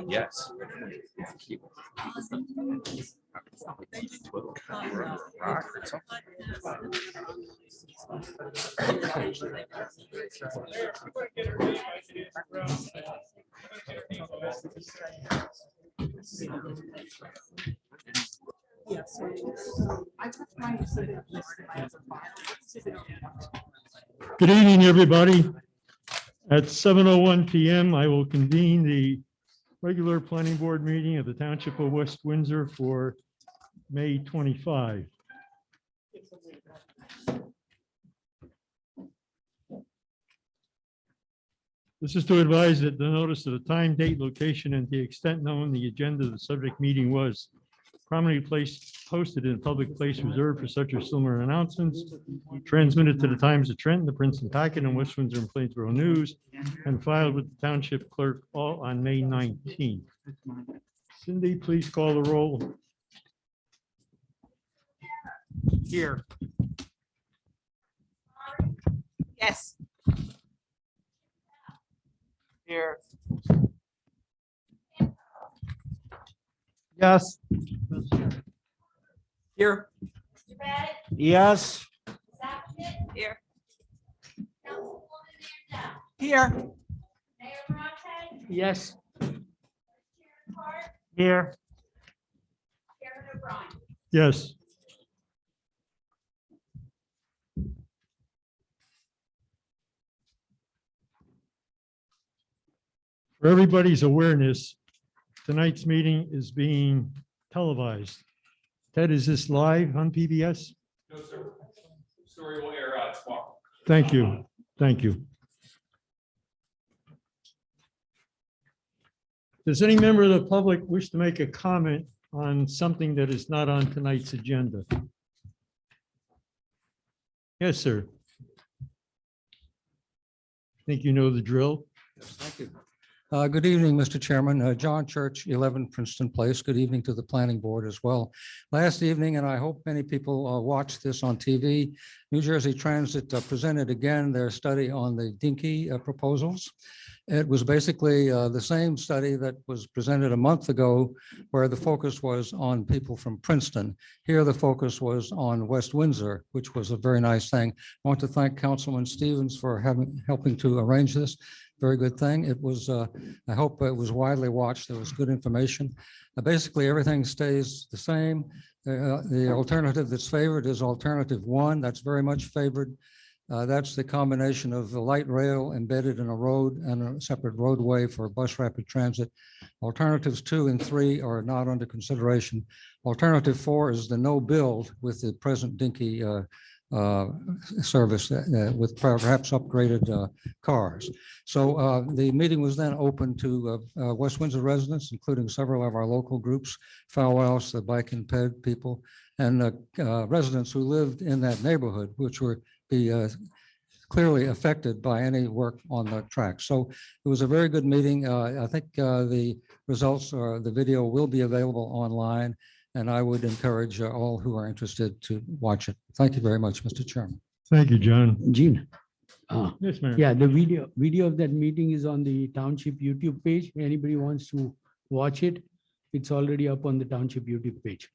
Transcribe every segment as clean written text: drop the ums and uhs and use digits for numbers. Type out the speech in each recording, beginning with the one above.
Yes. Good evening, everybody. At 7:01 p.m., I will convene the regular planning board meeting of the Township of West Windsor for May 25. This is to advise that the notice of the time, date, location, and the extent known the agenda of the subject meeting was prominently posted in a public place reserved for such or similar announcements, transmitted to the Times of Trenton, the Princeton Packet, and West Windsor and Plainsboro News, and filed with the Township Clerk all on May 19th. Cindy, please call the roll. Here. Yes. Here. Yes. Here. Yes. Here. Here. Yes. Here. Yes. For everybody's awareness, tonight's meeting is being televised. Ted, is this live on PBS? No, sir. Story will air tomorrow. Thank you. Thank you. Does any member of the public wish to make a comment on something that is not on tonight's agenda? Yes, sir. Think you know the drill? Yes, thank you. Good evening, Mr. Chairman. John Church, 11 Princeton Place. Good evening to the planning board as well. Last evening, and I hope many people watched this on TV, New Jersey Transit presented again their study on the Dinky proposals. It was basically the same study that was presented a month ago, where the focus was on people from Princeton. Here, the focus was on West Windsor, which was a very nice thing. I want to thank Councilman Stevens for helping to arrange this. Very good thing. It was, I hope it was widely watched. There was good information. Basically, everything stays the same. The alternative that's favored is alternative 1. That's very much favored. That's the combination of the light rail embedded in a road and a separate roadway for bus rapid transit. Alternatives 2 and 3 are not under consideration. Alternative 4 is the no build with the present Dinky service with perhaps upgraded cars. So the meeting was then open to West Windsor residents, including several of our local groups, Falwouse, the bike and ped people, and residents who lived in that neighborhood, which were be clearly affected by any work on the track. So it was a very good meeting. I think the results or the video will be available online, and I would encourage all who are interested to watch it. Thank you very much, Mr. Chairman. Thank you, John. Gene. Yes, ma'am. Yeah, the video of that meeting is on the Township YouTube page. Anybody wants to watch it, it's already up on the Township YouTube page.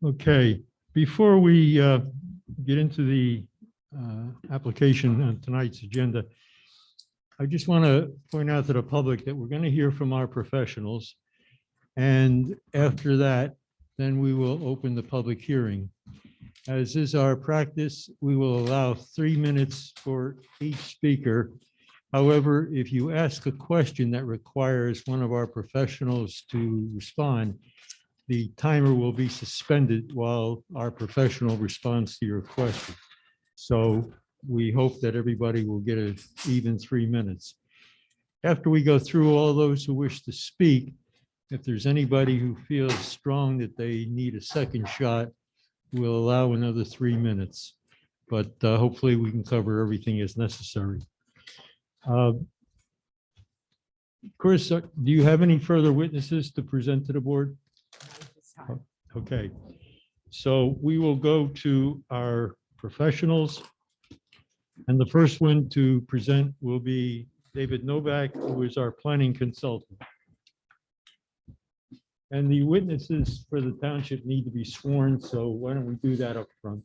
Okay, before we get into the application on tonight's agenda, I just want to point out to the public that we're going to hear from our professionals. And after that, then we will open the public hearing. As is our practice, we will allow 3 minutes for each speaker. However, if you ask a question that requires one of our professionals to respond, the timer will be suspended while our professional responds to your question. So we hope that everybody will get an even 3 minutes. After we go through all those who wish to speak, if there's anybody who feels strong that they need a second shot, we'll allow another 3 minutes. But hopefully we can cover everything as necessary. Chris, do you have any further witnesses to present to the board? Okay, So we will go to our professionals. And the first one to present will be David Novak, who is our planning consultant. And the witnesses for the township need to be sworn, so why don't we do that up front?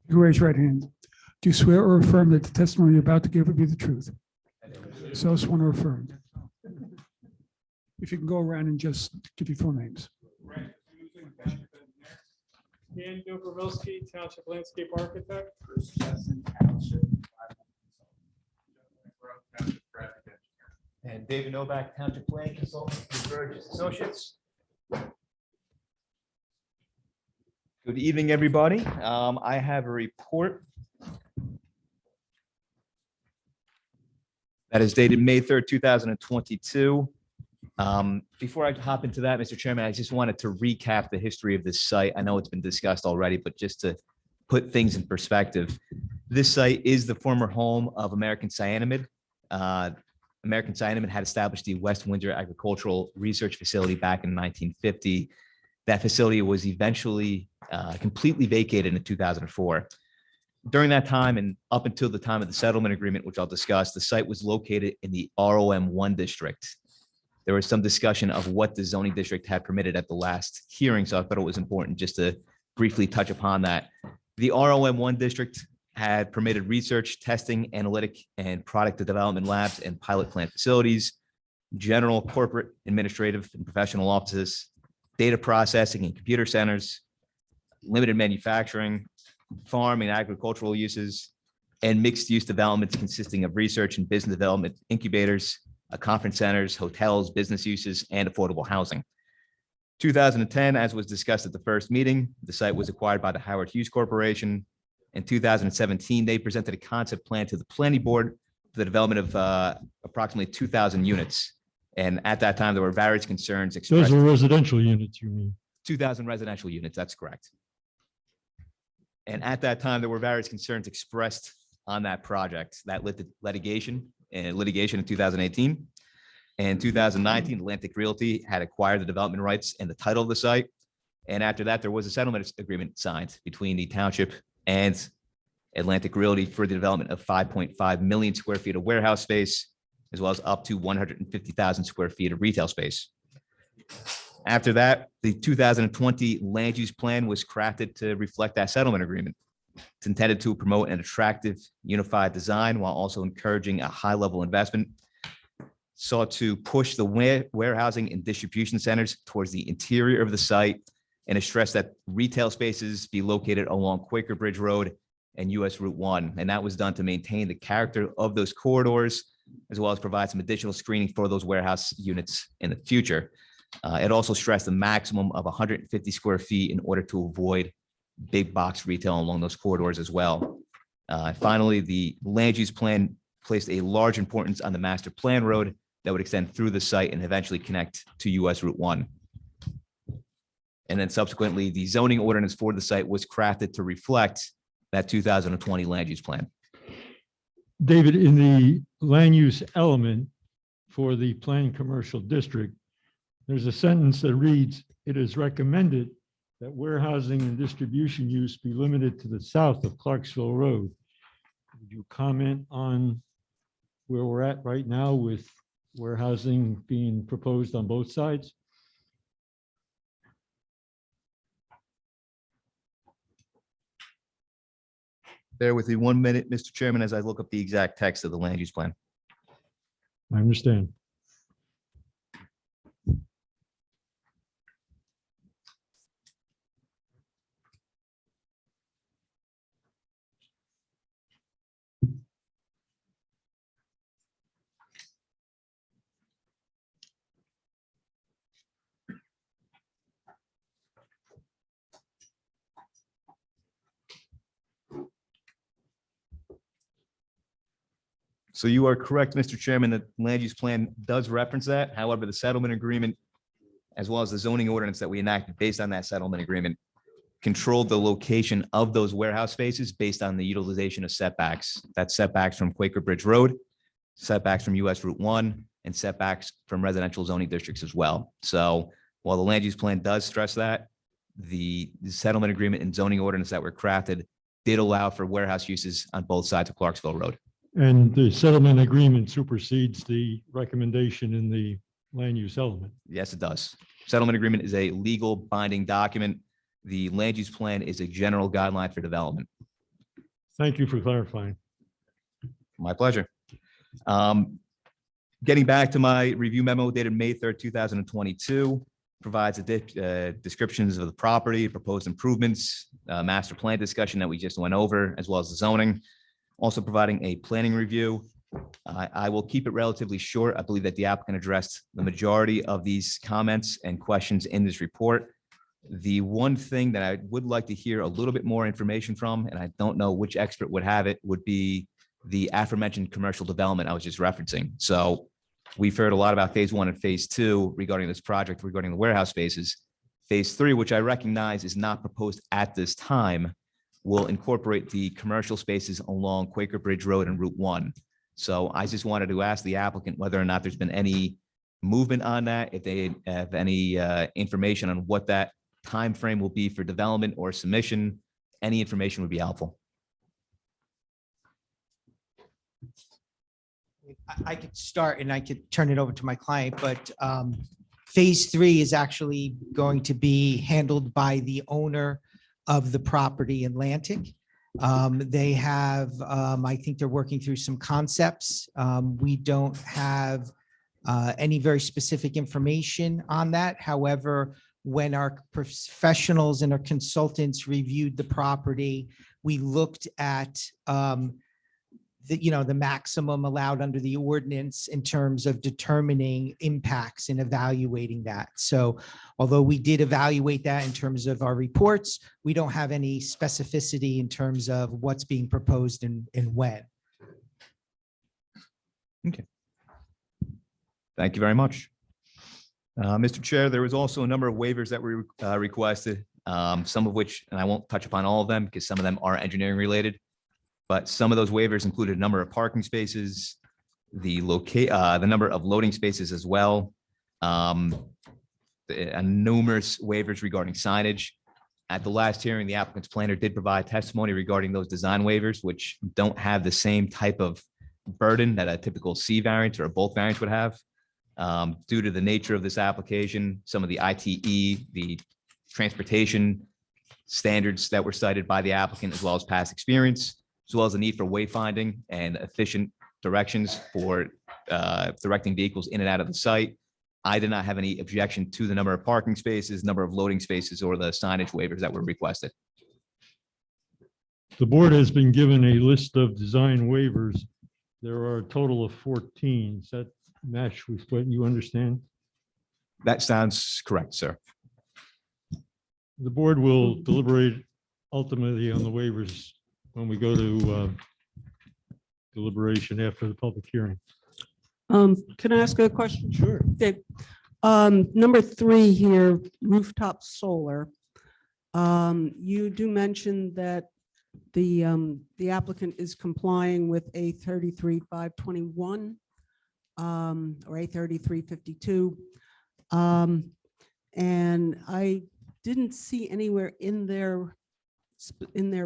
You raise your right hand. Do you swear or affirm that the testimony you're about to give will be the truth? So sworn or affirmed. If you can go around and just give your full names. Dan Dobrovolsky, Township Landscape Architect. And David Novak, Township Planning Consultant, with Burgess Associates. Good evening, everybody. I have a report that is dated May 3rd, 2022. Before I hop into that, Mr. Chairman, I just wanted to recap the history of this site. I know it's been discussed already, but just to put things in perspective, this site is the former home of American Cyanamid. American Cyanamid had established the West Windsor Agricultural Research Facility back in 1950. That facility was eventually completely vacated in 2004. During that time and up until the time of the settlement agreement, which I'll discuss, the site was located in the ROM1 district. There was some discussion of what the zoning district had permitted at the last hearing, so I thought it was important just to briefly touch upon that. The ROM1 district had permitted research, testing, analytic, and product development labs and pilot plant facilities, general, corporate, administrative, and professional offices, data processing and computer centers, limited manufacturing, farm and agricultural uses, and mixed-use developments consisting of research and business development incubators, conference centers, hotels, business uses, and affordable housing. 2010, as was discussed at the first meeting, the site was acquired by the Howard Hughes Corporation. In 2017, they presented a concept plan to the planning board for the development of approximately 2,000 units. And at that time, there were various concerns expressed. Those are residential units, you mean? 2,000 residential units, that's correct. And at that time, there were various concerns expressed on that project. That led to litigation in 2018. In 2019, Atlantic Realty had acquired the development rights and the title of the site. And after that, there was a settlement agreement signed between the township and Atlantic Realty for the development of 5.5 million square feet of warehouse space, as well as up to 150,000 square feet of retail space. After that, the 2020 land use plan was crafted to reflect that settlement agreement. It's intended to promote an attractive, unified design while also encouraging a high-level investment. Sought to push the warehousing and distribution centers towards the interior of the site, and it stressed that retail spaces be located along Quaker Bridge Road and US Route 1. And that was done to maintain the character of those corridors, as well as provide some additional screening for those warehouse units in the future. It also stressed a maximum of 150 square feet in order to avoid big box retail along those corridors as well. Finally, the land use plan placed a large importance on the master plan road that would extend through the site and eventually connect to US Route 1. And then subsequently, the zoning ordinance for the site was crafted to reflect that 2020 land use plan. David, in the land use element for the planned commercial district, there's a sentence that reads, "It is recommended that warehousing and distribution use be limited to the south of Clarksville Road." Would you comment on where we're at right now with warehousing being proposed on both sides? Bear with me 1 minute, Mr. Chairman, as I look up the exact text of the land use plan. I understand. So you are correct, Mr. Chairman, that land use plan does reference that. However, the settlement agreement as well as the zoning ordinance that we enacted based on that settlement agreement, controlled the location of those warehouse spaces based on the utilization of setbacks. That's setbacks from Quaker Bridge Road, setbacks from US Route 1, and setbacks from residential zoning districts as well. So while the land use plan does stress that, the settlement agreement and zoning ordinance that were crafted did allow for warehouse uses on both sides of Clarksville Road. And the settlement agreement supersedes the recommendation in the land use element. Yes, it does. Settlement agreement is a legal binding document. The land use plan is a general guideline for development. Thank you for clarifying. My pleasure. Getting back to my review memo dated May 3rd, 2022, provides descriptions of the property, proposed improvements, master plan discussion that we just went over, as well as the zoning. Also providing a planning review. I will keep it relatively short. I believe that the applicant addressed the majority of these comments and questions in this report. The one thing that I would like to hear a little bit more information from, and I don't know which expert would have it, would be the aforementioned commercial development I was just referencing. So we've heard a lot about phase 1 and phase 2 regarding this project, regarding the warehouse spaces. Phase 3, which I recognize is not proposed at this time, will incorporate the commercial spaces along Quaker Bridge Road and Route 1. So I just wanted to ask the applicant whether or not there's been any movement on that, if they have any information on what that time frame will be for development or submission. Any information would be helpful. I could start and I could turn it over to my client, but phase 3 is actually going to be handled by the owner of the property, Atlantic. They have, I think they're working through some concepts. We don't have any very specific information on that. However, when our professionals and our consultants reviewed the property, we looked at the maximum allowed under the ordinance in terms of determining impacts and evaluating that. So although we did evaluate that in terms of our reports, we don't have any specificity in terms of what's being proposed and when. Okay. Thank you very much. Mr. Chair, there was also a number of waivers that were requested, some of which, and I won't touch upon all of them because some of them are engineering related. But some of those waivers included a number of parking spaces, the number of loading spaces as well, and numerous waivers regarding signage. At the last hearing, the applicant's planner did provide testimony regarding those design waivers, which don't have the same type of burden that a typical C variance or a bulk variance would have. Due to the nature of this application, some of the ITE, the transportation standards that were cited by the applicant, as well as past experience, as well as the need for wayfinding and efficient directions for directing vehicles in and out of the site. I did not have any objection to the number of parking spaces, number of loading spaces, or the signage waivers that were requested. The board has been given a list of design waivers. There are a total of 14. Does that match with what you understand? That sounds correct, sir. The board will deliberate ultimately on the waivers when we go to deliberation after the public hearing. Can I ask a question? Sure. Okay. Number 3 here, Rooftop Solar. You do mention that the applicant is complying with A33-521 or A33-52. And I didn't see anywhere in their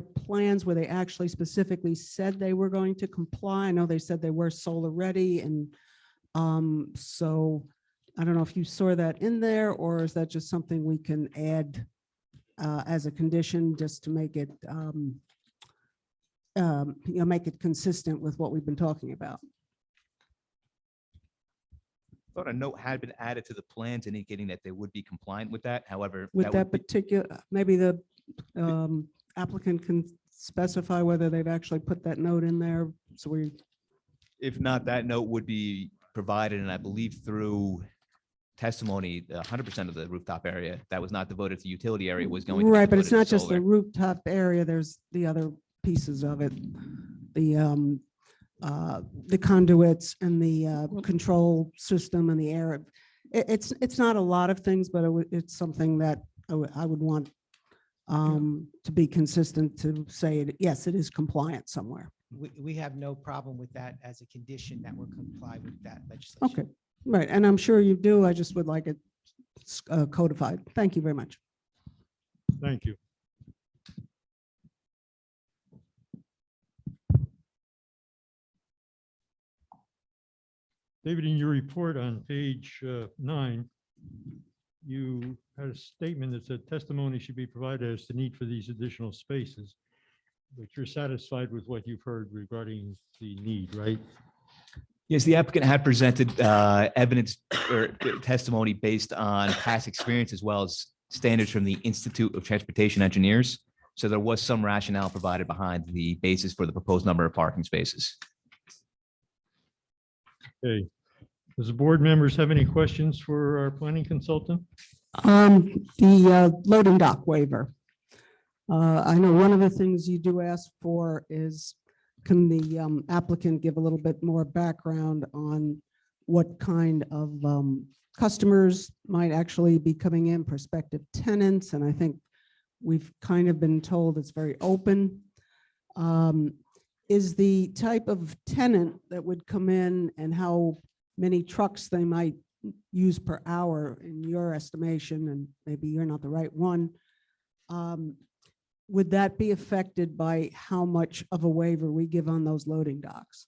plans where they actually specifically said they were going to comply. I know they said they were solar ready, and so I don't know if you saw that in there, or is that just something we can add as a condition just to make it make it consistent with what we've been talking about. I thought a note had been added to the plans indicating that they would be compliant with that. However, With that would be- particular, maybe the applicant can specify whether they've actually put that note in there. So we, if not, that note would be provided, and I believe through testimony, 100% of the rooftop area that was not devoted to utility area was going to be right, but it's devoted not to just the solar. rooftop area. There's the other pieces of it. The conduits and the control system and the air. It's not a lot of things, but it's something that I would want to be consistent to say, yes, it is compliant somewhere. We have no problem with that as a condition that we're comply with that legislation. Okay, right. And I'm sure you do. I just would like it codified. Thank you very much. Thank you. David, in your report on page 9, you had a statement that said testimony should be provided as to need for these additional spaces, but you're satisfied with what you've heard regarding the need, right? Yes, the applicant had presented evidence or testimony based on past experience as well as standards from the Institute of Transportation Engineers. So there was some rationale provided behind the basis for the proposed number of parking spaces. Okay. Does the board members have any questions for our planning consultant? The loading dock waiver. I know one of the things you do ask for is, can the applicant give a little bit more background on what kind of customers might actually be coming in, prospective tenants? And I think we've kind of been told it's very open. Is the type of tenant that would come in and how many trucks they might use per hour in your estimation, and maybe you're not the right one, would that be affected by how much of a waiver we give on those loading docks?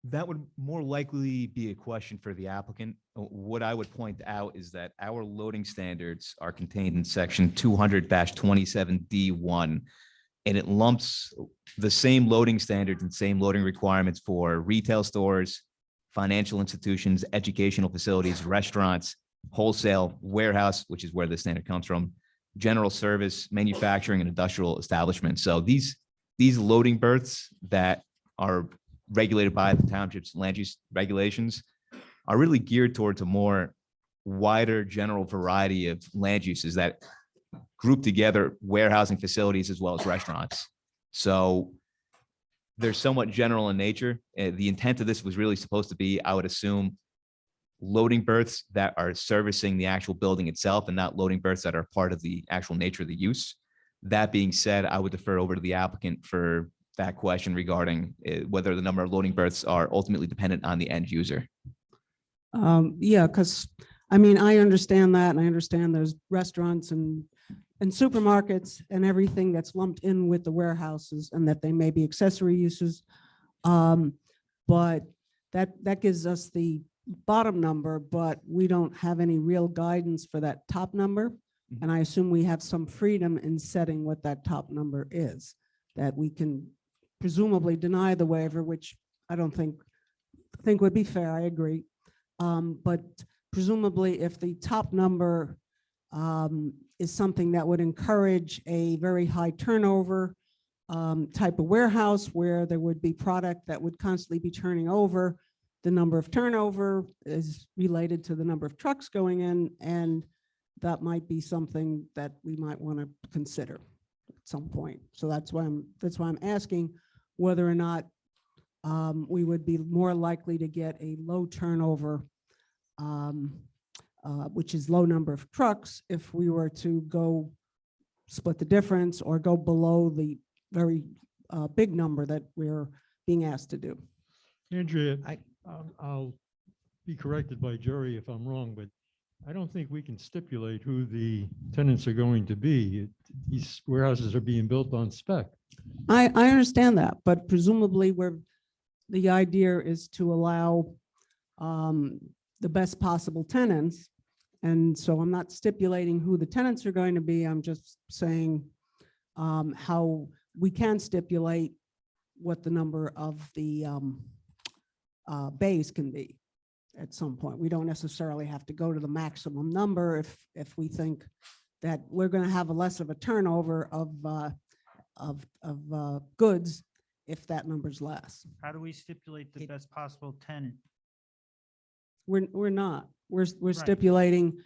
That would more likely be a question for the applicant. What I would point out is that our loading standards are contained in section 200-27D1, and it lumps the same loading standards and same loading requirements for retail stores, financial institutions, educational facilities, restaurants, wholesale, warehouse, which is where the standard comes from, general service, manufacturing, and industrial establishments. So these loading berths that are regulated by the township's land use regulations are really geared towards a more wider general variety of land uses that group together warehousing facilities as well as restaurants. So they're somewhat general in nature. The intent of this was really supposed to be, I would assume, loading berths that are servicing the actual building itself and not loading berths that are part of the actual nature of the use. That being said, I would defer over to the applicant for that question regarding whether the number of loading berths are ultimately dependent on the end user. Yeah, because I mean, I understand that, and I understand there's restaurants and supermarkets and everything that's lumped in with the warehouses, and that they may be accessory uses. But that gives us the bottom number, but we don't have any real guidance for that top number. And I assume we have some freedom in setting what that top number is, that we can presumably deny the waiver, which I don't think would be fair. I agree. But presumably if the top number is something that would encourage a very high turnover type of warehouse where there would be product that would constantly be turning over, the number of turnover is related to the number of trucks going in, and that might be something that we might want to consider at some point. So that's why I'm asking whether or not we would be more likely to get a low turnover, which is low number of trucks, if we were to go split the difference or go below the very big number that we're being asked to do. Andrea, I'll be corrected by Jerry if I'm wrong, but I don't think we can stipulate who the tenants are going to be. These warehouses are being built on spec. I understand that, but presumably the idea is to allow the best possible tenants. And so I'm not stipulating who the tenants are going to be. I'm just saying how we can stipulate what the number of the bays can be at some point. We don't necessarily have to go to the maximum number if we think that we're going to have a less of a turnover of goods if that number's less. How do we stipulate the best possible tenant? We're not. We're stipulating.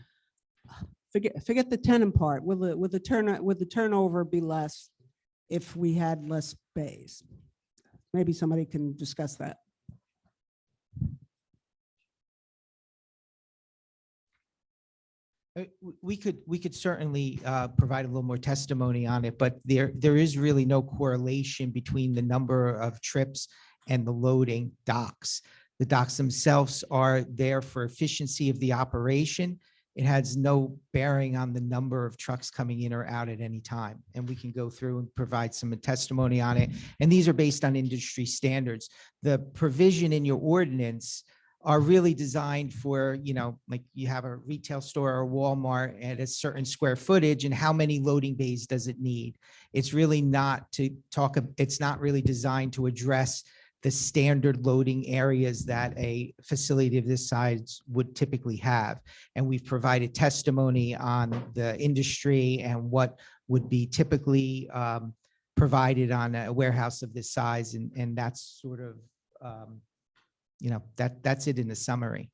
Forget the tenant part. Will the turnover be less if we had less bays? Maybe somebody can discuss that. We could certainly provide a little more testimony on it, but there is really no correlation between the number of trips and the loading docks. The docks themselves are there for efficiency of the operation. It has no bearing on the number of trucks coming in or out at any time. And we can go through and provide some testimony on it. And these are based on industry standards. The provision in your ordinance are really designed for, like you have a retail store or Walmart at a certain square footage and how many loading bays does it need? It's really not it's not really designed to address the standard loading areas that a facility of this size would typically have. And we've provided testimony on the industry and what would be typically provided on a warehouse of this size. And that's sort of, that's it in the summary.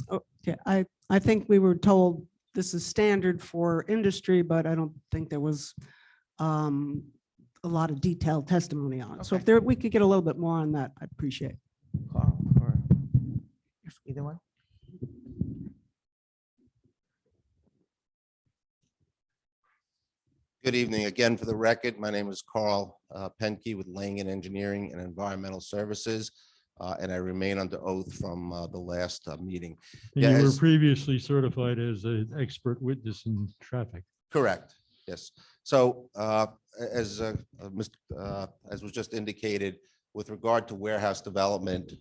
Oh, yeah, I think we were told this is standard for industry, but I don't think there was a lot of detailed testimony on it. So if we could get a little bit more on that, I'd appreciate it. Carl, or either one? Good evening. Again, for the record, my name is Carl Penke with Langen Engineering and Environmental Services, and I remain under oath from the last meeting. And you were Yes. previously certified as an expert witness in traffic. Correct. Yes. So as was just indicated, with regard to warehouse development,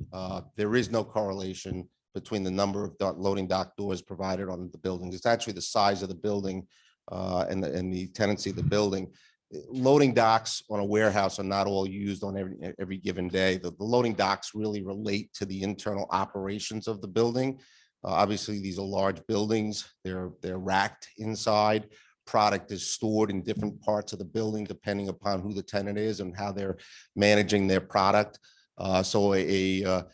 there is no correlation between the number of loading dock doors provided on the buildings. It's actually the size of the building and the tenancy of the building. Loading docks on a warehouse are not all used on every given day. The loading docks really relate to the internal operations of the building. Obviously, these are large buildings. They're racked inside. Product is stored in different parts of the building depending upon who the tenant is and how they're managing their product. So a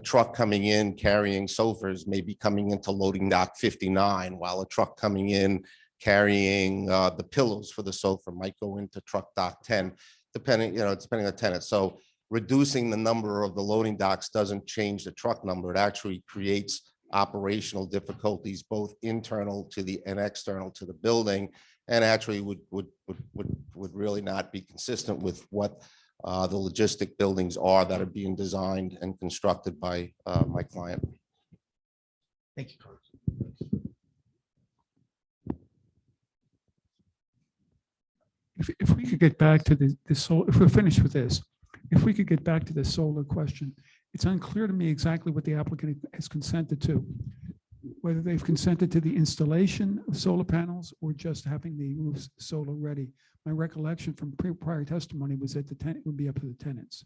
truck coming in carrying sofas may be coming into loading dock 59, while a truck coming in carrying the pillows for the sofa might go into truck dock 10, depending on the tenant. So reducing the number of the loading docks doesn't change the truck number. It actually creates operational difficulties, both internal to and external to the building, and actually would really not be consistent with what the logistic buildings are that are being designed and constructed by my client. Thank you. If we could get back to the solar, if we're finished with this, if we could get back to the solar question, it's unclear to me exactly what the applicant has consented to, whether they've consented to the installation of solar panels or just having the roofs solar ready. My recollection from prior testimony was that the tenant would be up to the tenants.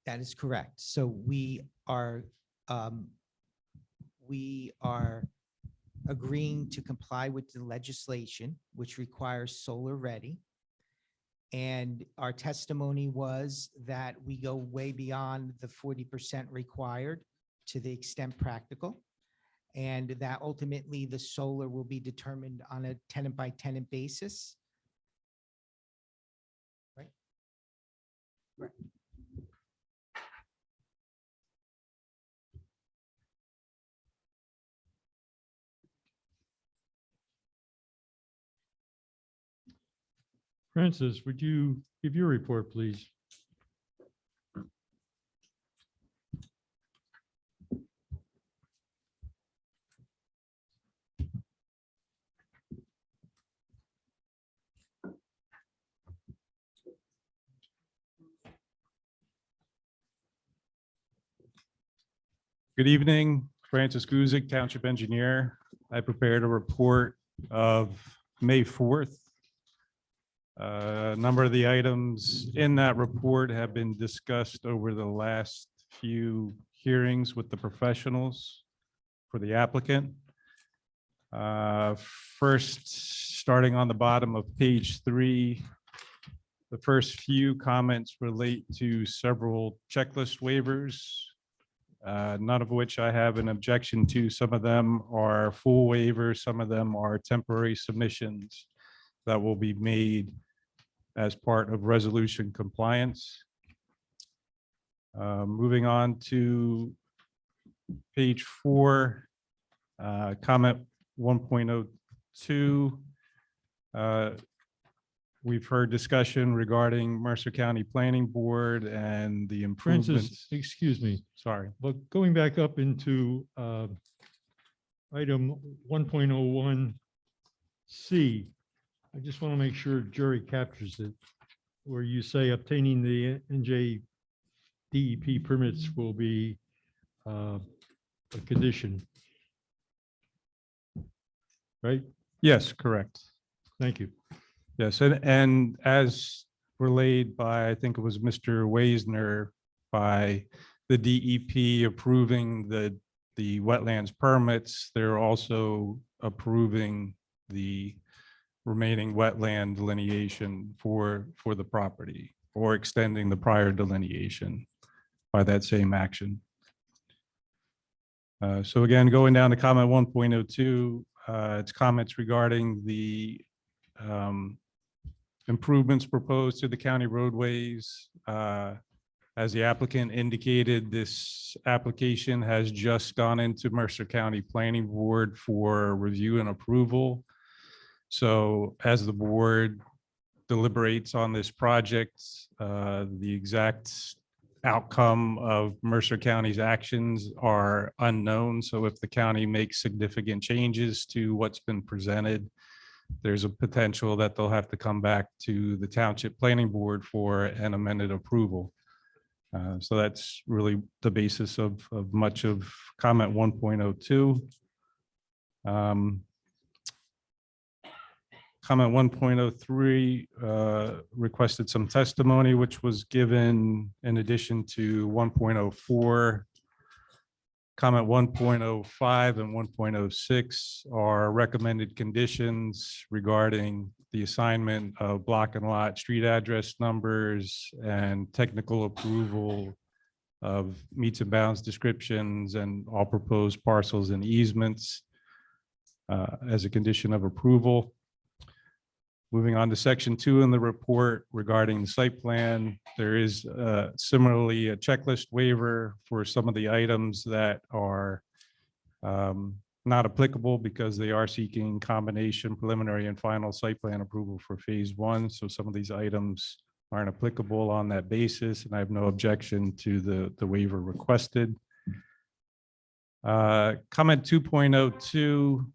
That is correct. So we are agreeing to comply with the legislation, which requires solar ready. And our testimony was that we go way beyond the 40% required to the extent practical. And that ultimately the solar will be determined on a tenant by tenant basis. Right? Right. Francis, would you give your report, please? Good evening, Francis Guzik, Township Engineer. I prepared a report of May 4th. A number of the items in that report have been discussed over the last few hearings with the professionals for the applicant. First, starting on the bottom of page 3, the first few comments relate to several checklist waivers, none of which I have an objection to. Some of them are full waivers, some of them are temporary submissions that will be made as part of resolution compliance. Moving on to Page 4, comment 1.02. We've heard discussion regarding Mercer County Planning Board and the Francis, improvements. excuse me, Sorry. but going back up into item 1.01C, I just want to make sure jury captures it, where you say obtaining the NJ DEP permits will be a condition. Right? Yes, correct. Thank you. Yes, and as relayed by, I think it was Mr. Weisner, by the DEP approving the wetlands permits, they're also approving the remaining wetland delineation for the property, or extending the prior delineation by that same action. So again, going down to comment 1.02, it's comments regarding the improvements proposed to the county roadways. As the applicant indicated, this application has just gone into Mercer County Planning Board for review and approval. So as the board deliberates on this project, the exact outcome of Mercer County's actions are unknown. So if the county makes significant changes to what's been presented, there's a potential that they'll have to come back to the Township Planning Board for an amended approval. So that's really the basis of much of comment 1.02. Comment 1.03 requested some testimony, which was given in addition to 1.04. Comment 1.05 and 1.06 are recommended conditions regarding the assignment of block and lot street address numbers and technical approval of meets and bounds descriptions and all proposed parcels and easements as a condition of approval. Moving on to section 2 in the report regarding the site plan, there is similarly a checklist waiver for some of the items that are not applicable because they are seeking combination preliminary and final site plan approval for phase 1. So some of these items aren't applicable on that basis, and I have no objection to the waiver requested. Comment 2.02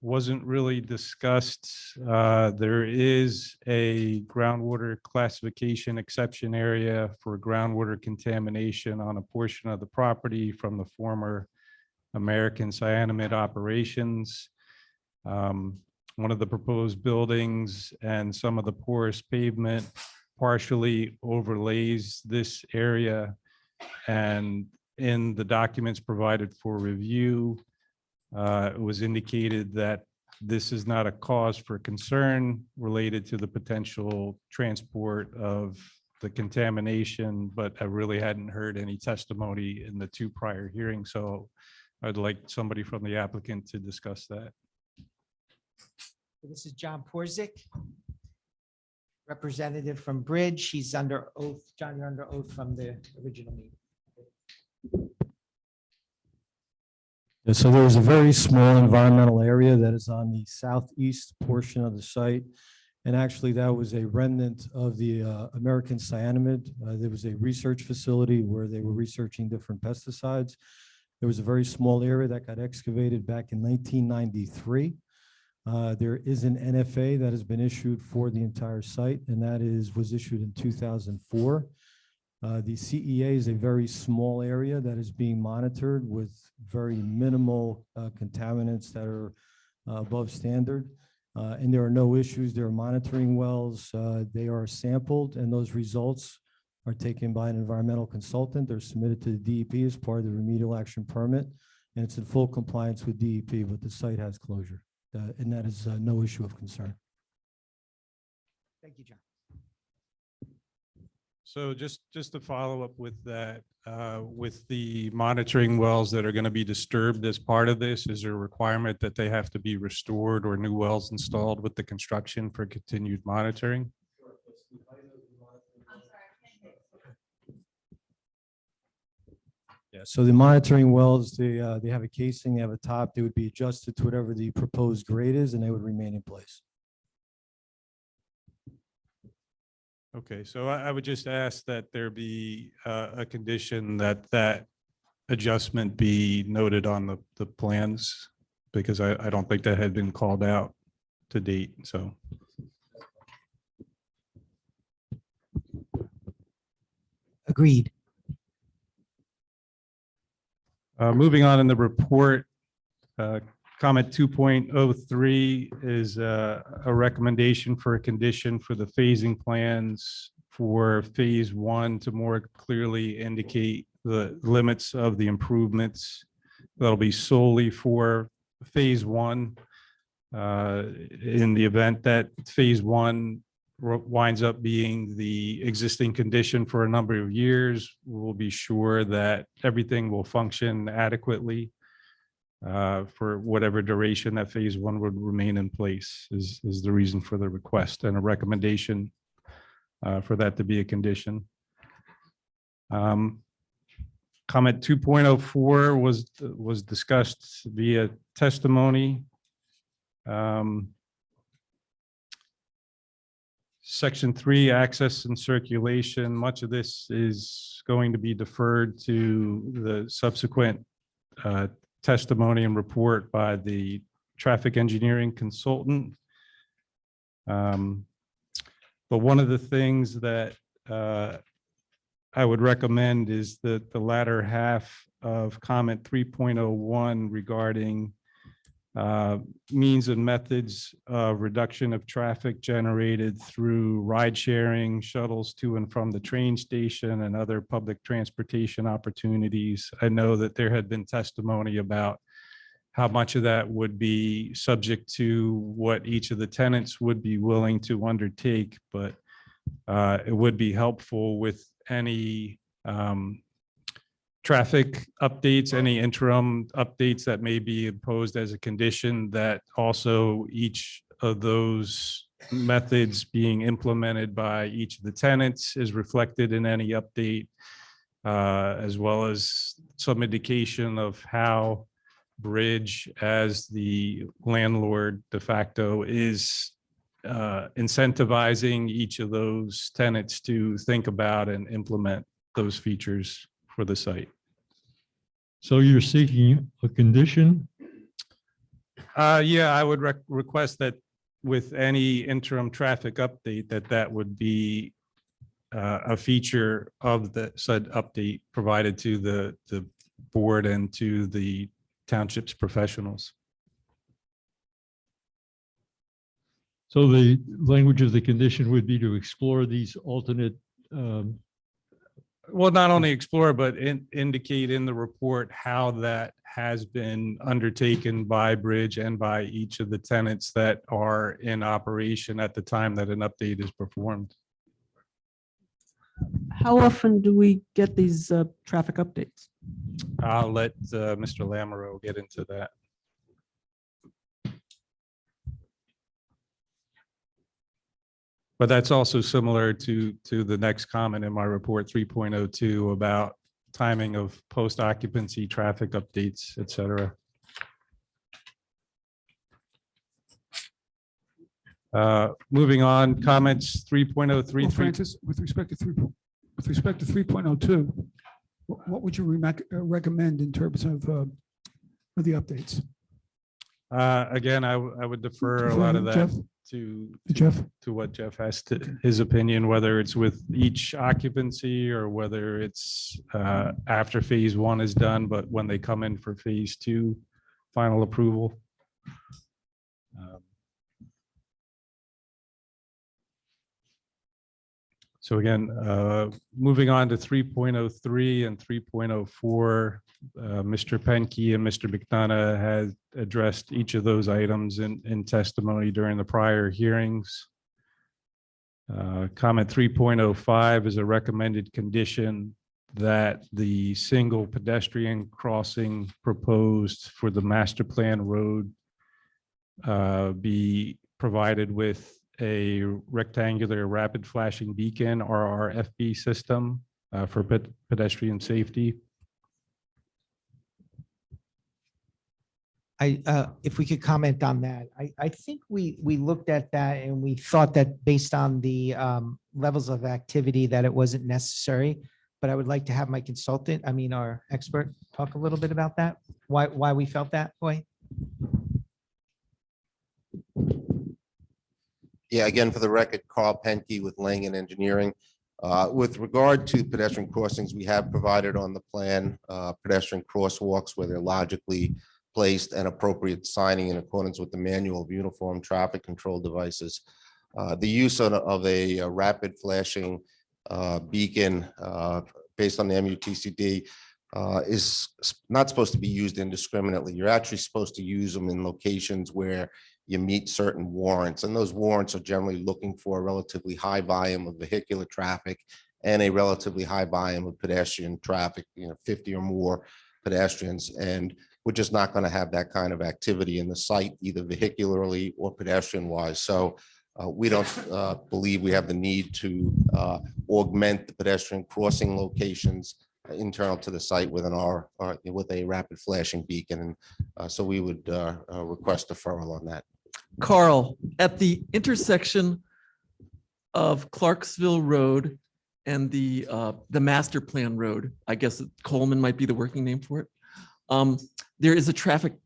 wasn't really discussed. There is a groundwater classification exception area for groundwater contamination on a portion of the property from the former American cyanamide operations. One of the proposed buildings and some of the porous pavement partially overlays this area. And in the documents provided for review, it was indicated that this is not a cause for concern related to the potential transport of the contamination, but I really hadn't heard any testimony in the 2 prior hearings. So I'd like somebody from the applicant to discuss that. This is John Porzick, representative from Bridge. He's under oath. John, you're under oath from the original meeting. Yeah, so there is a very small environmental area that is on the southeast portion of the site. And actually that was a remnant of the American cyanamide. There was a research facility where they were researching different pesticides. There was a very small area that got excavated back in 1993. There is an NFA that has been issued for the entire site, and that was issued in 2004. The CEA is a very small area that is being monitored with very minimal contaminants that are above standard. And there are no issues. There are monitoring wells. They are sampled, and those results are taken by an environmental consultant. They're submitted to the DEP as part of the remedial action permit, and it's in full compliance with DEP, but the site has closure. And that is no issue of concern. Thank you, John. So just to follow up with that, with the monitoring wells that are going to be disturbed as part of this, is there a requirement that they have to be restored or new wells installed with the construction for continued monitoring? Yeah, Yeah, so the monitoring wells, they have a casing, they have a top, they would be adjusted to whatever the proposed grade is, and they would remain in place. Okay, so I would just ask that there be a condition that that adjustment be noted on the plans, because I don't think that had been called out to date, so. Agreed. Moving on in the report, comment 2.03 is a recommendation for a condition for the phasing plans for phase 1 to more clearly indicate the limits of the improvements. That'll be solely for phase 1. In the event that phase 1 winds up being the existing condition for a number of years, we'll be sure that everything will function adequately for whatever duration that phase 1 would remain in place is the reason for the request and a recommendation for that to be a condition. Comment 2.04 was discussed via testimony. Section 3, access and circulation. Much of this is going to be deferred to the subsequent testimony and report by the traffic engineering consultant. But one of the things that I would recommend is that the latter half of comment 3.01 regarding means and methods of reduction of traffic generated through ride sharing, shuttles to and from the train station, and other public transportation opportunities. I know that there had been testimony about how much of that would be subject to what each of the tenants would be willing to undertake, but it would be helpful with any traffic updates, any interim updates that may be imposed as a condition, that also each of those methods being implemented by each of the tenants is reflected in any update, as well as some indication of how Bridge, as the landlord de facto, is incentivizing each of those tenants to think about and implement those features for the site. So you're seeking a condition? Yeah, I would request that with any interim traffic update, that would be a feature of the said update provided to the board and to the township's professionals. So the language of the condition would be to explore these alternate Well, not only explore, but indicate in the report how that has been undertaken by Bridge and by each of the tenants that are in operation at the time that an update is performed. How often do we get these traffic updates? I'll let Mr. Lamoureux get into that. But that's also similar to the next comment in my report 3.02 about timing of post-occupancy traffic updates, et cetera. Moving on, comments 3.03. Well, Francis, with respect to 3.02, what would you recommend in terms of the updates? Again, I would defer a lot of that Jeff? to Jeff? what Jeff has to his opinion, whether it's with each occupancy or whether it's after phase 1 is done, but when they come in for phase 2 final approval. So again, moving on to 3.03 and 3.04, Mr. Penke and Mr. McDonough had addressed each of those items in testimony during the prior hearings. Comment 3.05 is a recommended condition that the single pedestrian crossing proposed for the master plan road be provided with a rectangular rapid flashing beacon or Rrfb system for pedestrian safety. if we could comment on that, I think we looked at that and we thought that based on the levels of activity that it wasn't necessary. But I would like to have my consultant, our expert, talk a little bit about that, why we felt that way. Yeah, again, for the record, Carl Penke with Langen Engineering. With regard to pedestrian crossings, we have provided on the plan pedestrian crosswalks where they're logically placed and appropriate signing in accordance with the manual of uniform traffic control devices. The use of a rapid flashing beacon based on the MUTCD is not supposed to be used indiscriminately. You're actually supposed to use them in locations where you meet certain warrants, and those warrants are generally looking for a relatively high volume of vehicular traffic and a relatively high volume of pedestrian traffic, 50 or more pedestrians. And we're just not going to have that kind of activity in the site, either vehicularly or pedestrian wise. So we don't believe we have the need to augment the pedestrian crossing locations internal to the site with with a rapid flashing beacon. And so we would request deferral on that. Carl, at the intersection of Clarksville Road and the master plan road, I guess Coleman might be the working name for it. There is a traffic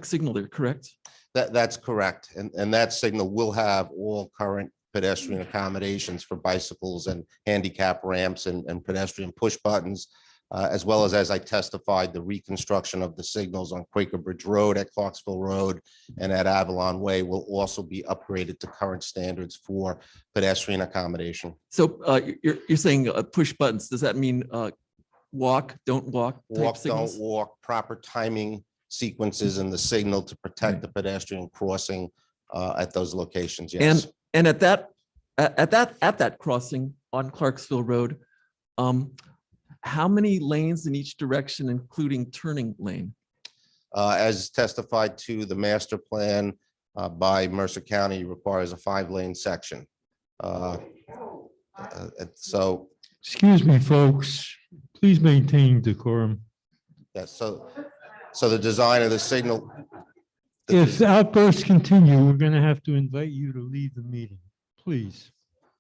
signal there, correct? That's correct. And that signal will have all current pedestrian accommodations for bicycles and handicap ramps and pedestrian push buttons, as well as I testified, the reconstruction of the signals on Quaker Bridge Road, at Clarksville Road, and at Avalon Way will also be upgraded to current standards for pedestrian accommodation. So you're saying push buttons. Does that mean walk, don't walk? Walk, don't walk, proper timing sequences in the signal to protect the pedestrian crossing at those locations. Yes. And at that crossing on Clarksville Road, how many lanes in each direction, including turning lane? As testified to, the master plan by Mercer County requires a 5-lane section. So, Excuse me, folks, please maintain decorum. yes, so the design of the signal. If the outbursts continue, we're going to have to invite you to leave the meeting, please.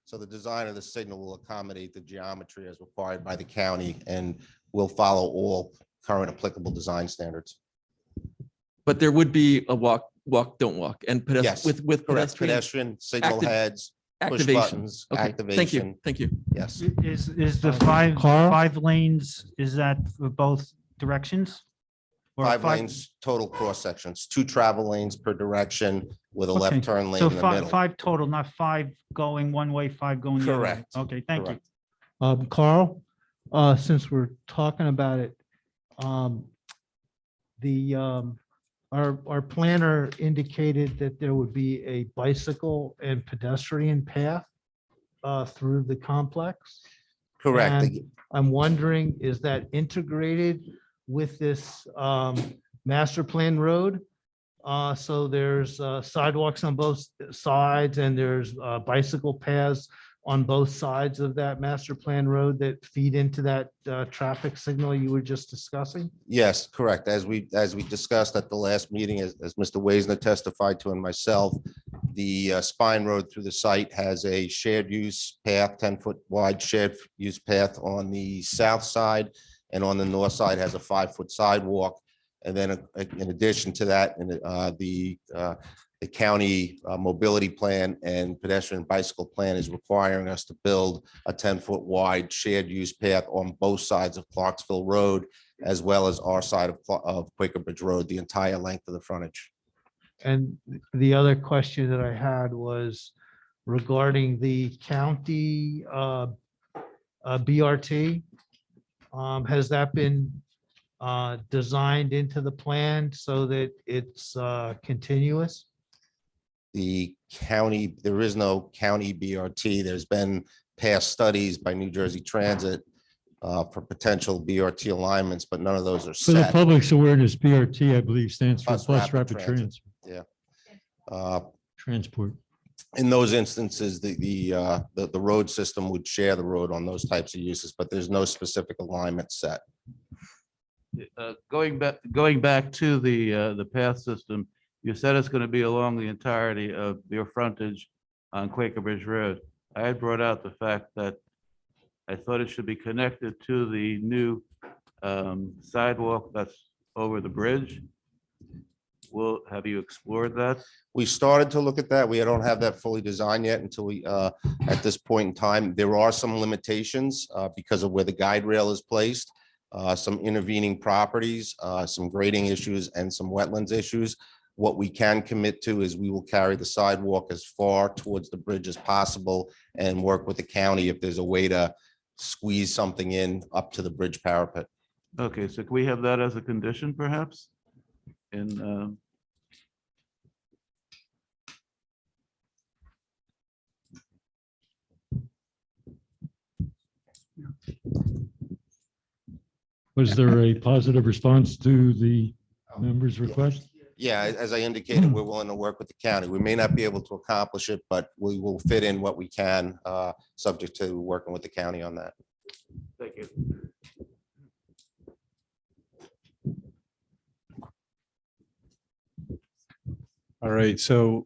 So the design of the signal will accommodate the geometry as required by the county and will follow all current applicable design standards. But there would be a walk, don't walk, and Yes, with correct. pedestrian Pedestrian signal heads, push activation. buttons, Okay, activation. Thank you. Yes. Is the Carl? five lanes, is that for both directions? Or 5 lanes, total cross sections, 2 travel lanes per direction with a Okay, left turn lane So in the middle. five total, not 5 going one way, 5 going the other way. Correct. Okay, thank you. Correct. Carl, since we're talking about it, our planner indicated that there would be a bicycle and pedestrian path through the complex. Correct. And I'm wondering, is that integrated with this master plan road? So there's sidewalks on both sides and there's bicycle paths on both sides of that master plan road that feed into that traffic signal you were just discussing? Yes, correct. As we discussed at the last meeting, as Mr. Waisner testified to and myself, the spine road through the site has a shared use path, 10-foot wide shared use path on the south side, and on the north side has a 5-foot sidewalk. And then in addition to that, the county mobility plan and pedestrian bicycle plan is requiring us to build a 10-foot wide shared use path on both sides of Clarksville Road, as well as our side of Quaker Bridge Road, the entire length of the frontage. And the other question that I had was regarding the county BRT. Has that been designed into the plan so that it's continuous? The county, there is no county BRT. There's been past studies by New Jersey Transit for potential BRT alignments, but none of those are For the set. public's awareness, BRT, I believe, stands for Bus Bus Rapid Rapid Transit. Transport. Transport. In those instances, the road system would share the road on those types of uses, but there's no specific alignment set. going back to the path system, you said it's going to be along the entirety of your frontage on Quaker Bridge Road. I had brought out the fact that I thought it should be connected to the new sidewalk that's over the bridge. Have you explored that? We started to look at that. We don't have that fully designed yet until we, at this point in time, there are some limitations because of where the guide rail is placed, some intervening properties, some grading issues and some wetlands issues. What we can commit to is we will carry the sidewalk as far towards the bridge as possible and work with the county if there's a way to squeeze something in up to the bridge parapet. Okay, so can we have that as a condition perhaps? In Was there a positive response to the member's request? Yeah, as I indicated, we're willing to work with the county. We may not be able to accomplish it, but we will fit in what we can, subject to working with the county on that. Thank you. All right, so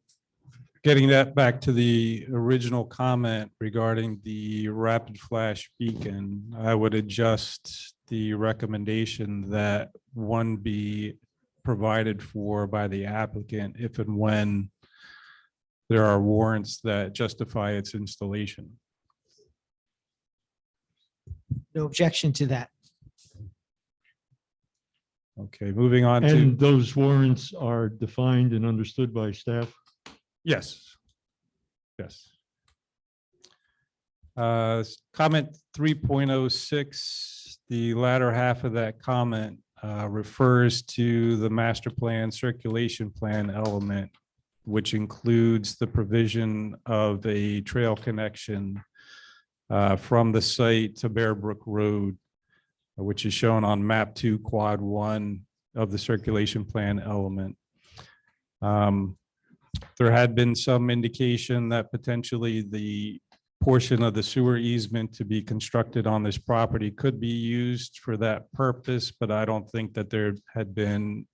getting that back to the original comment regarding the rapid flash beacon, I would adjust the recommendation that one be provided for by the applicant if and when there are warrants that justify its installation. No objection to that. Okay, moving on to, And those warrants are defined and understood by staff? yes. Yes. Comment 3.06, the latter half of that comment refers to the master plan circulation plan element, which includes the provision of a trail connection from the site to Bear Brook Road, which is shown on map 2 quad 1 of the circulation plan element. There had been some indication that potentially the portion of the sewer easement to be constructed on this property could be used for that purpose, but I don't think that there had been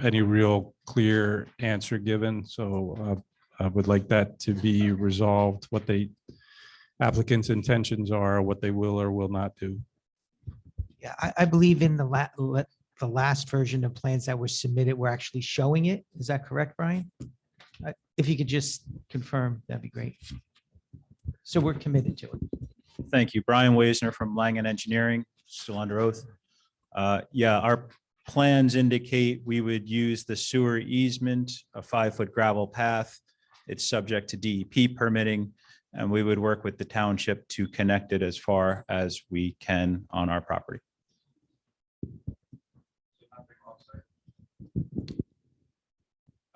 any real clear answer given. So I would like that to be resolved, what the applicant's intentions are, what they will or will not do. Yeah, I believe in the last version of plans that were submitted, we're actually showing it. Is that correct, Brian? If you could just confirm, that'd be great. So we're committed to it. Thank you. Brian Waisner from Langen Engineering, still under oath. Yeah, our plans indicate we would use the sewer easement, a 5-foot gravel path. It's subject to DEP permitting, and we would work with the township to connect it as far as we can on our property.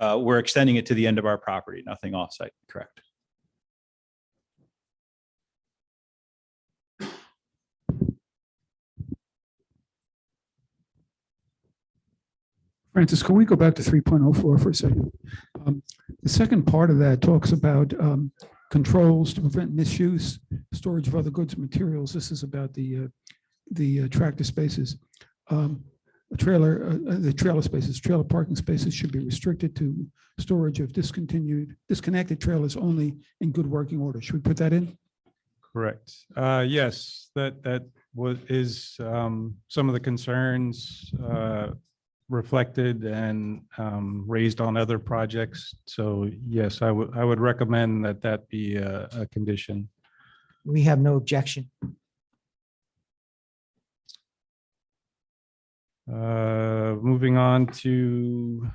We're extending it to the end of our property, nothing offsite, correct? Francis, can we go back to 3.04 for a second? The second part of that talks about controls to prevent misuse, storage of other goods and materials. This is about the tractor spaces. The trailer spaces, trailer parking spaces should be restricted to storage of disconnected trailers only in good working order. Should we put that in? Correct. Yes, that is some of the concerns reflected and raised on other projects. So yes, I would recommend that be a condition. We have no objection. Moving on to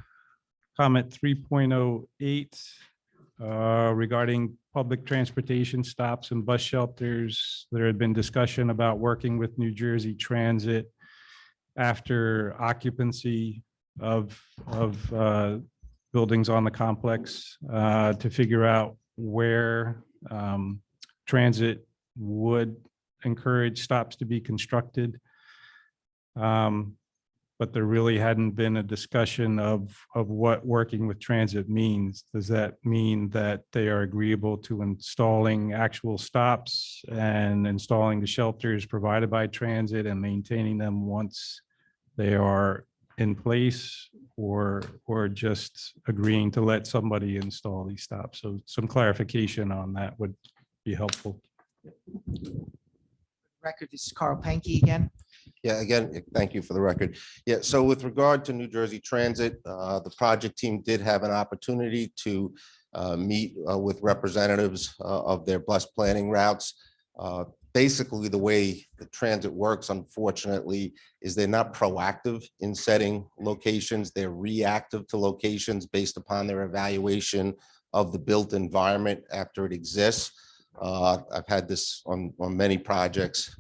comment 3.08 regarding public transportation stops and bus shelters. There had been discussion about working with New Jersey Transit after occupancy of buildings on the complex to figure out where transit would encourage stops to be constructed. But there really hadn't been a discussion of what working with transit means. Does that mean that they are agreeable to installing actual stops and installing the shelters provided by transit and maintaining them once they are in place or just agreeing to let somebody install these stops. So some clarification on that would be helpful. Record, this is Carl Pankey again. Yeah, again, thank you for the record. Yeah, so with regard to New Jersey Transit, the project team did have an opportunity to meet with representatives of their bus planning routes. Basically, the way the transit works, unfortunately, is they're not proactive in setting locations. They're reactive to locations based upon their evaluation of the built environment after it exists. I've had this on many projects.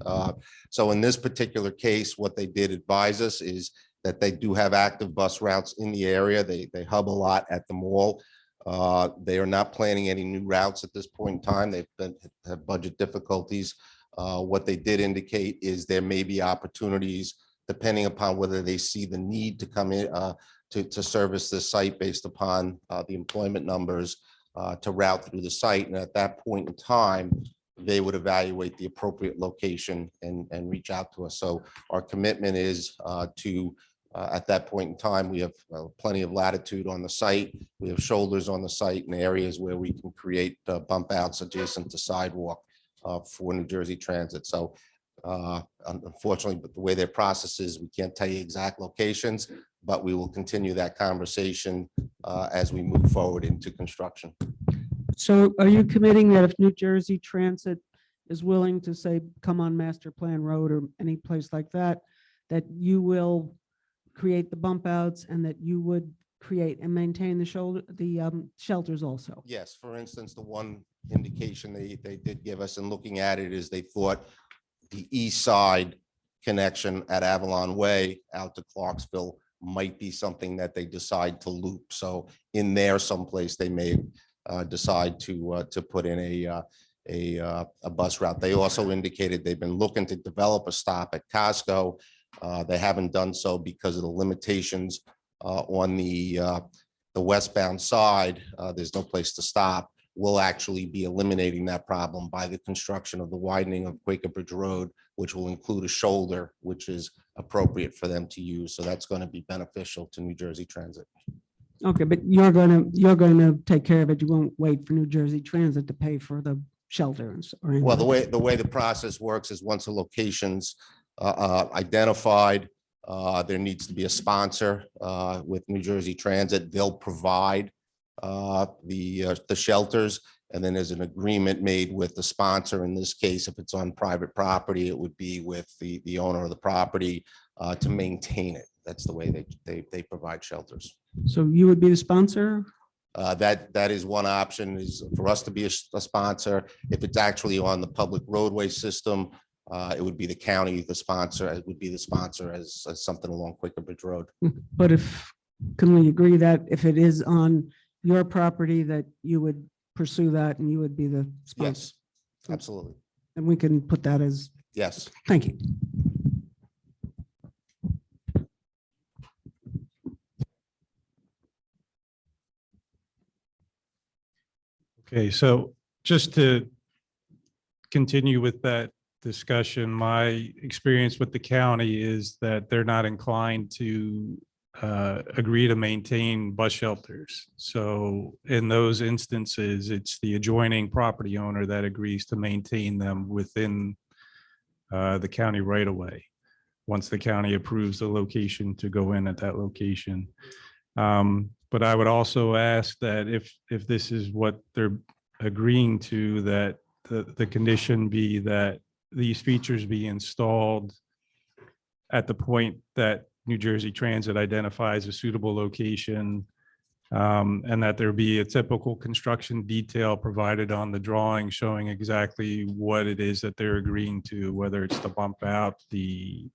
So in this particular case, what they did advise us is that they do have active bus routes in the area. They hub a lot at the mall. They are not planning any new routes at this point in time. Have budget difficulties. What they did indicate is there may be opportunities depending upon whether they see the need to come in to service this site based upon the employment numbers to route through the site. And at that point in time, they would evaluate the appropriate location and reach out to us. So our commitment is at that point in time, we have plenty of latitude on the site. We have shoulders on the site and areas where we can create bump outs adjacent to sidewalk for New Jersey Transit. So unfortunately, but the way their process is, we can't tell you exact locations, but we will continue that conversation as we move forward into construction. So are you committing that if New Jersey Transit is willing to say, come on Master Plan Road or any place like that, that you will create the bump outs and that you would create and maintain the shelters also? Yes, for instance, the one indication they did give us in looking at it is they thought the east side connection at Avalon Way out to Clarksville might be something that they decide to loop. So in there someplace they may decide to put in a bus route. They also indicated they've been looking to develop a stop at Costco. They haven't done so because of the limitations on the westbound side. There's no place to stop. We'll actually be eliminating that problem by the construction of the widening of Quaker Bridge Road, which will include a shoulder, which is appropriate for them to use. So that's going to be beneficial to New Jersey Transit. Okay, but you're gonna take care of it. You won't wait for New Jersey Transit to pay for the shelter and or anything Well, like the way the process works is once a location's identified, there needs to be a sponsor with New Jersey Transit. They'll provide the shelters, and then there's an agreement made with the sponsor. In this case, if it's on private property, it would be with the owner of the property to maintain it. That's the way they provide shelters. So you would be the sponsor? That is one option, is for us to be a sponsor. If it's actually on the public roadway system, it would be the county, the sponsor. It would be the sponsor as something along Quaker Bridge Road. But can we agree that if it is on your property, that you would pursue that and you would be the sponsor? Yes, absolutely. And we can put that as, Yes. thank you. Okay, so just to continue with that discussion, my experience with the county is that they're not inclined to agree to maintain bus shelters. So in those instances, it's the adjoining property owner that agrees to maintain them within the county right away, once the county approves the location to go in at that location. But I would also ask that if this is what they're agreeing to, that the condition be that these features be installed at the point that New Jersey Transit identifies a suitable location, and that there be a typical construction detail provided on the drawing showing exactly what it is that they're agreeing to, whether it's the bump out, the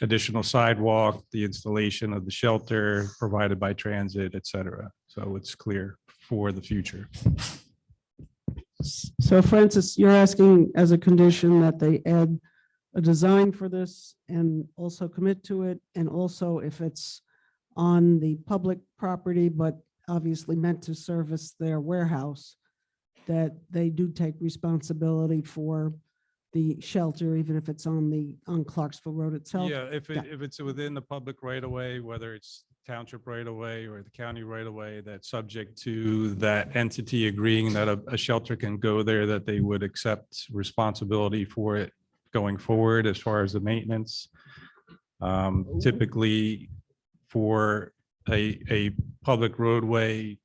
additional sidewalk, the installation of the shelter provided by transit, et cetera. So it's clear for the future. So Francis, you're asking as a condition that they add a design for this and also commit to it. And also if it's on the public property, but obviously meant to service their warehouse, that they do take responsibility for the shelter, even if it's on Clarksville Road itself? Yeah, if it's within the public right of way, whether it's township right of way or the county right of way, that's subject to that entity agreeing that a shelter can go there, that they would accept responsibility for it going forward as far as the maintenance. Typically for a public roadway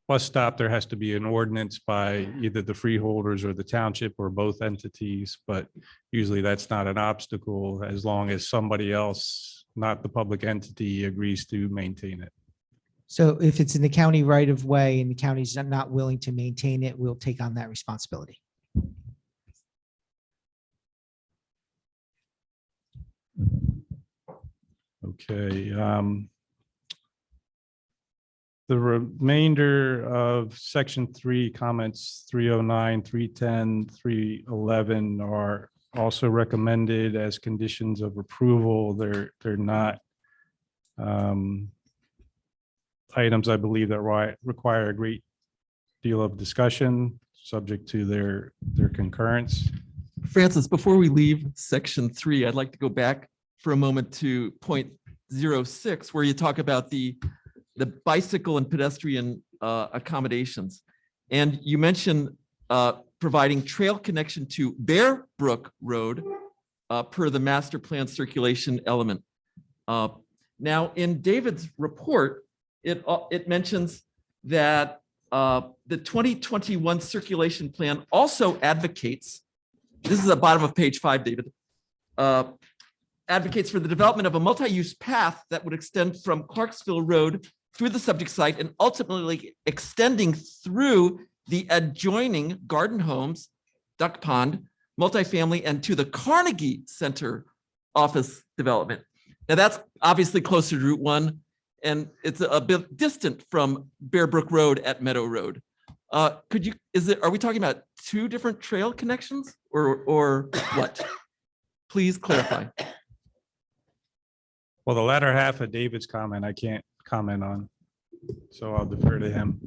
bus stop, there has to be an ordinance by either the freeholders or the township or both entities, but usually that's not an obstacle as long as somebody else, not the public entity, agrees to maintain it. So if it's in the county right of way and the county's not willing to maintain it, we'll take on that responsibility. Okay. The remainder of section 3 comments 309, 310, 311 are also recommended as conditions of approval. They're not items, I believe, that require a great deal of discussion, subject to their concurrence. Francis, before we leave section 3, I'd like to go back for a moment to point 06, where you talk about the bicycle and pedestrian accommodations. And you mentioned providing trail connection to Bear Brook Road per the master plan circulation element. Now, in David's report, it mentions that the 2021 circulation plan also advocates, this is the bottom of page 5, David, advocates for the development of a multi-use path that would extend from Clarksville Road through the subject site and ultimately extending through the adjoining garden homes, duck pond, multifamily, and to the Carnegie Center office development. Now that's obviously closer to Route 1, and it's a bit distant from Bear Brook Road at Meadow Road. Are we talking about 2 different trail connections or what? Please clarify. Well, the latter half of David's comment, I can't comment on, so I'll defer to him.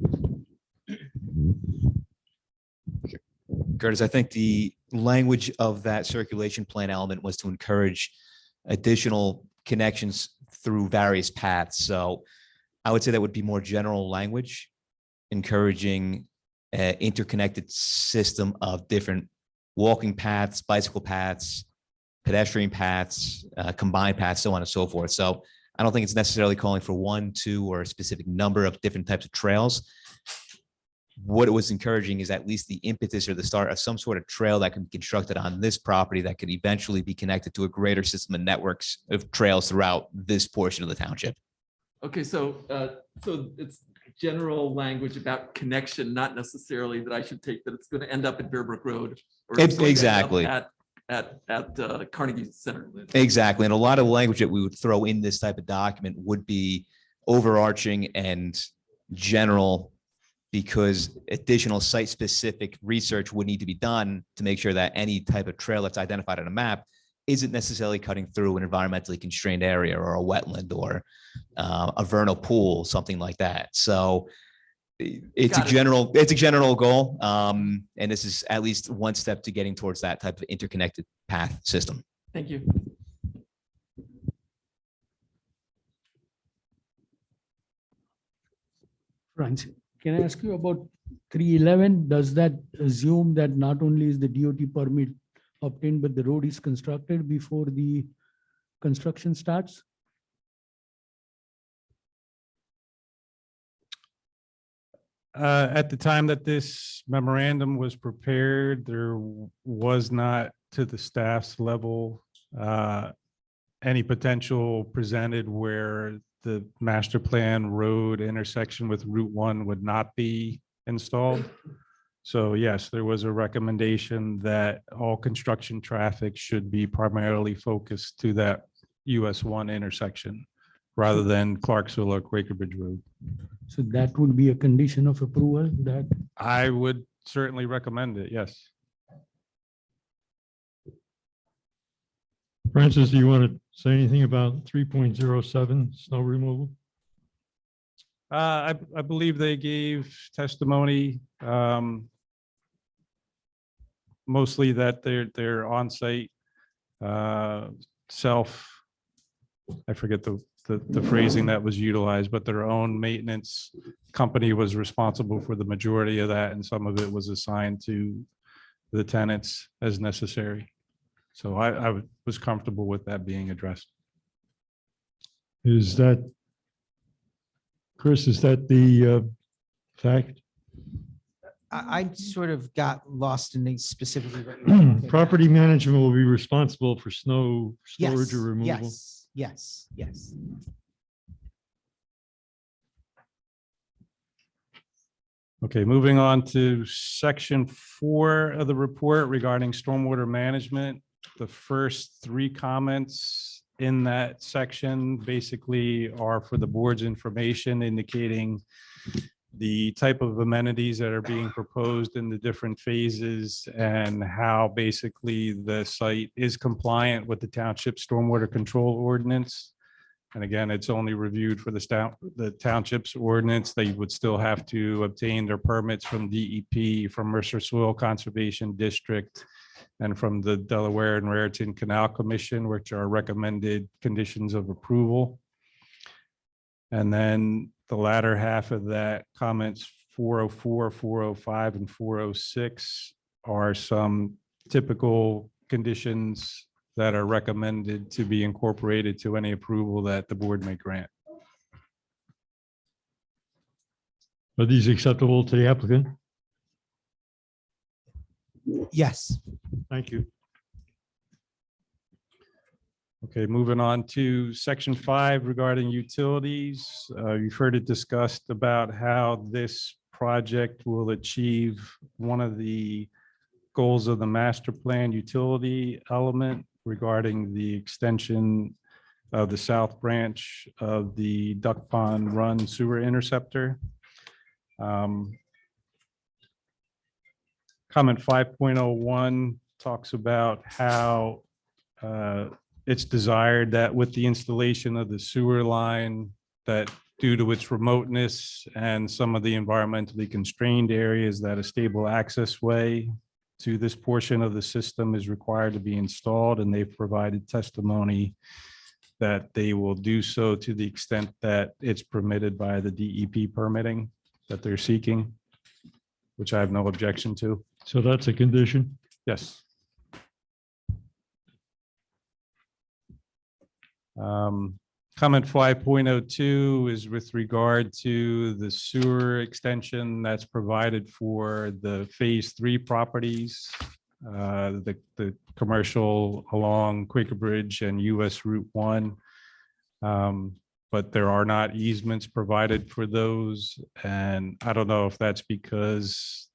Curtis, I think the language of that circulation plan element was to encourage additional connections through various paths. So I would say that would be more general language, encouraging an interconnected system of different walking paths, bicycle paths, pedestrian paths, combined paths, so on and so forth. So I don't think it's necessarily calling for 1, 2, or a specific number of different types of trails. What it was encouraging is at least the impetus or the start of some sort of trail that can be constructed on this property that could eventually be connected to a greater system of networks of trails throughout this portion of the township. Okay, so it's general language about connection, not necessarily that I should take that it's going to end up at Bear Brook Road. Or it's going to end up at Carnegie Center. Exactly. And a lot of language that we would throw in this type of document would be overarching and general, because additional site-specific research would need to be done to make sure that any type of trail that's identified on a map isn't necessarily cutting through an environmentally constrained area or a wetland or a vernal pool, something like that. So it's a general goal. And this is at least one step to getting towards that type of interconnected path system. Thank you. Francis, can I ask you about 311? Does that assume that not only is the DOT permit obtained, but the road is constructed before the construction starts? At the time that this memorandum was prepared, there was not, to the staff's level, any potential presented where the master plan road intersection with Route 1 would not be installed. So yes, there was a recommendation that all construction traffic should be primarily focused to that US 1 intersection rather than Clarksville or Quaker Bridge Road. So that would be a condition of approval that. I would certainly recommend it, yes. Francis, do you want to say anything about 3.07 snow removal? I believe they gave testimony. mostly that they're on-site, self, I forget the phrasing that was utilized, but their own maintenance company was responsible for the majority of that, and some of it was assigned to the tenants as necessary. So I was comfortable with that being addressed. Is that, Chris, is that the fact? I sort of got lost in the specifically. what you were talking about. Property management will be responsible for snow Yes, storage or removal? yes. Okay, moving on to section 4 of the report regarding stormwater management. The first 3 comments in that section basically are for the board's information, indicating the type of amenities that are being proposed in the different phases and how basically the site is compliant with the township stormwater control ordinance. And again, it's only reviewed for the township's ordinance. They would still have to obtain their permits from DEP, from Mercer Soil Conservation District, and from the Delaware and Raritan Canal Commission, which are recommended conditions of approval. And then the latter half of that, comments 404, 405, and 406 are some typical conditions that are recommended to be incorporated to any approval that the board may grant. Are these acceptable to the applicant? Yes. Thank you. Okay, moving on to section 5 regarding utilities. You've heard it discussed about how this project will achieve one of the goals of the master plan utility element regarding the extension of the south branch of the Duck Pond Run Sewer Interceptor. Comment 5.01 talks about how it's desired that with the installation of the sewer line, that due to its remoteness and some of the environmentally constrained areas, that a stable access way to this portion of the system is required to be installed, and they've provided testimony that they will do so to the extent that it's permitted by the DEP permitting that they're seeking, which I have no objection to. So that's a condition? Yes. Comment 5.02 is with regard to the sewer extension that's provided for the phase 3 properties, the commercial along Quaker Bridge and US Route 1. But there are not easements provided for those. And I don't know if that's because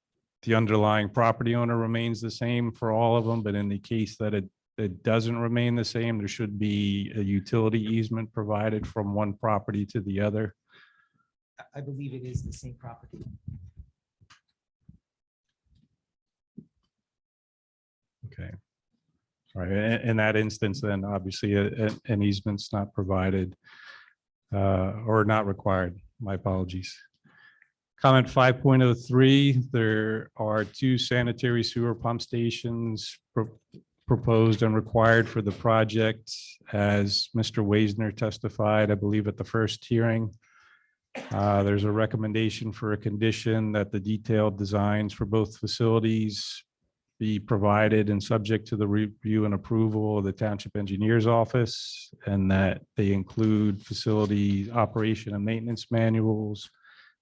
the underlying property owner remains the same for all of them, but in the case that it doesn't remain the same, there should be a utility easement provided from one property to the other. I believe it is the same property. Okay. All right. In that instance, then obviously an easement's not provided or not required. My apologies. Comment 5.03, there are 2 sanitary sewer pump stations proposed and required for the project, as Mr. Wasner testified, I believe, at the first hearing. There's a recommendation for a condition that the detailed designs for both facilities be provided and subject to the review and approval of the Township Engineer's Office, and that they include facility operation and maintenance manuals,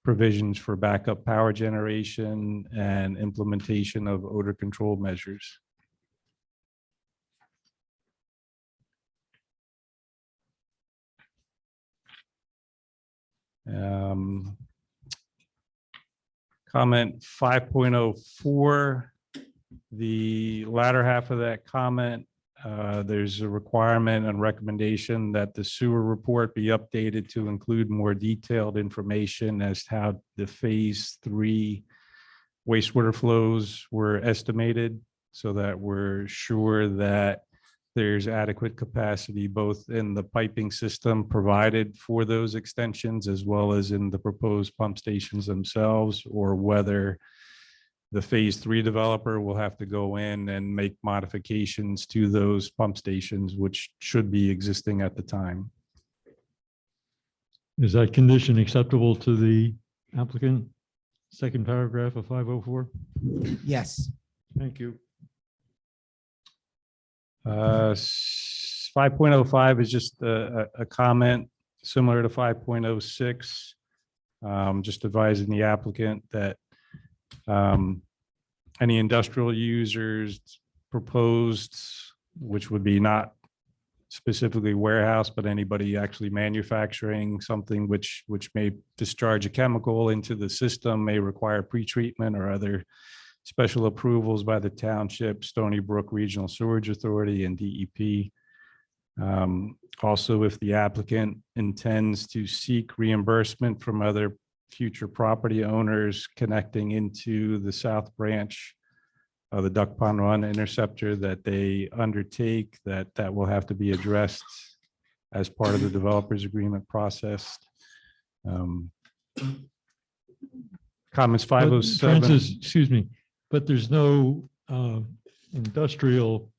provisions for backup power generation, and implementation of odor control measures. Comment 5.04, the latter half of that comment, there's a requirement and recommendation that the sewer report be updated to include more detailed information as to how the phase 3 wastewater flows were estimated, so that we're sure that there's adequate capacity both in the piping system provided for those extensions as well as in the proposed pump stations themselves, or whether The phase 3 developer will have to go in and make modifications to those pump stations, which should be existing at the time. Is that condition acceptable to the applicant? Second paragraph of 504? Yes. Thank you. 5.05 is just a comment similar to 5.06. Just advising the applicant that any industrial users proposed, which would be not specifically warehouse, but anybody actually manufacturing something which may discharge a chemical into the system, may require pretreatment or other special approvals by the township, Stony Brook Regional Sewerage Authority, and DEP. Also, if the applicant intends to seek reimbursement from other future property owners connecting into the south branch of the Duck Pond Run Interceptor that they undertake, that will have to be addressed as part of the developer's agreement process. Comments But 507. Francis, excuse me, but there's no industrial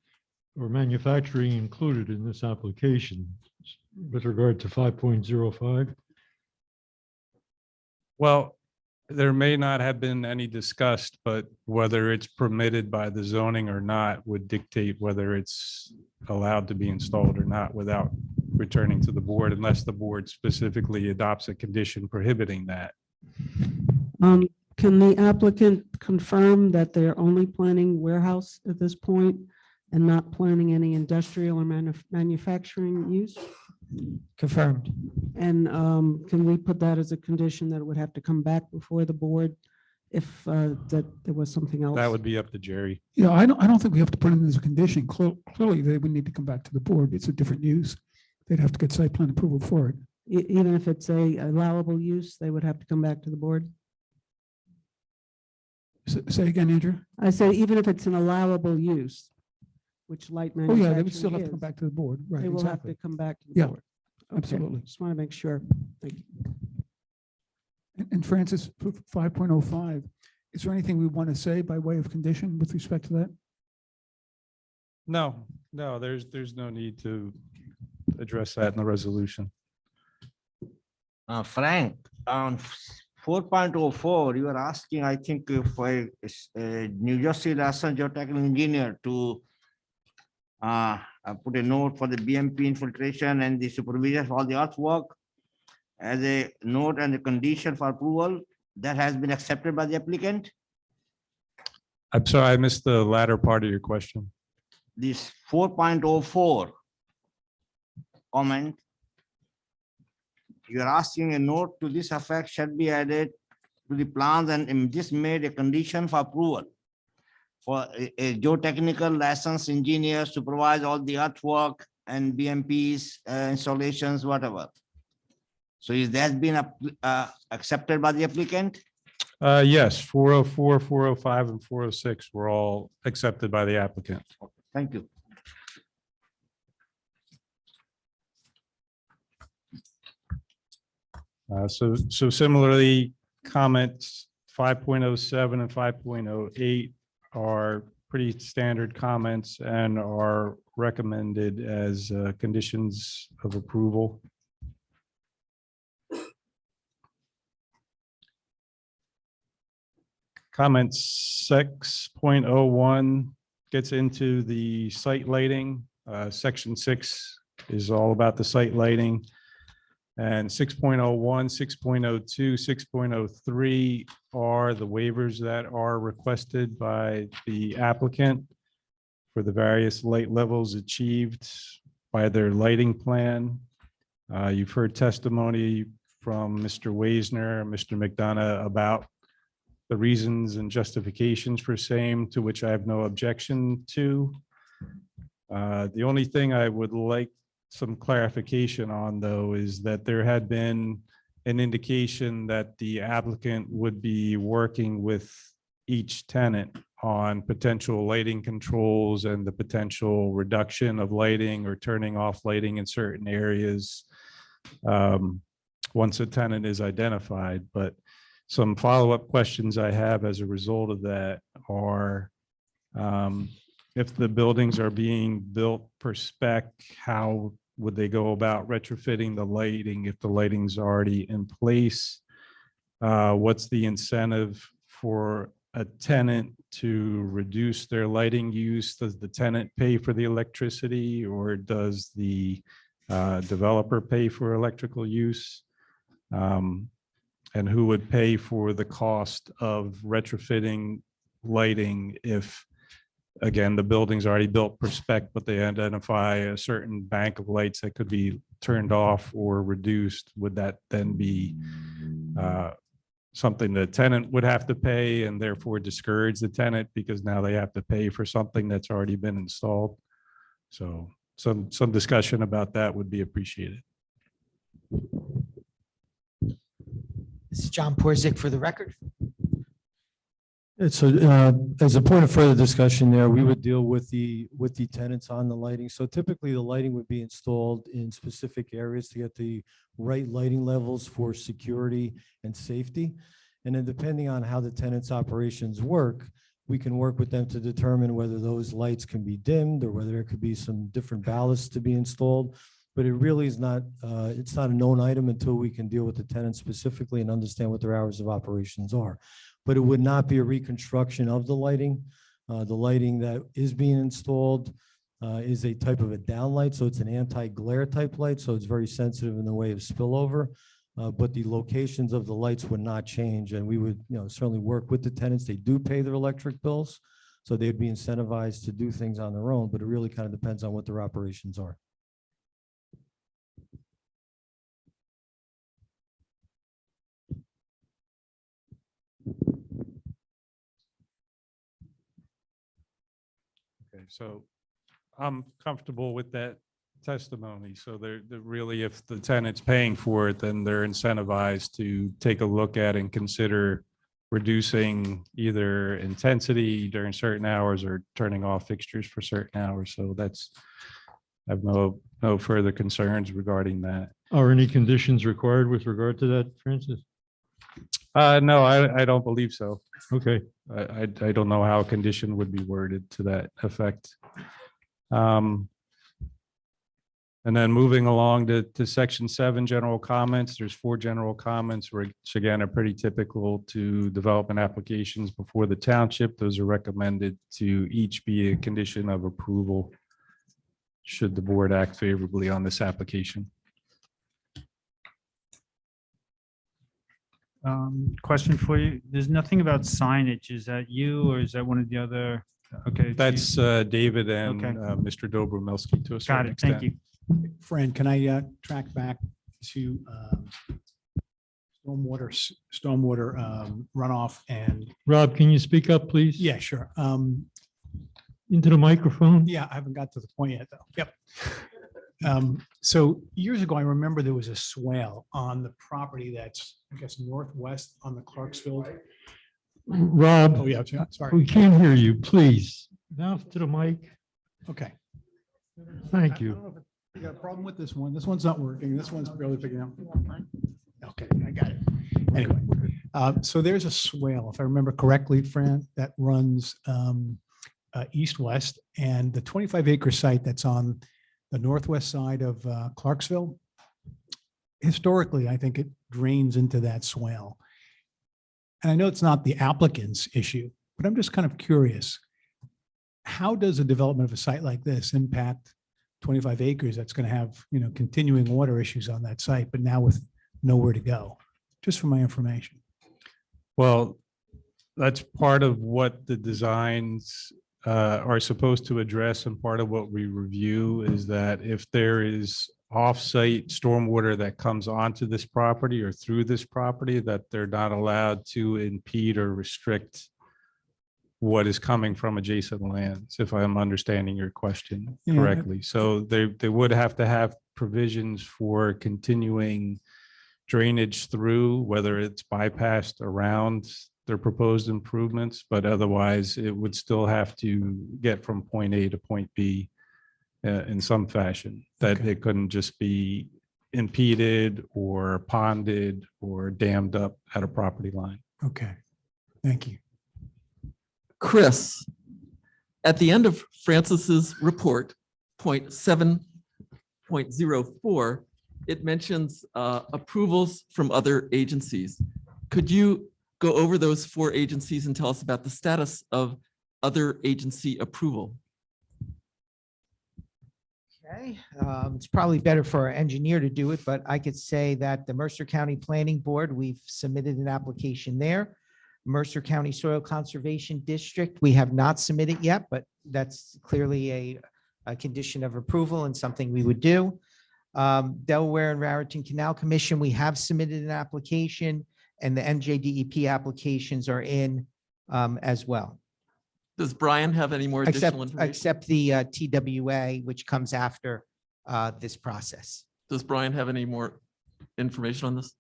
or manufacturing included in this application with regard to 5.05? Well, there may not have been any discussed, but whether it's permitted by the zoning or not would dictate whether it's allowed to be installed or not without returning to the board, unless the board specifically adopts a condition prohibiting that. Can the applicant confirm that they're only planning warehouse at this point and not planning any industrial or manufacturing use? Confirmed. And can we put that as a condition that it would have to come back before the board if that there was something else? That would be up to Jerry. Yeah, I don't think we have to put it in as a condition. Clearly, they would need to come back to the board. It's a different use. They'd have to get site plan approval for it. Even if it's a allowable use, they would have to come back to the board? Say again, Andrew? I say even if it's an allowable use, which light Oh, manufacturing yeah, they would still have to is, come back to the board. Right, they will have exactly. to come back to the Yeah, board. absolutely. Just want to make sure. Thank you. And Francis, 5.05, is there anything we want to say by way of condition with respect to that? No, there's no need to address that in the resolution. Frank, on 4.04, you are asking, I think, for a New Jersey licensed geotechnical engineer to put a note for the BMP infiltration and the supervision for all the earthwork as a note and a condition for approval that has been accepted by the applicant. I'm sorry, I missed the latter part of your question. This 4.04 comment, you are asking a note to this effect shall be added to the plans and this made a condition for approval for a geotechnical licensed engineer supervise all the earthwork and BMPs, installations, whatever. So is that been accepted by the applicant? Yes, 404, 405, and 406 were all accepted by the applicant. Thank you. So similarly, comments 5.07 and 5.08 are pretty standard comments and are recommended as conditions of approval. Comment 6.01 gets into the site lighting. Section 6 is all about the site lighting. And 6.01, 6.02, 6.03 are the waivers that are requested by the applicant for the various light levels achieved by their lighting plan. You've heard testimony from Mr. Waisner and Mr. McDonough about the reasons and justifications for same, to which I have no objection to. The only thing I would like some clarification on, though, is that there had been an indication that the applicant would be working with each tenant on potential lighting controls and the potential reduction of lighting or turning off lighting in certain areas once a tenant is identified. But Some follow-up questions I have as a result of that are, if the buildings are being built per spec, how would they go about retrofitting the lighting if the lighting's already in place? What's the incentive for a tenant to reduce their lighting use? Does the tenant pay for the electricity, or does the developer pay for electrical use? And who would pay for the cost of retrofitting lighting if, again, the building's already built per spec, but they identify a certain bank of lights that could be turned off or reduced? Would that then be something the tenant would have to pay and therefore discourage the tenant because now they have to pay for something that's already been installed? So some discussion about that would be appreciated. This is John Porzick for the record. So as a point of further discussion there, we would deal with the tenants on the lighting. So typically the lighting would be installed in specific areas to get the right lighting levels for security and safety. And then depending on how the tenant's operations work, we can work with them to determine whether those lights can be dimmed or whether there could be some different ballasts to be installed. But it really is not, it's not a known item until we can deal with the tenant specifically and understand what their hours of operations are. But it would not be a reconstruction of the lighting. The lighting that is being installed is a type of a downlight, so it's an anti-glare type light, so it's very sensitive in the way of spillover. But the locations of the lights would not change, and we would, certainly work with the tenants. They do pay their electric bills, so they'd be incentivized to do things on their own, but it really kind of depends on what their operations are. Okay, so I'm comfortable with that testimony. So they're really, if the tenant's paying for it, then they're incentivized to take a look at and consider reducing either intensity during certain hours or turning off fixtures for certain hours. So I have no further concerns regarding that. Are any conditions required with regard to that, Francis? No, I don't believe so. Okay. I don't know how a condition would be worded to that effect. And then moving along to section 7, general comments. There's 4 general comments, which again are pretty typical to development applications before the township. Those are recommended to each be a condition of approval should the board act favorably on this application. Question for you. There's nothing about signage. Is that you or is that one of the other? Okay. That's David and Okay. Mr. Dobromilski to a Got certain it. extent. Thank you. Fran, can I track back to stormwater runoff and? Rob, can you speak up, please? Yeah, sure. Into the microphone? Yeah, I haven't got to the point yet, though. Yep. So years ago, I remember there was a swale on the property that's, I guess, northwest on the Clarksville. Rob, Oh, yeah, sorry. we can't hear you, please. Mouth to the mic. Okay. Thank I you. don't know if you got a problem with this one. This one's not working. This one's barely picking up. Okay, I got it. Anyway, so there's a swale, if I remember correctly, Fran, that runs east-west, and the 25-acre site that's on the northwest side of Clarksville, historically, I think it drains into that swale. And I know it's not the applicant's issue, but I'm just kind of curious. How does a development of a site like this impact 25 acres that's going to have, continuing water issues on that site, but now with nowhere to go? Just for my information. Well, that's part of what the designs are supposed to address, and part of what we review is that if there is off-site stormwater that comes onto this property or through this property, that they're not allowed to impede or restrict what is coming from adjacent lands, if I'm understanding your question Yeah. correctly. So they would have to have provisions for continuing drainage through, whether it's bypassed around their proposed improvements, but otherwise it would still have to get from point A to point B in some fashion, that Okay. it couldn't just be impeded or ponded or dammed up at a property line. Okay, thank you. Chris, at the end of Francis's report, point 7.04, it mentions approvals from other agencies. Could you go over those 4 agencies and tell us about the status of other agency approval? Okay, it's probably better for our engineer to do it, but I could say that the Mercer County Planning Board, we've submitted an application there. Mercer County Soil Conservation District, we have not submitted yet, but that's clearly a condition of approval and something we would do. Delaware and Raritan Canal Commission, we have submitted an application, and the NJDEP applications are in as well. Does Brian have any more additional information? Except the TWA, which comes after this process. Does Brian have any more information on this?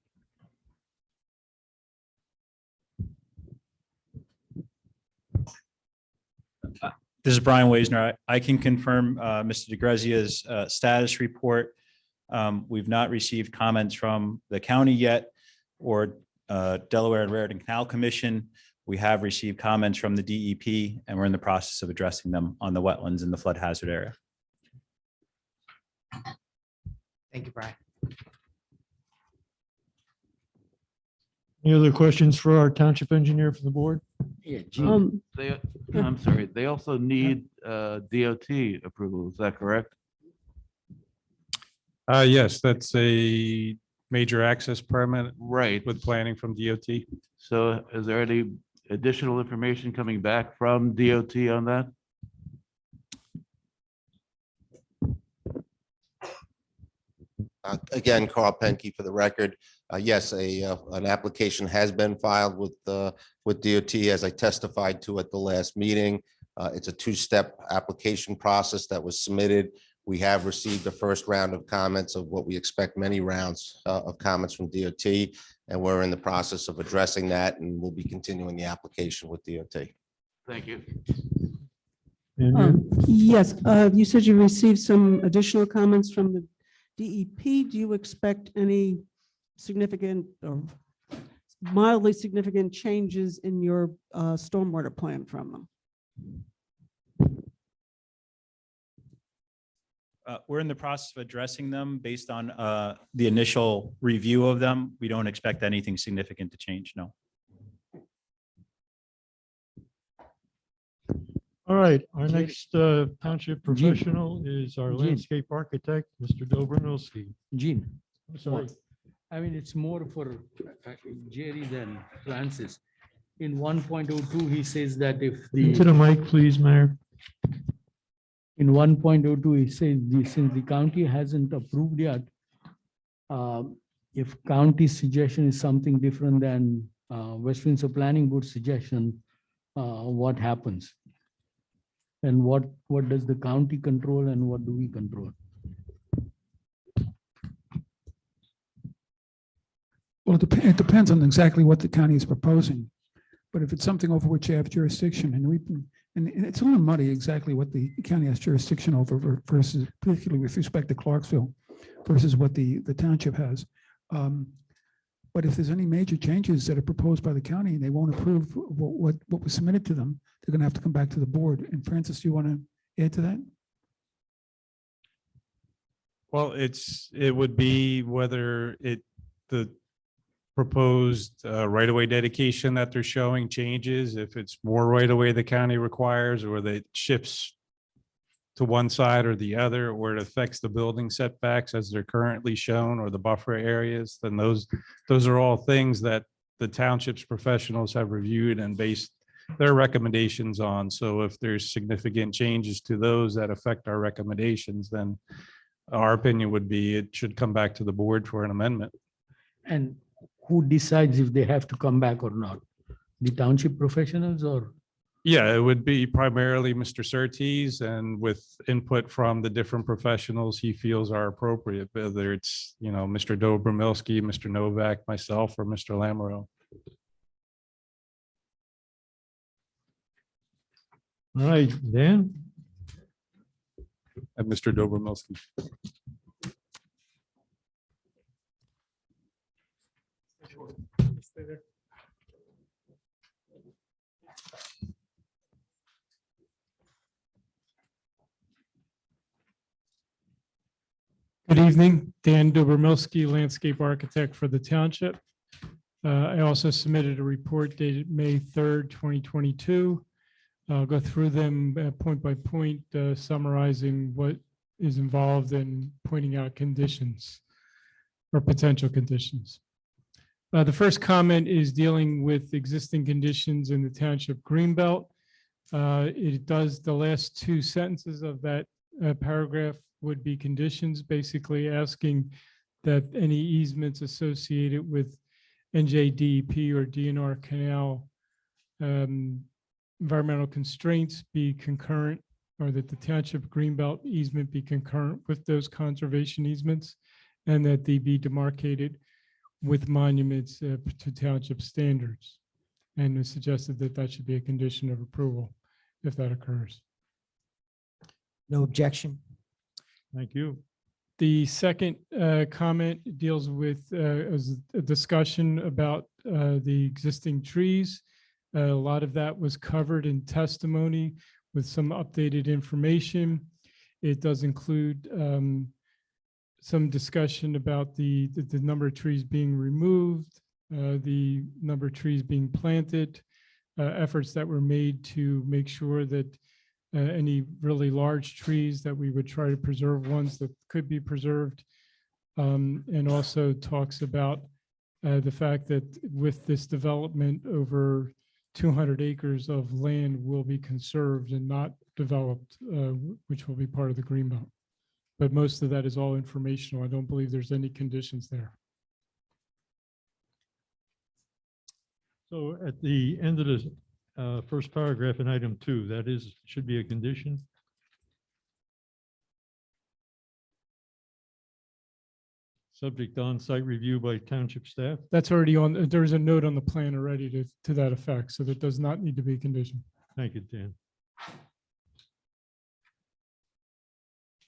This is Brian Waisner. I can confirm Mr. DeGrazia's status report. We've not received comments from the county yet or Delaware and Raritan Canal Commission. We have received comments from the DEP, and we're in the process of addressing them on the wetlands in the flood hazard area. Thank you, Brian. Any other questions for our township engineer from the board? Yeah, I'm sorry, they also need DOT approval, is that correct? Yes, that's a major access permit Right. with planning from DOT. So is there any additional information coming back from DOT on that? Again, Carl Penke for the record. Yes, an application has been filed with DOT, as I testified to at the last meeting. It's a 2-step application process that was submitted. We have received the first round of comments of what we expect many rounds of comments from DOT, and we're in the process of addressing that, and we'll be continuing the application with DOT. Thank you. Yes, you said you received some additional comments from the DEP. Do you expect any significant or mildly significant changes in your stormwater plan from them? We're in the process of addressing them based on the initial review of them. We don't expect anything significant to change, no. All right, our next township professional is our landscape architect, Mr. Dobromirsky. Gene, Sorry. I mean, it's more for Jerry than Francis. In 1.02, he says that if Into the mic, please, Mayor. in 1.02, he says, since the county hasn't approved yet, if county suggestion is something different than West Windsor Planning Board suggestion, what happens? And what does the county control and what do we control? Well, it depends on exactly what the county is proposing. But if it's something over which you have jurisdiction, and it's a little muddy exactly what the county has jurisdiction over versus, particularly with respect to Clarksville, versus what the township has. But if there's any major changes that are proposed by the county and they won't approve what was submitted to them, they're going to have to come back to the board. And Francis, do you want to add to that? Well, it would be whether the proposed right-of-way dedication that they're showing changes, if it's more right-of-way the county requires, or that shifts to one side or the other, or it affects the building setbacks as they're currently shown, or the buffer areas, then those are all things that the township's professionals have reviewed and based their recommendations on. So if there's significant changes to those that affect our recommendations, then our opinion would be it should come back to the board for an amendment. And who decides if they have to come back or not? The township professionals or? Yeah, it would be primarily Mr. Surtees, and with input from the different professionals he feels are appropriate, whether it's, Mr. Dobromirsky, Mr. Novak, myself, or Mr. Lamoureux. All right, Dan? And Mr. Dobromirsky. Stay there. Good evening, Dan Dobromilsky, landscape architect for the township. I also submitted a report dated May 3rd, 2022. I'll go through them point by point, summarizing what is involved and pointing out conditions or potential conditions. The first comment is dealing with existing conditions in the township greenbelt. It does, the last two sentences of that paragraph would be conditions, basically asking that any easements associated with NJDEP or DNR canal environmental constraints be concurrent, or that the township greenbelt easement be concurrent with those conservation easements, and that they be demarcated with monuments to township standards. And it suggested that that should be a condition of approval if that occurs. No objection. Thank you. The second comment deals with as a discussion about the existing trees. A lot of that was covered in testimony with some updated information. It does include some discussion about the number of trees being removed, the number of trees being planted, efforts that were made to make sure that any really large trees that we would try to preserve, ones that could be preserved, and also talks about the fact that with this development, over 200 acres of land will be conserved and not developed, which will be part of the greenbelt. But most of that is all informational. I don't believe there's any conditions there. So at the end of the first paragraph in item 2, that is, should be a condition. Subject to on-site review by township staff. That's already on, there's a note on the plan already to that effect, so that does not need to be a condition. Thank you, Dan.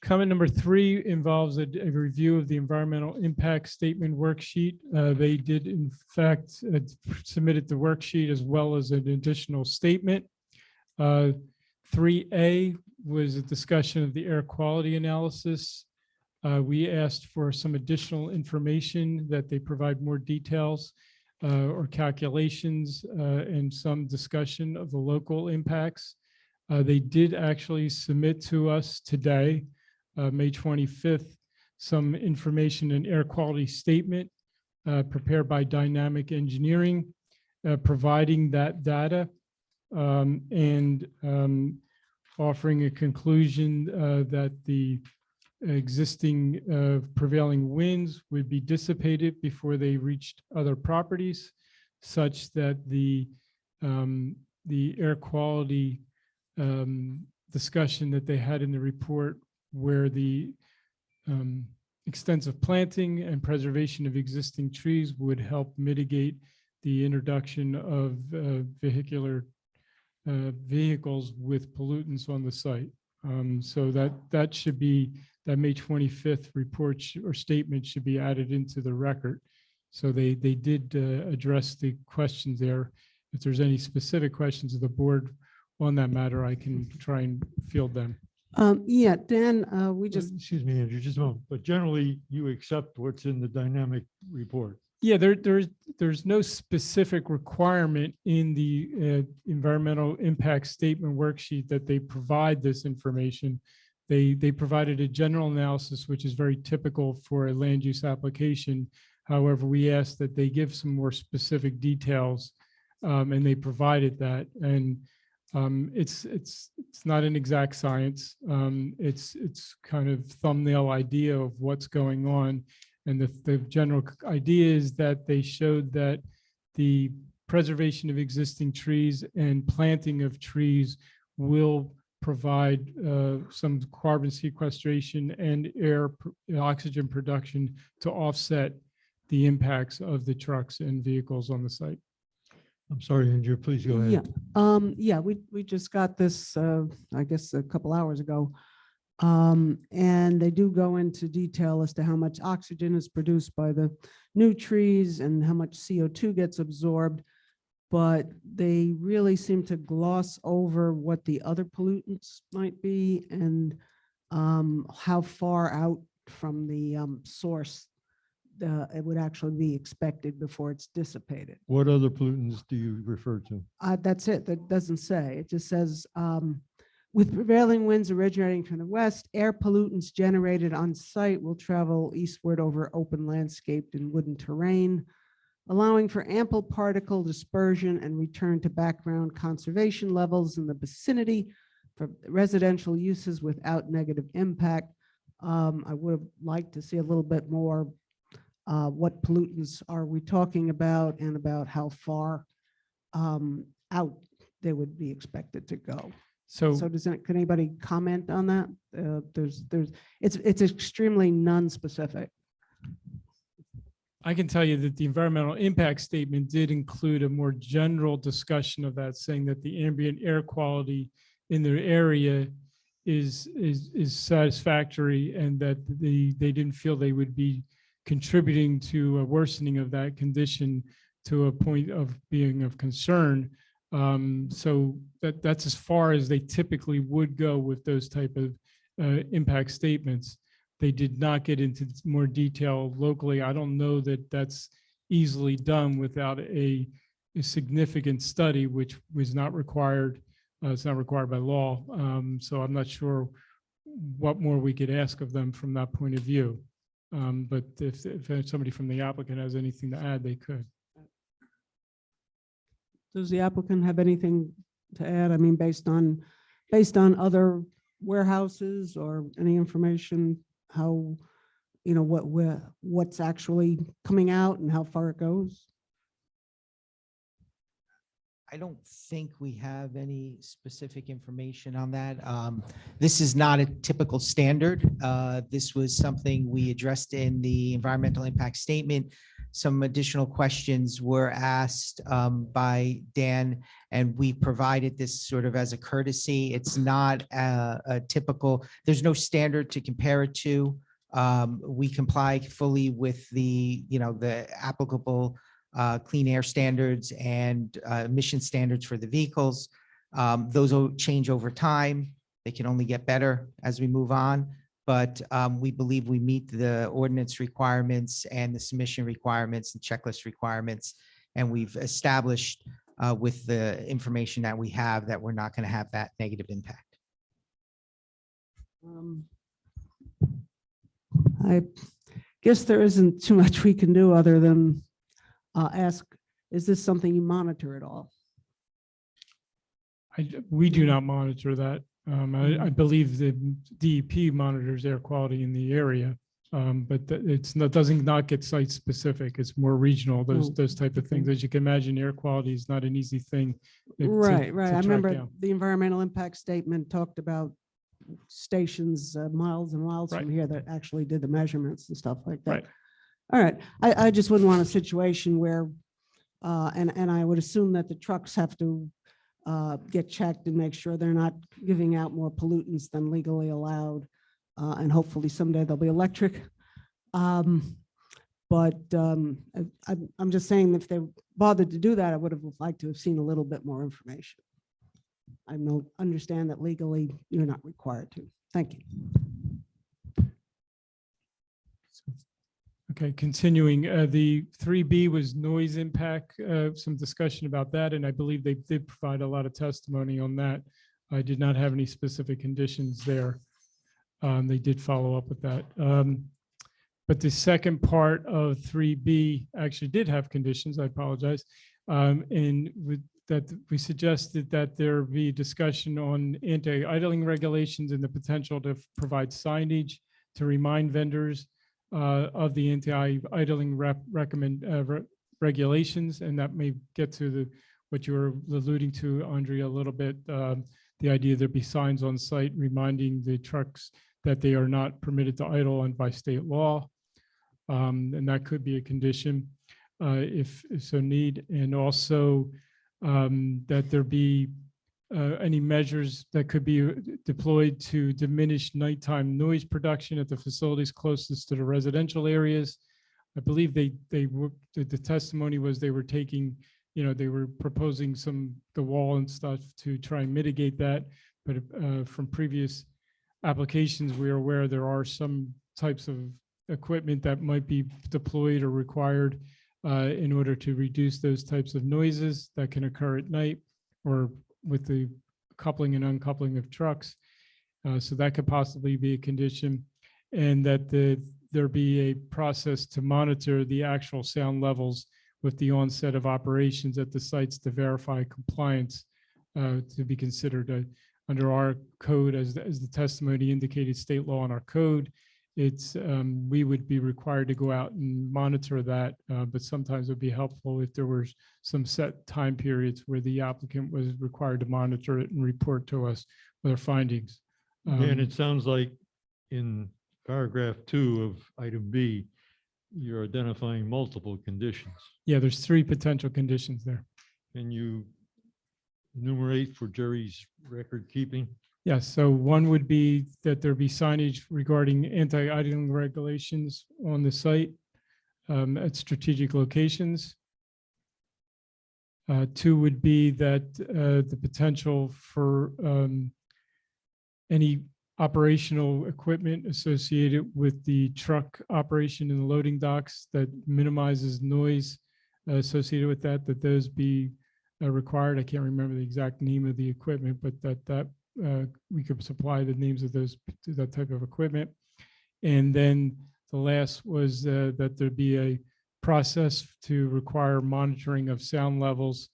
Comment number 3 involves a review of the environmental impact statement worksheet. They did in fact submitted the worksheet as well as an additional statement. 3A was a discussion of the air quality analysis. We asked for some additional information, that they provide more details or calculations and some discussion of the local impacts. They did actually submit to us today, May 25th, some information, an air quality statement prepared by Dynamic Engineering, providing that data and offering a conclusion that the existing prevailing winds would be dissipated before they reached other properties, such that the air quality discussion that they had in the report, where the extensive planting and preservation of existing trees would help mitigate the introduction of vehicles with pollutants on the site. So that should be, that May 25th report or statement should be added into the record. So they did address the questions there. If there's any specific questions of the board on that matter, I can try and field them. Yeah, Dan, we just, Excuse me, Andrew, just a moment. But generally, you accept what's in the dynamic report. Yeah, there's no specific requirement in the environmental impact statement worksheet that they provide this information. They provided a general analysis, which is very typical for a land use application. However, we asked that they give some more specific details, and they provided that. And it's not an exact science. It's kind of thumbnail idea of what's going on. And the general idea is that they showed that the preservation of existing trees and planting of trees will provide some carbon sequestration and oxygen production to offset the impacts of the trucks and vehicles on the site. I'm sorry, Andrew, please go ahead. yeah, we just got this, I guess, a couple hours ago. And they do go into detail as to how much oxygen is produced by the new trees and how much CO2 gets absorbed. But they really seem to gloss over what the other pollutants might be and how far out from the source it would actually be expected before it's dissipated. What other pollutants do you refer to? That's it. That doesn't say. It just says, with prevailing winds originating from the west, air pollutants generated on site will travel eastward over open landscaped and wooden terrain, allowing for ample particle dispersion and return to background conservation levels in the vicinity for residential uses without negative impact. I would have liked to see a little bit more what pollutants are we talking about and about how far out they would be expected to go. So Can anybody comment on that? It's extremely non-specific. I can tell you that the environmental impact statement did include a more general discussion of that, saying that the ambient air quality in their area is satisfactory and that they didn't feel they would be contributing to a worsening of that condition to a point of being of concern. So that's as far as they typically would go with those type of impact statements. They did not get into more detail locally. I don't know that that's easily done without a significant study, which was not required. It's not required by law. So I'm not sure what more we could ask of them from that point of view. But if somebody from the applicant has anything to add, they could. Does the applicant have anything to add? I mean, based on other warehouses or any information, how, you know, what's actually coming out and how far it goes? I don't think we have any specific information on that. This is not a typical standard. This was something we addressed in the environmental impact statement. Some additional questions were asked by Dan, and we provided this sort of as a courtesy. It's not a typical, there's no standard to compare it to. We comply fully with the, the applicable clean air standards and emission standards for the vehicles. Those will change over time. They can only get better as we move on. But we believe we meet the ordinance requirements and the submission requirements and checklist requirements. And we've established with the information that we have that we're not going to have that negative impact. I guess there isn't too much we can do other than ask, is this something you monitor at all? We do not monitor that. I believe the DEP monitors air quality in the area, but doesn't not get site specific. It's more regional, those type of things. As you can imagine, air quality is not an easy thing. Right. I track remember down. the environmental impact statement talked about stations miles and miles from here that actually did the measurements and stuff like that. Right. All right. I just wouldn't want a situation where, and I would assume that the trucks have to get checked and make sure they're not giving out more pollutants than legally allowed. And hopefully someday they'll be electric. I'm just saying, if they bothered to do that, I would have liked to have seen a little bit more information. I understand that legally you're not required to. Thank you. Okay, continuing, the 3B was noise impact, some discussion about that, and I believe they did provide a lot of testimony on that. I did not have any specific conditions there. They did follow up with that. But the second part of 3B actually did have conditions, I apologize. And with that, we suggested that there be discussion on anti-idling regulations and the potential to provide signage to remind vendors of the anti-idling regulations, and that may get to what you were alluding to, Andrea, a little bit, the idea there be signs on site reminding the trucks that they are not permitted to idle and by state law, and that could be a condition if so need, and also that there be any measures that could be deployed to diminish nighttime noise production at the facilities closest to the residential areas. I believe the testimony was they were taking, they were proposing the wall and stuff to try and mitigate that. But from previous applications, we are aware there are some types of equipment that might be deployed or required in order to reduce those types of noises that can occur at night or with the coupling and uncoupling of trucks. So that could possibly be a condition, and that there be a process to monitor the actual sound levels with the onset of operations at the sites to verify compliance to be considered under our code, as the testimony indicated, state law and our code. It's we would be required to go out and monitor that, but sometimes it would be helpful if there were some set time periods where the applicant was required to monitor it and report to us their findings. And it sounds like in paragraph 2 of item B, you're identifying multiple conditions. Yeah, there's 3 potential conditions there. Can you enumerate for Jerry's record keeping? Yes, so one would be that there be signage regarding anti-idling regulations on the site at strategic locations. 2 would be that the potential for any operational equipment associated with the truck operation in the loading docks that minimizes noise associated with that those be required. I can't remember the exact name of the equipment, but that we could supply the names of that type of equipment. And then the last was that there be a process to require monitoring of sound levels,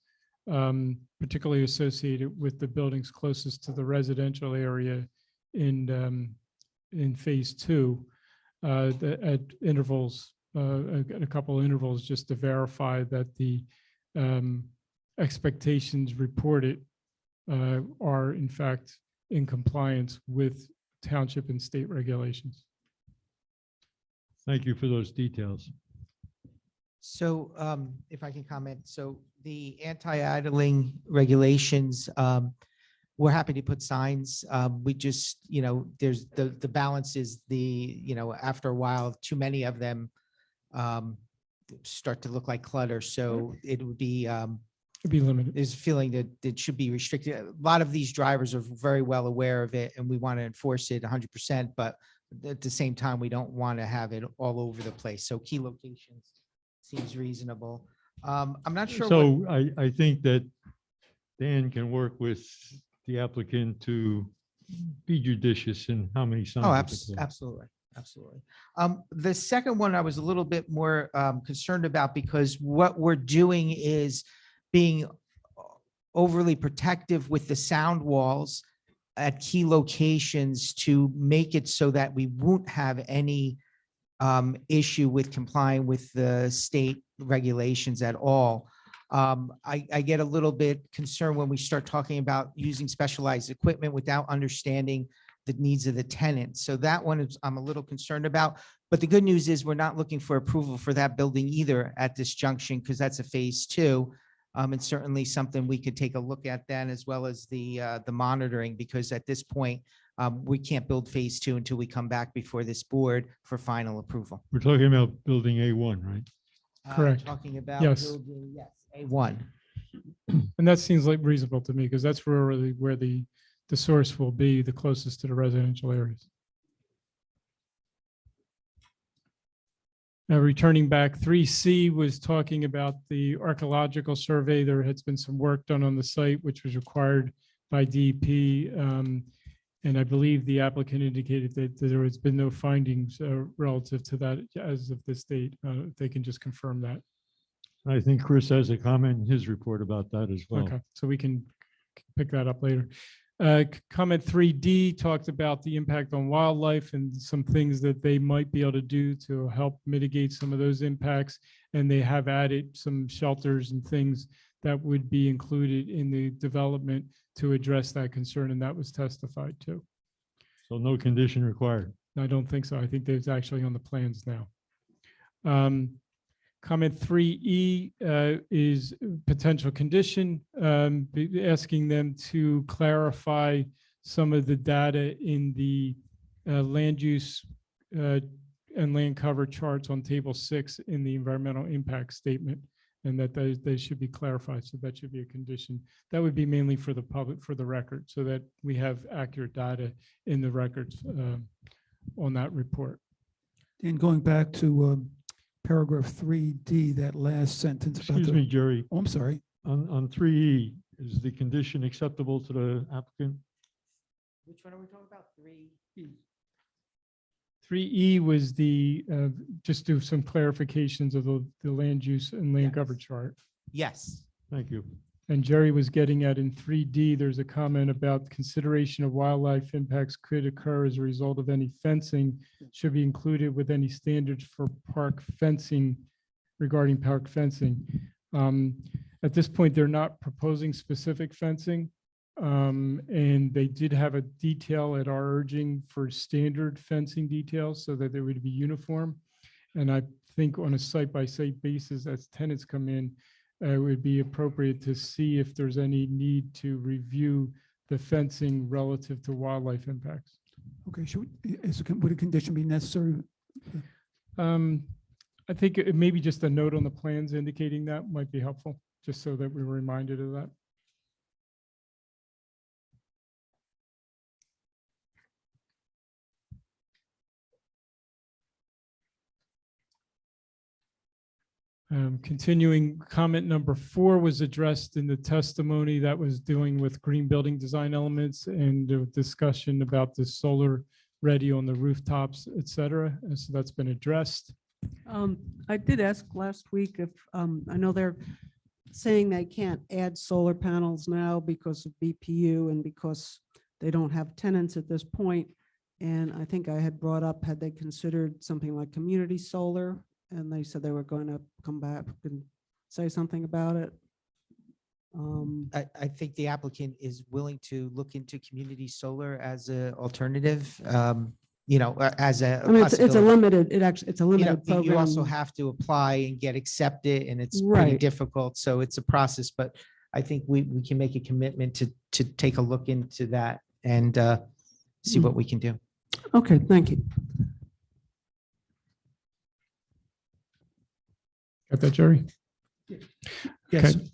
particularly associated with the buildings closest to the residential area in phase 2 at intervals, at a couple of intervals, just to verify that the expectations reported are in fact in compliance with township and state regulations. Thank you for those details. So if I can comment, so the anti-idling regulations, we're happy to put signs. We just, there's the balance is after a while, too many of them start to look like clutter. So it would be limited. Is feeling that it should be restricted. A lot of these drivers are very well aware of it, and we want to enforce it 100%. But at the same time, we don't want to have it all over the place. So key locations seems reasonable. I'm not sure. So I think that Dan can work with the applicant to be judicious in how many signs. Oh, they put. absolutely. Absolutely. The second one I was a little bit more concerned about, because what we're doing is being overly protective with the sound walls at key locations to make it so that we won't have any issue with complying with the state regulations at all. I get a little bit concerned when we start talking about using specialized equipment without understanding the needs of the tenant. So that one is, I'm a little concerned about. But the good news is we're not looking for approval for that building either at this junction, because that's a phase 2. And certainly something we could take a look at then, as well as the monitoring, because at this point, we can't build phase 2 until we come back before this board for final approval. We're talking about building A1, right? Correct. Talking about Yes. building, yes, A1. And that seems like reasonable to me, because that's really where the source will be, the closest to the residential areas. Now, returning back, 3C was talking about the archaeological survey. There has been some work done on the site, which was required by DEP. And I believe the applicant indicated that there has been no findings relative to that as of this date. If they can just confirm that. I think Chris has a comment in his report about that as well. Okay, so we can pick that up later. Comment 3D talked about the impact on wildlife and some things that they might be able to do to help mitigate some of those impacts. And they have added some shelters and things that would be included in the development to address that concern, and that was testified to. So no condition required. I don't think so. I think there's actually on the plans now. Comment 3E is potential condition, asking them to clarify some of the data in the land use and land cover charts on table 6 in the environmental impact statement, and that they should be clarified. So that should be a condition. That would be mainly for the public, for the record, so that we have accurate data in the records on that report. And going back to paragraph 3D, that last sentence. about Excuse the- me, Jerry, Oh, I'm sorry. on 3E, is the condition acceptable to the applicant? Which one are we talking about? 3E. 3E was the, just do some clarifications of the land use and land cover chart. Yes. Thank you. And Jerry was getting at in 3D, there's a comment about consideration of wildlife impacts could occur as a result of any fencing should be included with any standards for park fencing regarding park fencing. At this point, they're not proposing specific fencing. And they did have a detail at our urging for standard fencing details so that they would be uniform. And I think on a site-by-site basis, as tenants come in, it would be appropriate to see if there's any need to review the fencing relative to wildlife impacts. Okay, would a condition be necessary? I think maybe just a note on the plans indicating that might be helpful, just so that we were reminded of that. Continuing, comment number 4 was addressed in the testimony that was dealing with green building design elements and the discussion about the solar ready on the rooftops, et cetera. And so that's been addressed. I did ask last week if, I know they're saying they can't add solar panels now because of BPU and because they don't have tenants at this point. And I think I had brought up, had they considered something like community solar? And they said they were going to come back and say something about it. I think the applicant is willing to look into community solar as an alternative, as a. I mean, it's a possibility. limited, it's a You know, limited program. you also have to apply and get accepted, and it's pretty Right. difficult. So it's a process, but I think we can make a commitment to take a look into that and see what we can do. Okay, thank you. Got that, Jerry? Yes. Okay.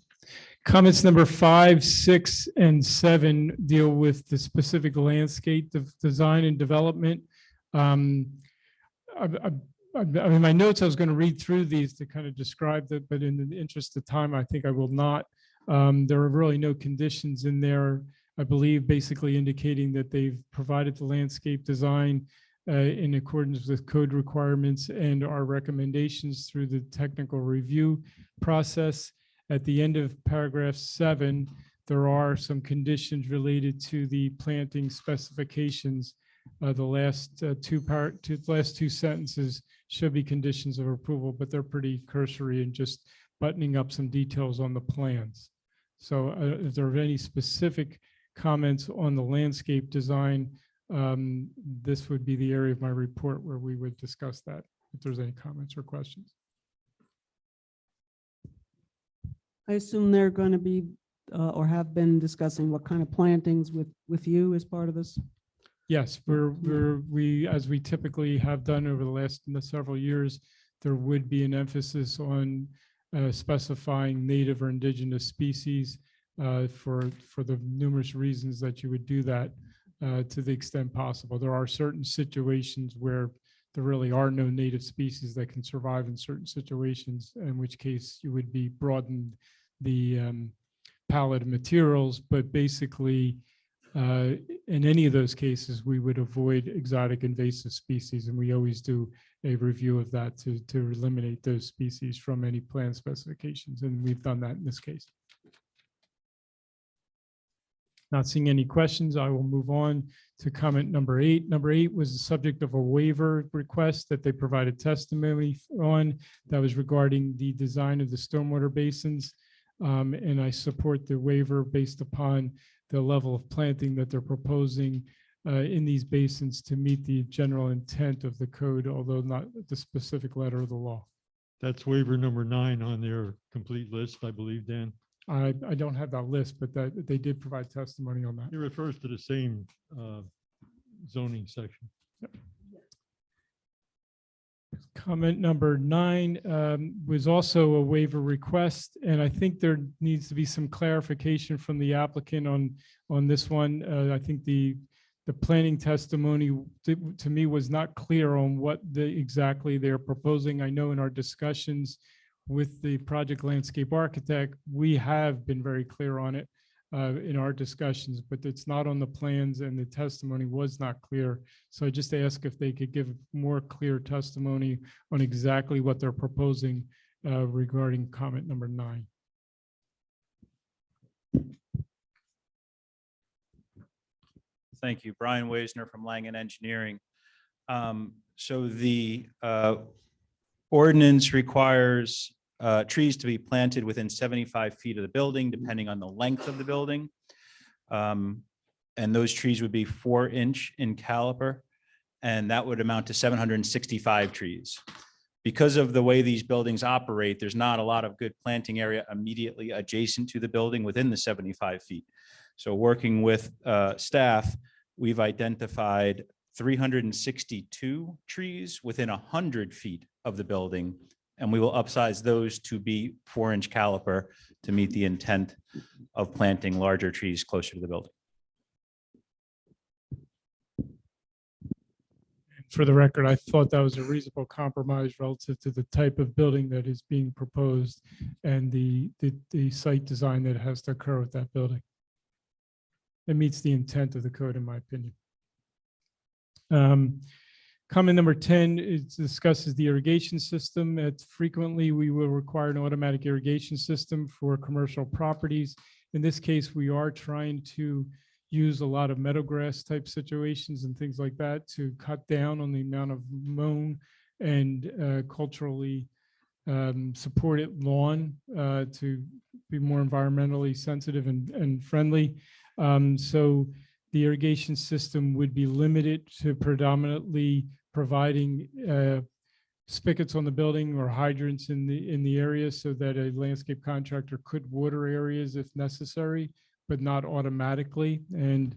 Comments number 5, 6, and 7 deal with the specific landscape design and development. I mean, my notes, I was going to read through these to kind of describe that, but in the interest of time, I think I will not. There are really no conditions in there, I believe, basically indicating that they've provided the landscape design in accordance with code requirements and our recommendations through the technical review process. At the end of paragraph 7, there are some conditions related to the planting specifications. The last two sentences should be conditions of approval, but they're pretty cursory and just buttoning up some details on the plans. So if there are any specific comments on the landscape design, this would be the area of my report where we would discuss that, if there's any comments or questions. I assume they're going to be or have been discussing what kind of plantings with you as part of this? Yes, as we typically have done over the last several years, there would be an emphasis on specifying native or indigenous species for the numerous reasons that you would do that to the extent possible. There are certain situations where there really are no native species that can survive in certain situations, in which case you would be broadened the palette of materials, but basically in any of those cases, we would avoid exotic invasive species, and we always do a review of that to eliminate those species from any plan specifications, and we've done that in this case. Not seeing any questions, I will move on to comment number 8. Number 8 was the subject of a waiver request that they provided testimony on. That was regarding the design of the stormwater basins. And I support the waiver based upon the level of planting that they're proposing in these basins to meet the general intent of the code, although not the specific letter of the law. That's waiver number 9 on their complete list, I believe, Dan. I don't have that list, but that they did provide testimony on that. It refers to the same zoning section. Comment number 9 was also a waiver request, and I think there needs to be some clarification from the applicant on this one. I think the planning testimony to me was not clear on what exactly they're proposing. I know in our discussions with the project landscape architect, we have been very clear on it in our discussions, but it's not on the plans and the testimony was not clear. So I just ask if they could give more clear testimony on exactly what they're proposing regarding comment number 9. Thank you. Brian Wisner from Langen Engineering. So the ordinance requires trees to be planted within 75 feet of the building, depending on the length of the building. And those trees would be 4-inch in caliber, and that would amount to 765 trees. Because of the way these buildings operate, there's not a lot of good planting area immediately adjacent to the building within the 75 feet. So working with staff, we've identified 362 trees within 100 feet of the building, and we will upsize those to be 4-inch caliper to meet the intent of planting larger trees closer to the building. For the record, I thought that was a reasonable compromise relative to the type of building that is being proposed and the site design that has to occur with that building. It meets the intent of the code, in my opinion. Comment number 10 discusses the irrigation system. Frequently, we will require an automatic irrigation system for commercial properties. In this case, we are trying to use a lot of meadow grass type situations and things like that to cut down on the amount of mown and culturally supported lawn to be more environmentally sensitive and friendly. So the irrigation system would be limited to predominantly providing spigots on the building or hydrants in the area so that a landscape contractor could water areas if necessary, but not automatically. And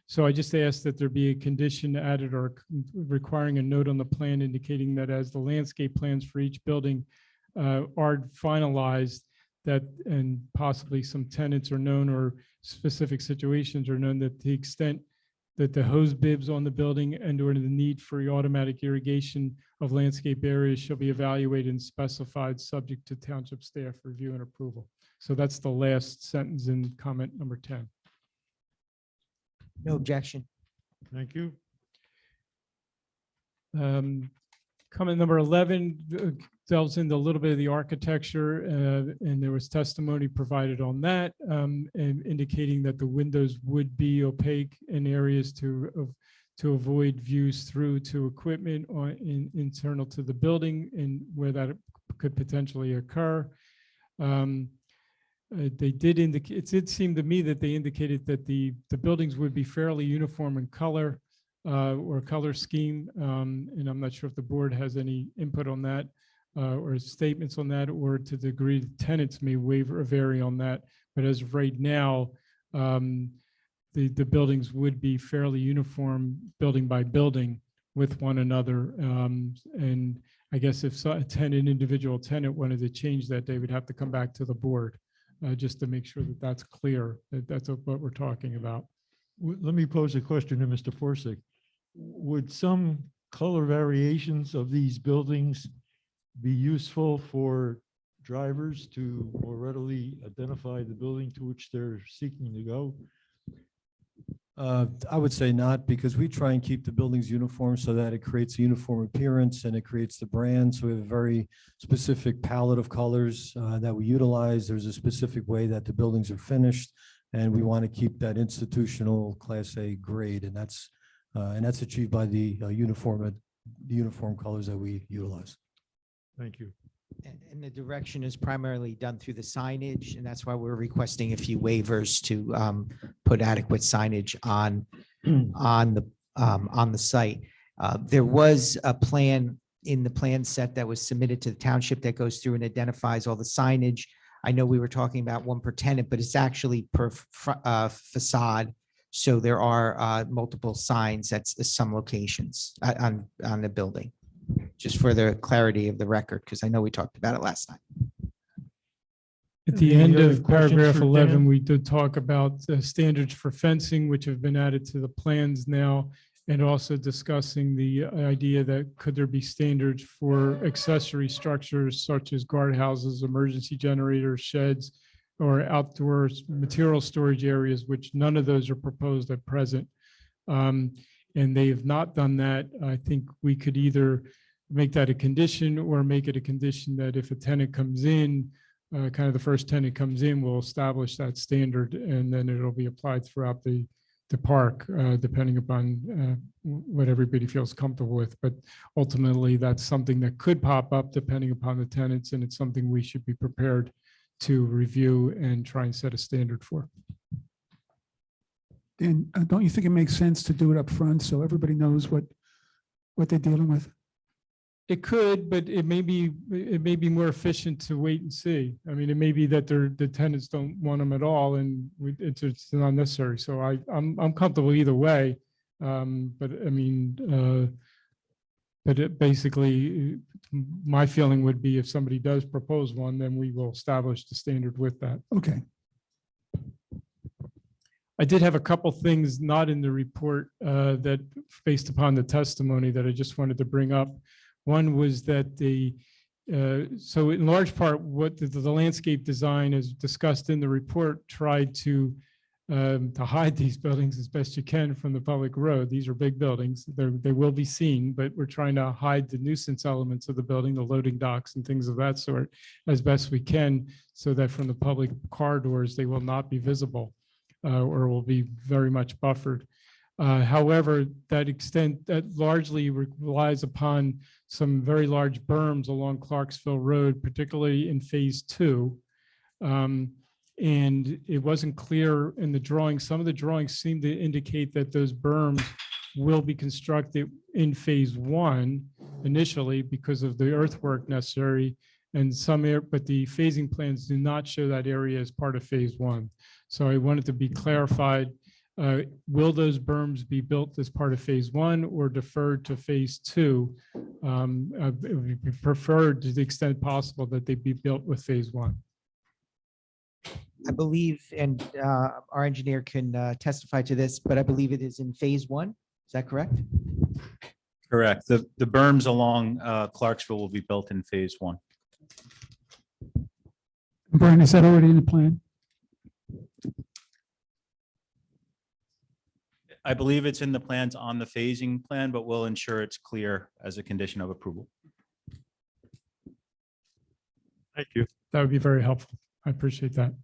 so I just asked that there be a condition added or requiring a note on the plan indicating that as the landscape plans for each building are finalized, that and possibly some tenants are known or specific situations are known, that the extent that the hose bibs on the building and or the need for automatic irrigation of landscape areas shall be evaluated and specified subject to township staff review and approval. So that's the last sentence in comment number 10. No objection. Thank you. Comment number 11 delves into a little bit of the architecture, and there was testimony provided on that, and indicating that the windows would be opaque in areas to avoid views through to equipment internal to the building and where that could potentially occur. They did indicate, it did seem to me that they indicated that the buildings would be fairly uniform in color or color scheme. And I'm not sure if the board has any input on that or statements on that, or to the degree the tenants may waiver or vary on that. But as of right now, the buildings would be fairly uniform building by building with one another. And I guess if an individual tenant wanted to change that, they would have to come back to the board just to make sure that that's clear, that that's what we're talking about. Let me pose a question to Mr. Forsyth. Would some color variations of these buildings be useful for drivers to more readily identify the building to which they're seeking to go? I would say not, because we try and keep the buildings uniform so that it creates a uniform appearance and it creates the brand. So we have a very specific palette of colors that we utilize. There's a specific way that the buildings are finished, and we want to keep that institutional Class A grade, and that's achieved by the uniform colors that we utilize. Thank you. And the direction is primarily done through the signage, and that's why we're requesting a few waivers to put adequate signage on the site. There was a plan in the plan set that was submitted to the township that goes through and identifies all the signage. I know we were talking about one per tenant, but it's actually per facade. So there are multiple signs at some locations on the building, just for the clarity of the record, because I know we talked about it last night. At the Any end other of questions paragraph for 11, Dan? we did talk about standards for fencing, which have been added to the plans now, and also discussing the idea that could there be standards for accessory structures such as guardhouses, emergency generators, sheds, or outdoor material storage areas, which none of those are proposed at present. And they have not done that. I think we could either make that a condition or make it a condition that if a tenant comes in, kind of the first tenant comes in, we'll establish that standard, and then it'll be applied throughout the park, depending upon what everybody feels comfortable with. But ultimately, that's something that could pop up depending upon the tenants, and it's something we should be prepared to review and try and set a standard for. And don't you think it makes sense to do it up front so everybody knows what they're dealing with? It could, but it may be more efficient to wait and see. I mean, it may be that the tenants don't want them at all, and it's not necessary. So I'm comfortable either way. But I mean, but it basically, my feeling would be if somebody does propose one, then we will establish the standard with that. Okay. I did have a couple things not in the report that based upon the testimony that I just wanted to bring up. One was that so in large part, what the landscape design as discussed in the report tried to hide these buildings as best you can from the public road. These are big buildings. They will be seen, but we're trying to hide the nuisance elements of the building, the loading docks and things of that sort as best we can, so that from the public corridors, they will not be visible or will be very much buffered. However, that largely relies upon some very large berms along Clarksville Road, particularly in phase 2. And it wasn't clear in the drawing. Some of the drawings seem to indicate that those berms will be constructed in phase 1 initially because of the earthwork necessary, and but the phasing plans do not show that area as part of phase 1. So I wanted to be clarified. Will those berms be built as part of phase 1 or deferred to phase 2? It would be preferred to the extent possible that they be built with phase 1. I believe, and our engineer can testify to this, but I believe it is in phase 1. Is that correct? Correct. The berms along Clarksville will be built in phase 1. Brian, is that already in the plan? I believe it's in the plans on the phasing plan, but we'll ensure it's clear as a condition of approval. Thank you. That would be very helpful. I appreciate that.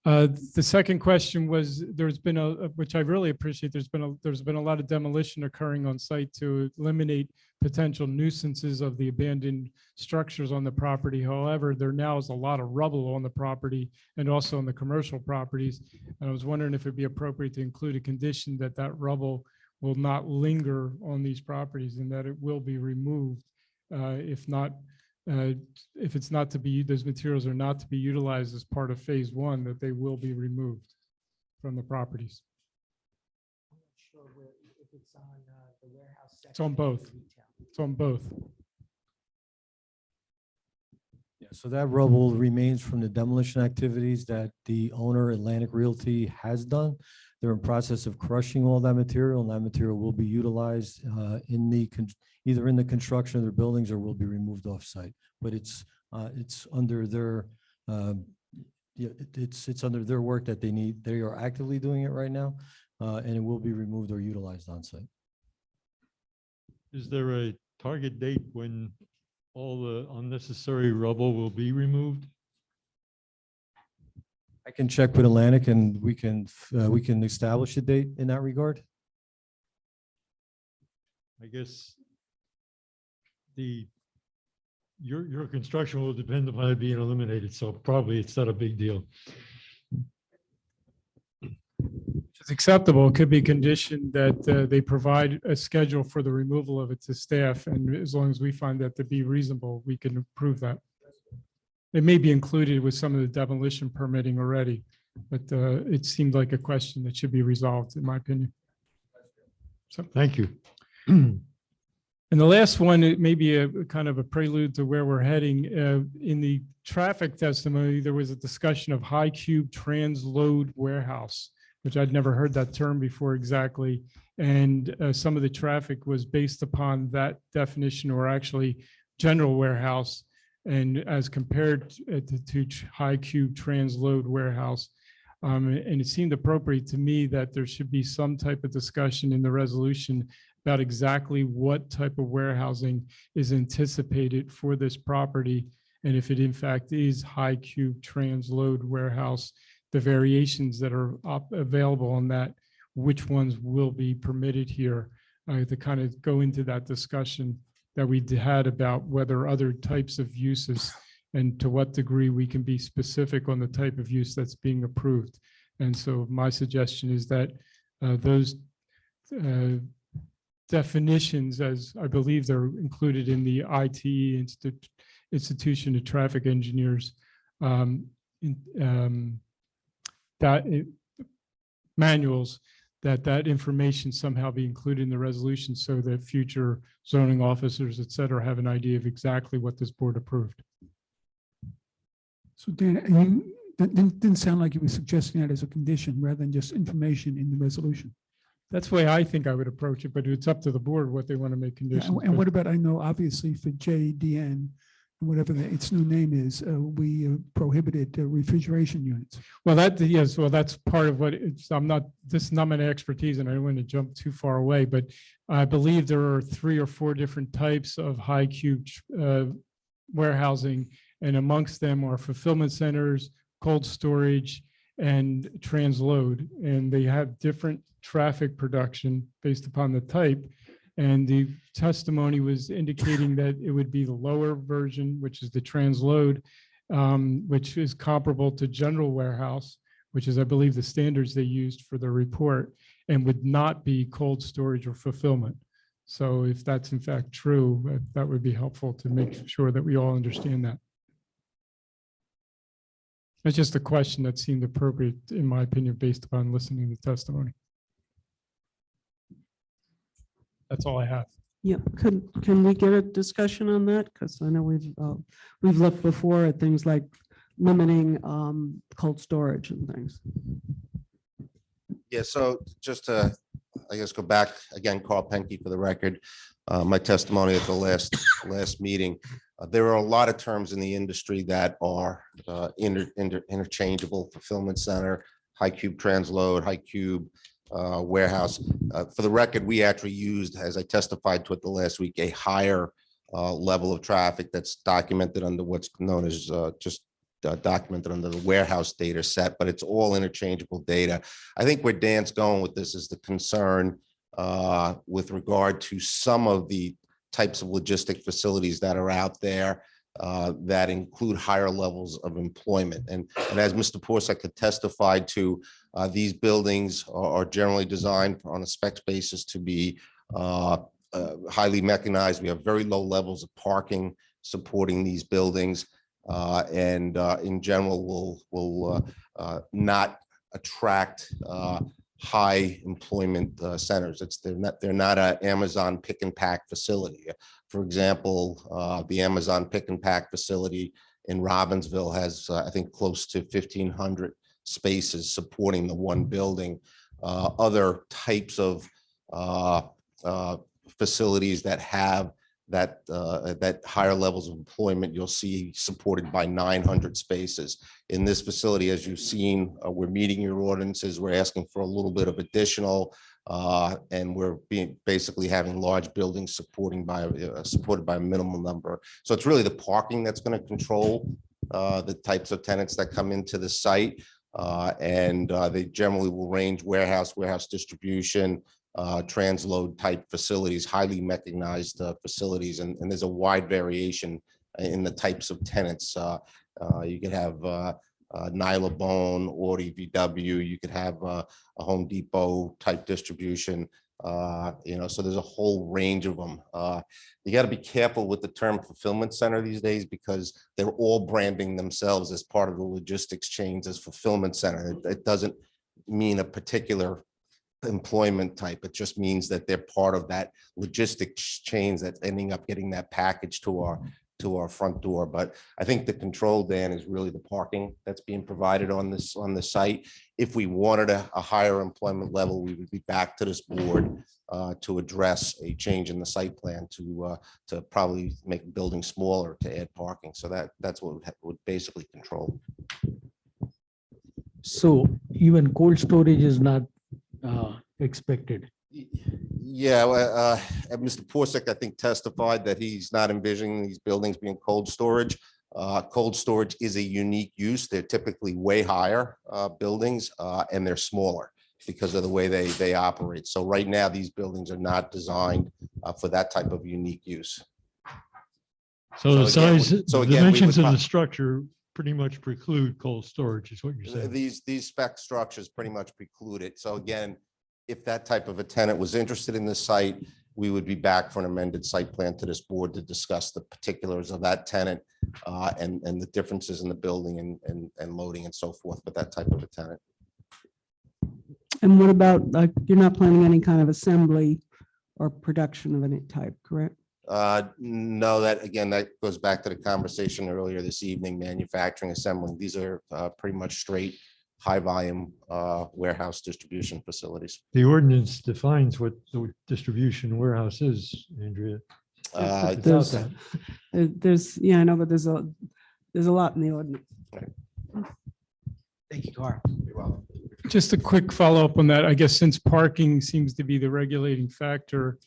The second question was, there's been which I really appreciate, there's been a lot of demolition occurring on site to eliminate potential nuisances of the abandoned structures on the property. However, there now is a lot of rubble on the property and also on the commercial properties. And I was wondering if it'd be appropriate to include a condition that that rubble will not linger on these properties and that it will be removed. If it's not to be, those materials are not to be utilized as part of phase 1, that they will be removed from the properties. It's on both. It's on both. Yeah, so that rubble remains from the demolition activities that the owner, Atlantic Realty, has done. They're in process of crushing all that material, and that material will be utilized either in the construction of their buildings or will be removed off-site. But it's under their it's under their work that they need. They are actively doing it right now, and it will be removed or utilized on-site. Is there a target date when all the unnecessary rubble will be removed? I can check with Atlantic, and we can establish a date in that regard. I guess your construction will depend upon it being eliminated, so probably it's not a big deal. it's acceptable, it could be conditioned that they provide a schedule for the removal of it to staff. And as long as we find that to be reasonable, we can approve that. It may be included with some of the demolition permitting already, but it seemed like a question that should be resolved, in my opinion. So, Thank you. and the last one, it may be a kind of a prelude to where we're heading. In the traffic testimony, there was a discussion of high cube transload warehouse, which I'd never heard that term before exactly. And some of the traffic was based upon that definition, or actually general warehouse, and as compared to high cube transload warehouse. And it seemed appropriate to me that there should be some type of discussion in the resolution about exactly what type of warehousing is anticipated for this property. And if it in fact is high cube transload warehouse, the variations that are available on that, which ones will be permitted here, to kind of go into that discussion that we had about whether other types of uses and to what degree we can be specific on the type of use that's being approved. And so my suggestion is that those definitions, as I believe they're included in the ITE Institution of Traffic Engineers manuals, that information somehow be included in the resolution so that future zoning officers, et cetera, have an idea of exactly what this board approved. So Dan, that didn't sound like you were suggesting that as a condition rather than just information in the resolution. That's the way I think I would approach it, but it's up to the board what they want to make Yeah, conditions. and what about, I know obviously for JDN, whatever its new name is, we prohibited refrigeration units. Well, yes, well, that's part of what it's, this is not my expertise and I don't want to jump too far away, but I believe there are 3 or 4 different types of high cube warehousing, and amongst them are fulfillment centers, cold storage, and transload. And they have different traffic production based upon the type. And the testimony was indicating that it would be the lower version, which is the transload, which is comparable to general warehouse, which is, I believe, the standards they used for the report, and would not be cold storage or fulfillment. So if that's in fact true, that would be helpful to make sure that we all understand that. It's just a question that seemed appropriate, in my opinion, based upon listening to testimony. That's all I have. Yeah, can we get a discussion on that? Because I know we've looked before at things like limiting cold storage and things. Yeah, so just to, I guess, go back again, Carl Penke for the record, my testimony at the last meeting. There are a lot of terms in the industry that are interchangeable: fulfillment center, high cube transload, high cube warehouse. For the record, we actually used, as I testified to it the last week, a higher level of traffic that's documented under what's known as documented under the warehouse data set, but it's all interchangeable data. I think where Dan's going with this is the concern with regard to some of the types of logistic facilities that are out there that include higher levels of employment. And as Mr. Porsak had testified to, these buildings are generally designed on a specs basis to be highly mechanized. We have very low levels of parking supporting these buildings, and in general will not attract high employment centers. They're not an Amazon pick and pack facility. For example, the Amazon pick and pack facility in Robbinsville has, I think, close to 1,500 spaces supporting the one building. Other types of facilities that have that higher levels of employment, you'll see supported by 900 spaces. In this facility, as you've seen, we're meeting your ordinances. We're asking for a little bit of additional, and we're basically having large buildings supported by a minimal number. So it's really the parking that's going to control the types of tenants that come into the site, and they generally will range warehouse distribution, transload type facilities, highly mechanized facilities, and there's a wide variation in the types of tenants. You could have Nylabone, Audi, VW. You could have a Home Depot type distribution. So there's a whole range of them. You got to be careful with the term fulfillment center these days because they're all branding themselves as part of the logistics chains as fulfillment center. It doesn't mean a particular employment type. It just means that they're part of that logistics chains that's ending up getting that package to our front door. But I think the control, Dan, is really the parking that's being provided on the site. If we wanted a higher employment level, we would be back to this board to address a change in the site plan to probably make the building smaller to add parking. So that's what would basically control. So even cold storage is not expected. Yeah, Mr. Porsick, I think, testified that he's not envisioning these buildings being cold storage. Cold storage is a unique use. They're typically way higher buildings and they're smaller because of the way they operate. So right now, these buildings are not designed for that type of unique use. So the size, the again, dimensions of the structure pretty much preclude cold storage is what you're saying. These spec structures pretty much preclude it. So again, if that type of a tenant was interested in this site, we would be back for an amended site plan to this board to discuss the particulars of that tenant and the differences in the building and loading and so forth, but that type of a tenant. And what about, like, you're not planning any kind of assembly or production of any type, correct? No, that goes back to the conversation earlier this evening, manufacturing, assembling. These are pretty much straight high volume warehouse distribution facilities. The ordinance defines what the distribution warehouse is, Andrea. Yeah, I know, but there's a lot in the ordinance. Thank you, Carl. Just a quick follow-up on that. I guess since parking seems to be the regulating factor,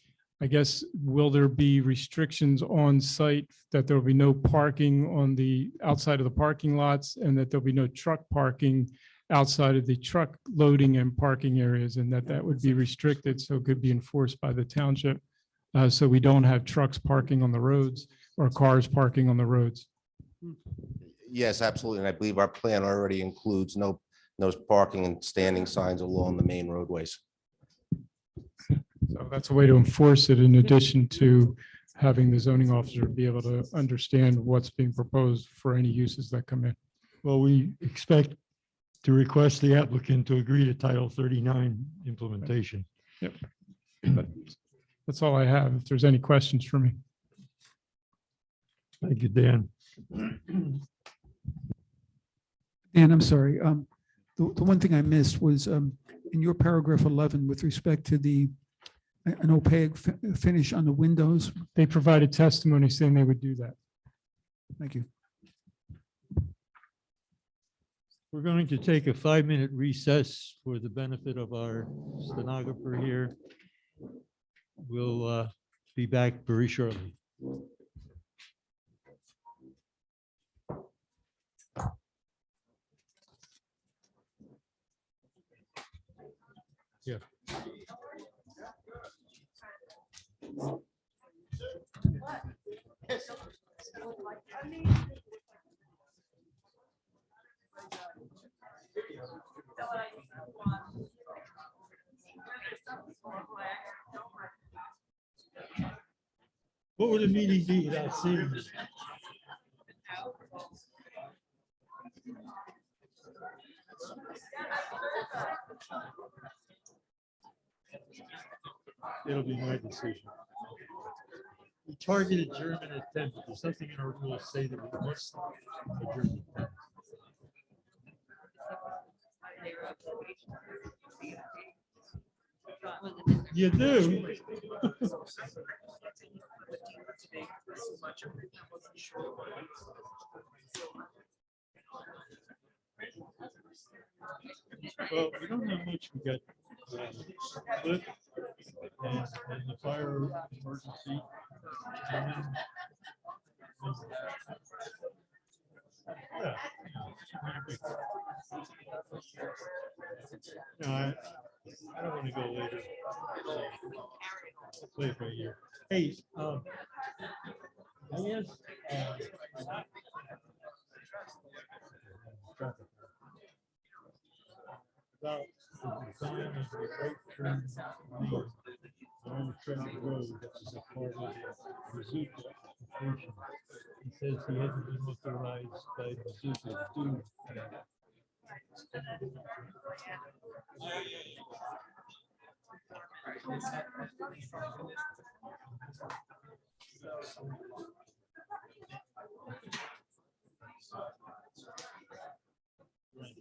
I guess, will there be restrictions on site that there will be no parking on the outside of the parking lots and that there'll be no truck parking outside of the truck loading and parking areas, and that would be restricted, so it could be enforced by the township. So we don't have trucks parking on the roads or cars parking on the roads. Yes, absolutely. And I believe our plan already includes no parking and standing signs along the main roadways. So that's a way to enforce it in addition to having the zoning officer be able to understand what's being proposed for any uses that come in. Well, we expect to request the applicant to agree to Title 39 implementation. Yep. That's all I have. If there's any questions for me. Thank you, Dan. And I'm sorry, the one thing I missed was in your paragraph 11 with respect to an opaque finish on the windows. They provided testimony saying they would do that. Thank you. We're going to take a 5-minute recess for the benefit of our stenographer here. We'll be back very shortly. Yeah. What would a meeting be without seeing this? It'll be my decision. We targeted German at 10, but there's something in our rules say that we must adjourn at 10. You do. Well, we don't know how much we got. Cliff and the fire emergency. Yeah. No, I don't want to go later. I'll play it right here. Hey, I guess. about the design of the right turn lane on the Trenton Road, which is a part of the Rrfb application. He says he hasn't been authorized by the Rrfb to do that.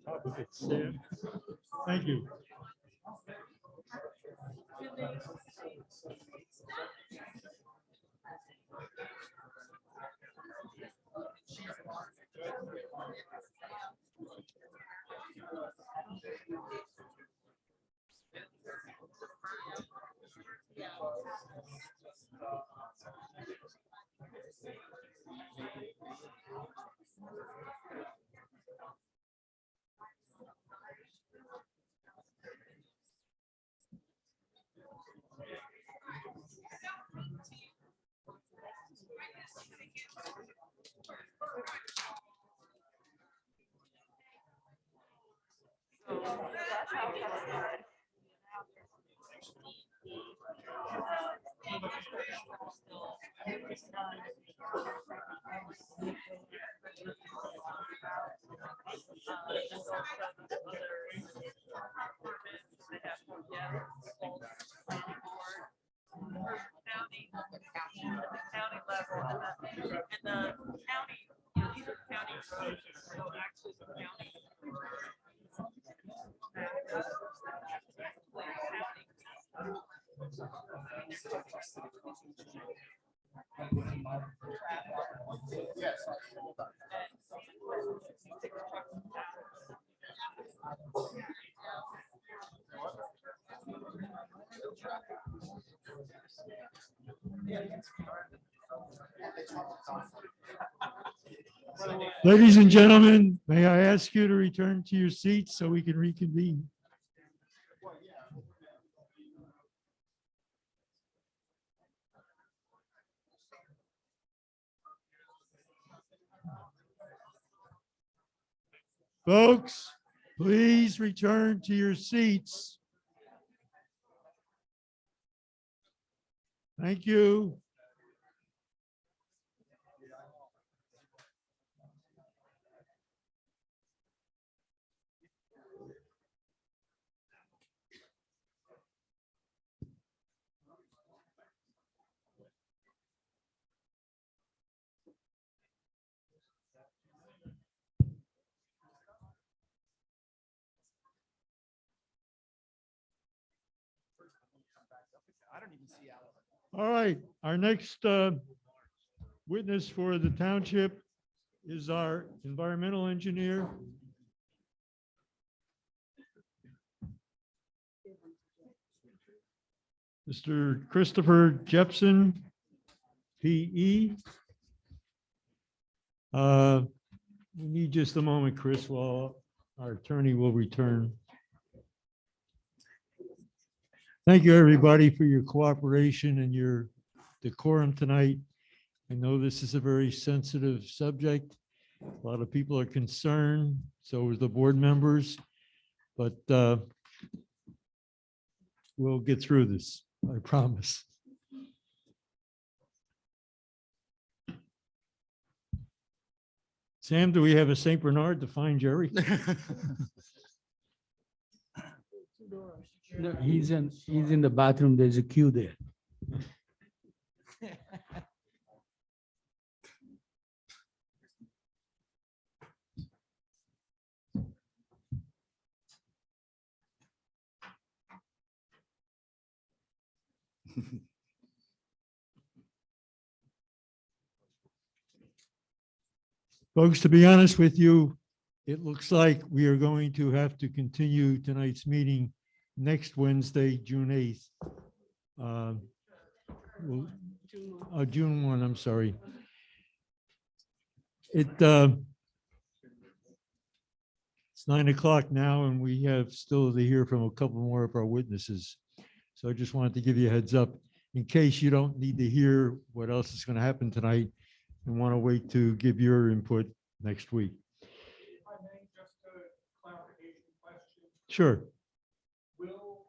Top of it, Sam. Thank you. Ladies and gentlemen, may I ask you to return to your seats so we can reconvene? Folks, please return to your seats. Thank you. All right, our next witness for the township is our environmental engineer. Mr. Christopher Jepson, PE. We need just a moment, Chris, while our attorney will return. Thank you, everybody, for your cooperation and your decorum tonight. I know this is a very sensitive subject. A lot of people are concerned, so is the board members, but we'll get through this, I promise. Sam, do we have a St. Bernard to find Jerry? No, he's in the bathroom. There's a queue there. Folks, to be honest with you, it looks like we are going to have to continue tonight's meeting next Wednesday, June 8th. June 1, I'm sorry. It's 9 o'clock now, and we have still to hear from a couple more of our witnesses. So I just wanted to give you a heads up in case you don't need to hear what else is going to happen tonight and want to wait to give your input next week. Sure. Will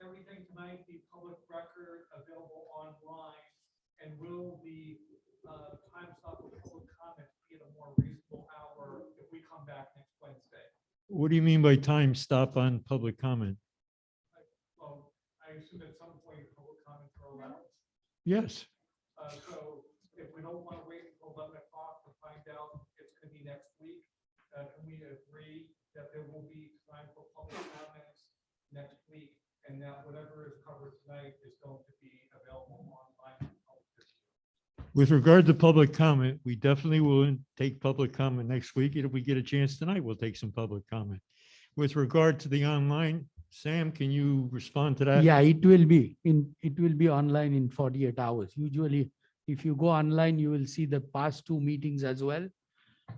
everything tonight be public record available online? And will the time stop of public comment be at a more reasonable hour if we come back next Wednesday? What do you mean by time stop on public comment? Well, I assume at some point public comments are allowed. Yes. So if we don't want to wait until 11 o'clock to find out it's going to be next week, can we agree that there will be time for public comments next week and that whatever is covered tonight is going to be available online? With regard to public comment, we definitely will take public comment next week. If we get a chance tonight, we'll take some public comment. With regard to the online, Sam, can you respond to that? Yeah, it will be online in 48 hours. Usually, if you go online, you will see the past 2 meetings as well.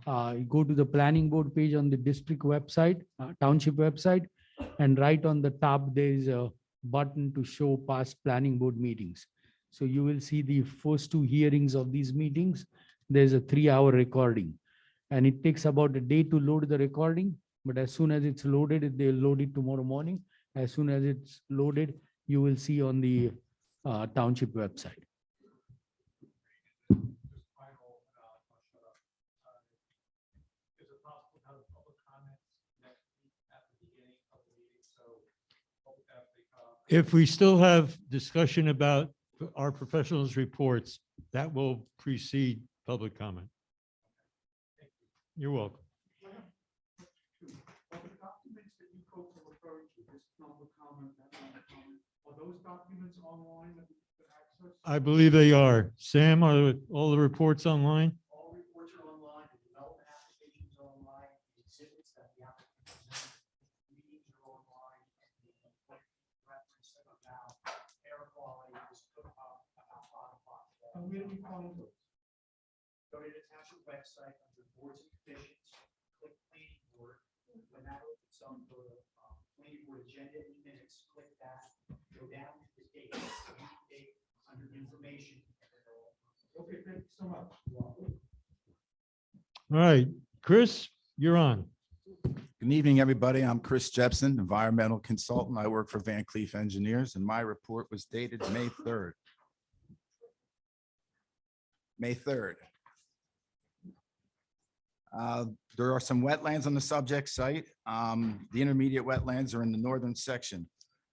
You go to the planning board page on the district website, township website, and right on the top, there is a button to show past planning board meetings. So you will see the first 2 hearings of these meetings. There's a 3-hour recording. And it takes about a day to load the recording, but as soon as it's loaded, they'll load it tomorrow morning. As soon as it's loaded, you will see on the township website. If we still have discussion about our professionals' reports, that will precede public comment. You're welcome. Are the documents that you folks are referring to, this public comment, that public comment, are those documents online that we can access? I believe they are. Sam, are all the reports online? All reports are online, the development applications are online, the exhibits that the applicant presented, meetings are online, and the reference about air quality is put up about 5 o'clock. And where do we find those? Go to the township website under boards and conditions, click planning board. When that opens up, go to planning board agenda and minutes, click that, go down to the date, under information. Okay, thank you so much. All right, Chris, you're on. Good evening, everybody. I'm Chris Jepson, environmental consultant. I work for Van Cleef Engineers, and my report was dated May 3rd. May 3rd. There are some wetlands on the subject site. The intermediate wetlands are in the northern section.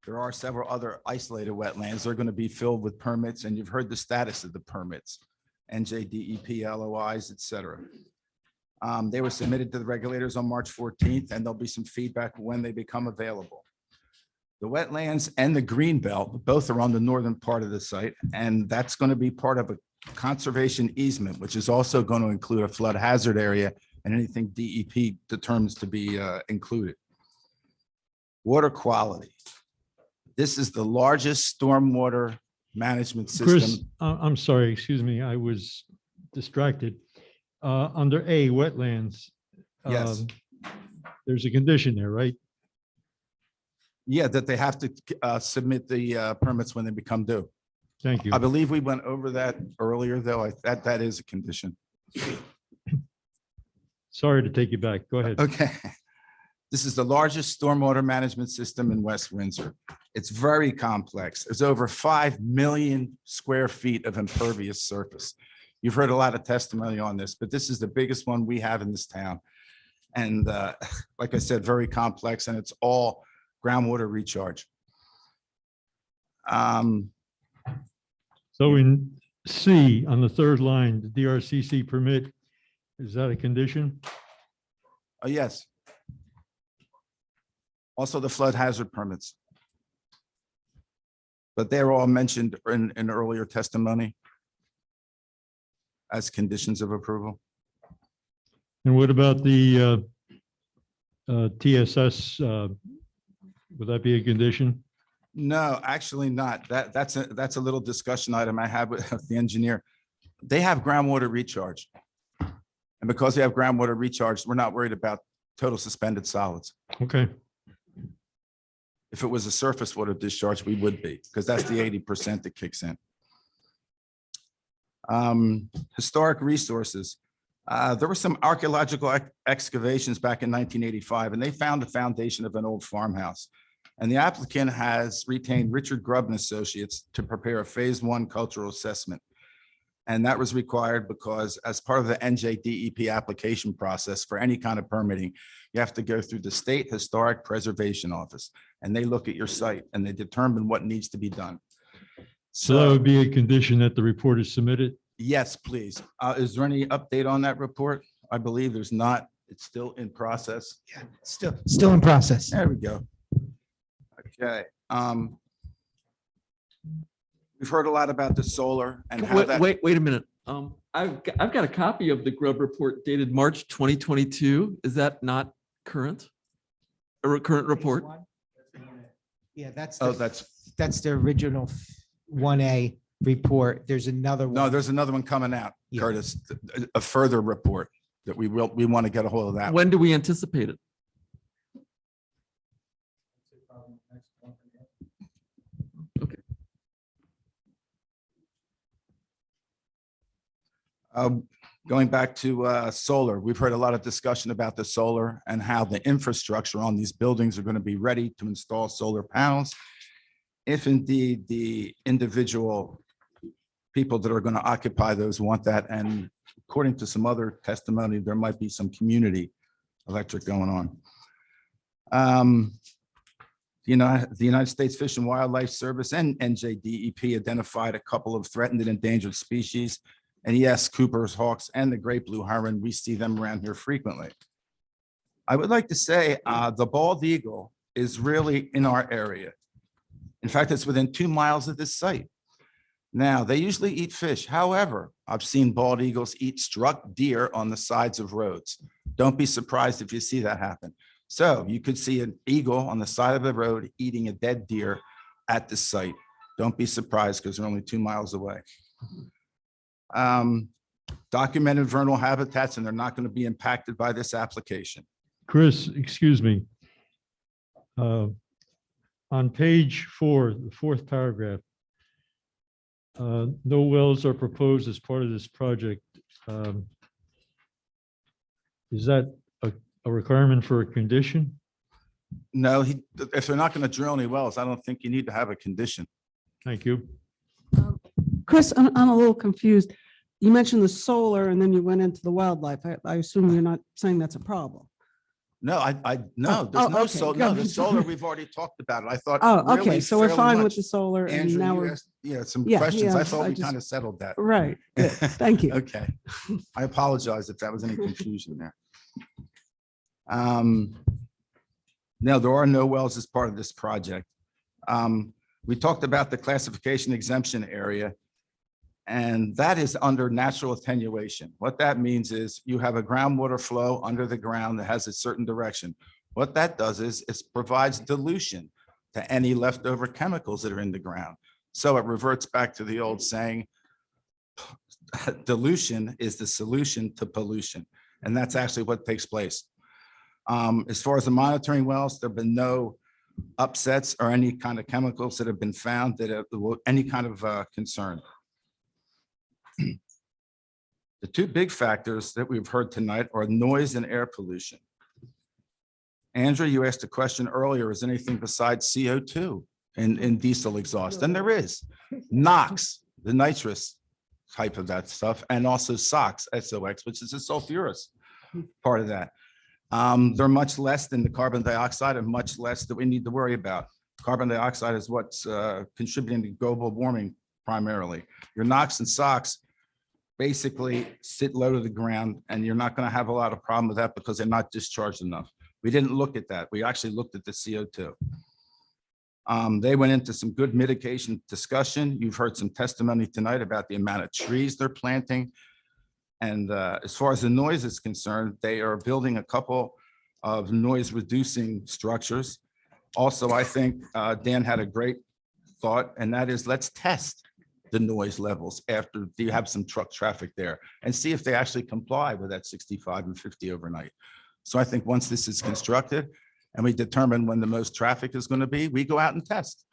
There are several other isolated wetlands. They're going to be filled with permits, and you've heard the status of the permits, NJDEP, LOIs, et cetera. They were submitted to the regulators on March 14th, and there'll be some feedback when they become available. The wetlands and the green belt, both are on the northern part of the site, and that's going to be part of a conservation easement, which is also going to include a flood hazard area and anything DEP determines to be included. Water quality. This is the largest stormwater management Chris, system. I'm sorry, excuse me, I was distracted. Under A, wetlands. Yes. There's a condition there, right? Yeah, that they have to submit the permits when they become due. Thank you. I believe we went over that earlier, though. That is a condition. Sorry to take you back. Go ahead. Okay. This is the largest stormwater management system in West Windsor. It's very complex. There's over 5 million square feet of impervious surface. You've heard a lot of testimony on this, but this is the biggest one we have in this town. And like I said, very complex, and it's all groundwater recharge. So in C, on the 3rd line, the DRCC permit, is that a condition? Oh, yes. Also the flood hazard permits. But they're all mentioned in earlier testimony as conditions of approval. And what about the TSS? Would that be a condition? No, actually not. That's a little discussion item I had with the engineer. They have groundwater recharge. And because they have groundwater recharge, we're not worried about total suspended solids. Okay. If it was a surface water discharge, we would be, because that's the 80% that kicks in. Historic resources. There were some archaeological excavations back in 1985, and they found the foundation of an old farmhouse. And the applicant has retained Richard Grubb and Associates to prepare a Phase 1 cultural assessment. And that was required because as part of the NJDEP application process for any kind of permitting, you have to go through the State Historic Preservation Office, and they look at your site and they determine what needs to be done. So that would be a condition that the report is submitted? Yes, please. Is there any update on that report? I believe there's not. It's still in process. Still in process. There we go. Okay. We've heard a lot about the solar and how that. Wait a minute. I've got a copy of the Grubb report dated March 2022. Is that not current? A current report? Yeah, that's, Oh, that's the original 1A report. There's another one. No, there's another one coming out, Yeah. Curtis, a further report that we want to get a hold of that. When do we anticipate it? Going back to solar, we've heard a lot of discussion about the solar and how the infrastructure on these buildings are going to be ready to install solar panels. If indeed the individual people that are going to occupy those want that, and according to some other testimony, there might be some community electric going on. The United States Fish and Wildlife Service and NJDEP identified a couple of threatened and endangered species. And yes, Cooper's hawks and the great blue heron, we see them around here frequently. I would like to say the bald eagle is really in our area. In fact, it's within 2 miles of this site. Now, they usually eat fish. However, I've seen bald eagles eat struck deer on the sides of roads. Don't be surprised if you see that happen. So you could see an eagle on the side of the road eating a dead deer at the site. Don't be surprised because they're only 2 miles away. Documented vernal habitats, and they're not going to be impacted by this application. Chris, excuse me. On page 4, the 4th paragraph, no wells are proposed as part of this project. Is that a requirement for a condition? No, if they're not going to drill any wells, I don't think you need to have a condition. Thank you. Chris, I'm a little confused. You mentioned the solar and then you went into the wildlife. I assume you're not saying that's a problem. No, no, there's no okay, solar. No, the good. solar, we've already talked about it. I thought. Oh, okay, really so we're fairly fine much. with the solar and Andrew, now you we're, asked, some Yeah, questions. yeah, I thought I we just- kind of settled that. right, good, thank you. Okay. I apologize if that was any confusion there. No, there are no wells as part of this project. We talked about the classification exemption area, and that is under natural attenuation. What that means is you have a groundwater flow under the ground that has a certain direction. What that does is it provides dilution to any leftover chemicals that are in the ground. So it reverts back to the old saying, dilution is the solution to pollution. And that's actually what takes place. As far as the monitoring wells, there have been no upsets or any kind of chemicals that have been found that are any kind of concern. The two big factors that we've heard tonight are noise and air pollution. Andrew, you asked a question earlier, is anything besides CO2 in diesel exhaust? And there is. NOx, the nitrous type of that stuff, and also SOx, SOx, which is a sulfurous part of that. They're much less than the carbon dioxide and much less that we need to worry about. Carbon dioxide is what's contributing to global warming primarily. Your NOx and SOx basically sit low to the ground, and you're not going to have a lot of problem with that because they're not discharged enough. We didn't look at that. We actually looked at the CO2. They went into some good mitigation discussion. You've heard some testimony tonight about the amount of trees they're planting. And as far as the noise is concerned, they are building a couple of noise reducing structures. Also, I think Dan had a great thought, and that is let's test the noise levels after you have some truck traffic there and see if they actually comply with that 65 and 50 overnight. So I think once this is constructed and we determine when the most traffic is going to be, we go out and test.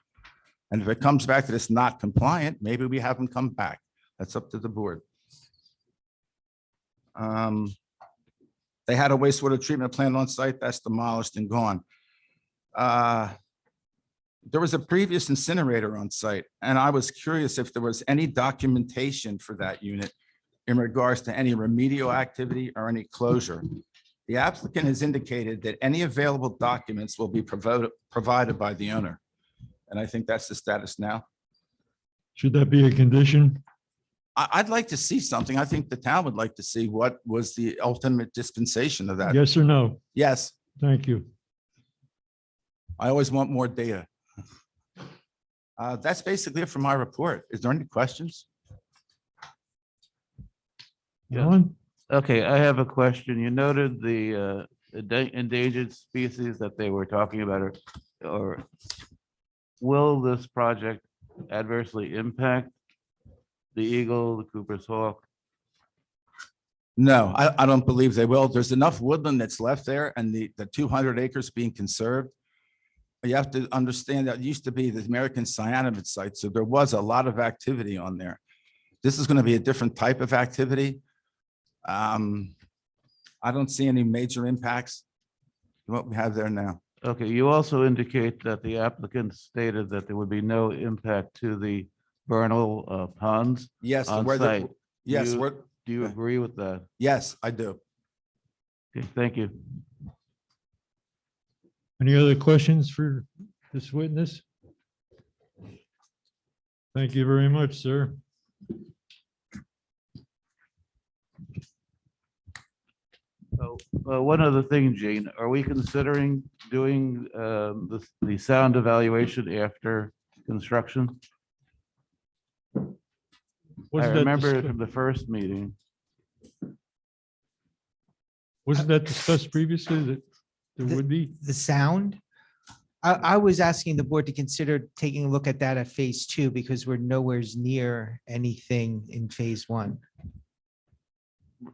And if it comes back that it's not compliant, maybe we have them come back. That's up to the board. They had a wastewater treatment plant on site that's demolished and gone. There was a previous incinerator on site, and I was curious if there was any documentation for that unit in regards to any remedial activity or any closure. The applicant has indicated that any available documents will be provided by the owner. And I think that's the status now. Should that be a condition? I'd like to see something. I think the town would like to see what was the ultimate dispensation of that. Yes or no? Yes, Thank you. I always want more data. That's basically it for my report. Is there any questions? Yeah. Alan? Okay, I have a question. You noted the endangered species that they were talking about, or will this project adversely impact the eagle, the Cooper's hawk? No, I don't believe they will. There's enough woodland that's left there, and the 200 acres being conserved. You have to understand that it used to be the American cyanamide site, so there was a lot of activity on there. This is going to be a different type of activity. I don't see any major impacts to what we have there now. Okay, you also indicate that the applicant stated that there would be no impact to the vernal ponds Yes, on where site. yes, Do you agree with that? yes, I do. Okay, thank you. Any other questions for this witness? Thank you very much, sir. So, one other thing, Gene, are we considering doing the sound evaluation after construction? I Wasn't that remember discuss- from the first meeting. Wasn't that discussed previously that there would be? The sound? I was asking the board to consider taking a look at that at phase 2 because we're nowhere near anything in phase 1.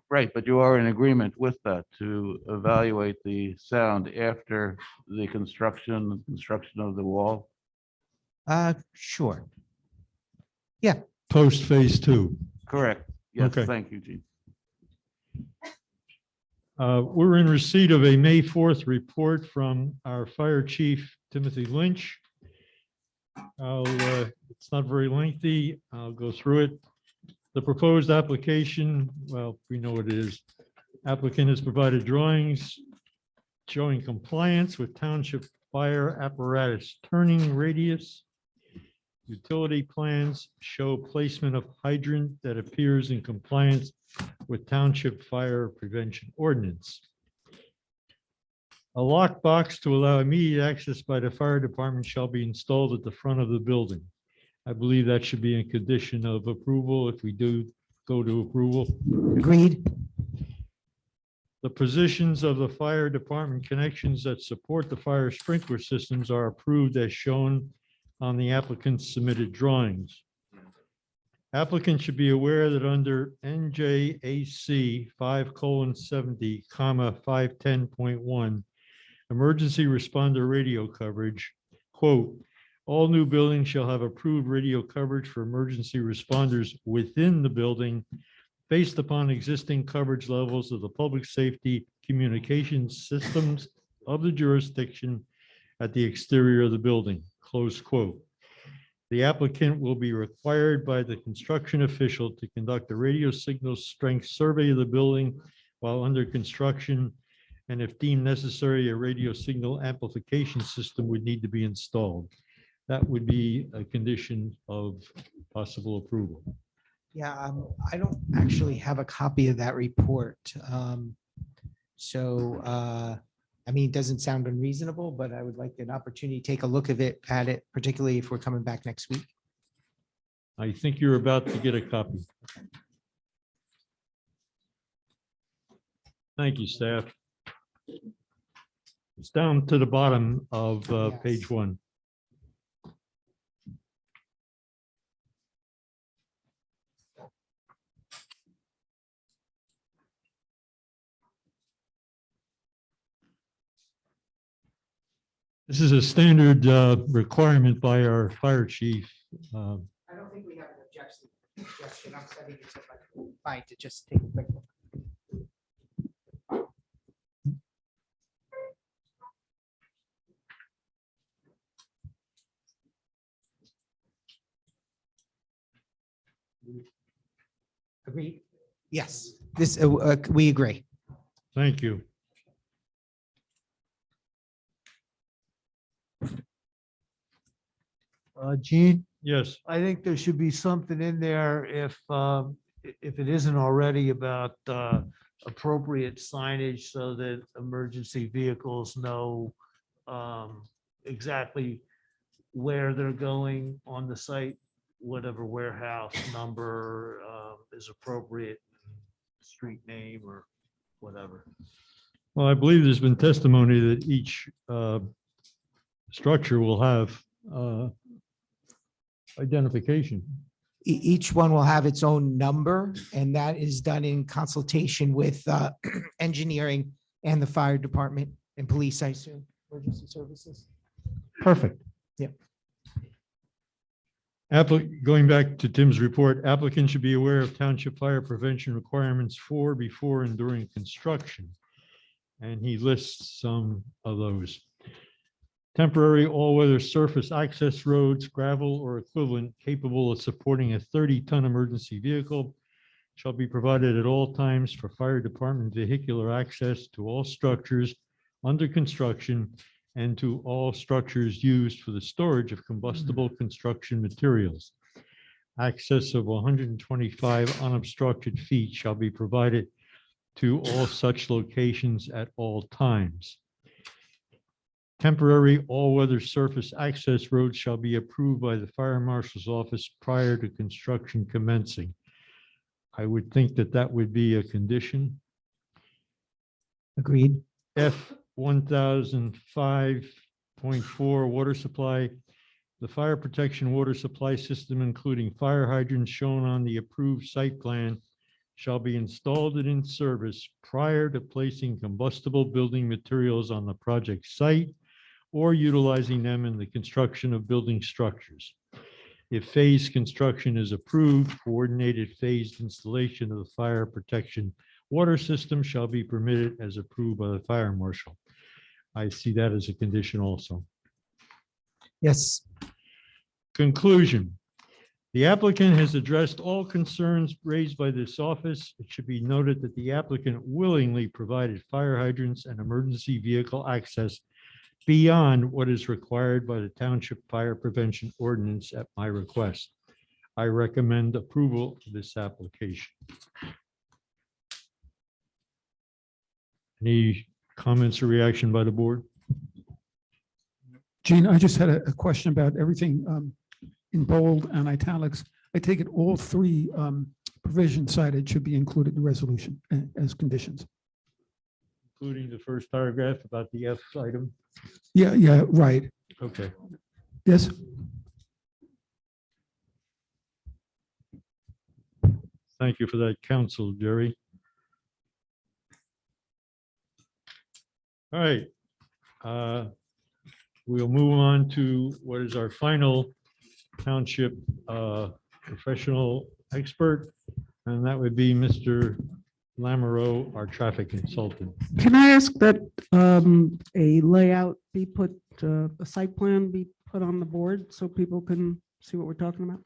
Right, but you are in agreement with that to evaluate the sound after the construction of the wall? Sure. Post phase 2. Correct. Yes, Okay. thank you, Gene. We're in receipt of a May 4th report from our fire chief, Timothy Lynch. It's not very lengthy. I'll go through it. The proposed application, well, we know what it is. Applicant has provided drawings showing compliance with township fire apparatus turning radius. Utility plans show placement of hydrant that appears in compliance with Township Fire Prevention Ordinance. A lockbox to allow immediate access by the fire department shall be installed at the front of the building. I believe that should be a condition of approval if we do go to approval. Agreed. The positions of the fire department connections that support the fire sprinkler systems are approved as shown on the applicant's submitted drawings. Applicant should be aware that under NJAC 5:70, 510.1, emergency responder radio coverage, quote, all new buildings shall have approved radio coverage for emergency responders within the building based upon existing coverage levels of the public safety communications systems of the jurisdiction at the exterior of the building, close quote. The applicant will be required by the construction official to conduct a radio signal strength survey of the building while under construction, and if deemed necessary, a radio signal amplification system would need to be installed. That would be a condition of possible approval. Yeah, I don't actually have a copy of that report. I mean, it doesn't sound unreasonable, but I would like an opportunity to take a look at it, particularly if we're coming back next week. I think you're about to get a copy. Thank you, staff. It's down to the bottom of page 1. This is a standard requirement by our fire chief. I don't think we have an objection. I'm setting it to just take a quick look. Agreed. Yes, this, we agree. Thank you. Gene, Yes, I think there should be something in there if it isn't already about appropriate signage so that emergency vehicles know exactly where they're going on the site, whatever warehouse number is appropriate, street name or whatever. well, I believe there's been testimony that each structure will have identification. Each one will have its own number, and that is done in consultation with engineering and the fire department and police, I assume, emergency services. Perfect. Yep. Going back to Tim's report, applicants should be aware of township fire prevention requirements for, before, and during construction. And he lists some of those. Temporary all-weather surface access roads, gravel or equivalent, capable of supporting a 30-ton emergency vehicle shall be provided at all times for fire department vehicular access to all structures under construction and to all structures used for the storage of combustible construction materials. Access of 125 unobstructed feet shall be provided to all such locations at all times. Temporary all-weather surface access roads shall be approved by the fire marshal's office prior to construction commencing. I would think that that would be a condition. Agreed. F 1005.4 water supply. The fire protection water supply system, including fire hydrants shown on the approved site plan, shall be installed and in service prior to placing combustible building materials on the project site or utilizing them in the construction of building structures. If phased construction is approved, coordinated phased installation of the fire protection water system shall be permitted as approved by the fire marshal. I see that as a condition also. Yes. Conclusion. The applicant has addressed all concerns raised by this office. It should be noted that the applicant willingly provided fire hydrants and emergency vehicle access beyond what is required by the Township Fire Prevention Ordinance at my request. I recommend approval of this application. Any comments or reaction by the board? Gene, I just had a question about everything in bold and italics. I take it all three provisions cited should be included in the resolution as conditions. Including the first paragraph about the F item? Yeah, right. Okay. Yes. Thank you for that counsel, Jerry. All right. We'll move on to what is our final township professional expert, and that would be Mr. Lamoureux, our traffic consultant. Can I ask that a layout be put, a site plan be put on the board so people can see what we're talking about?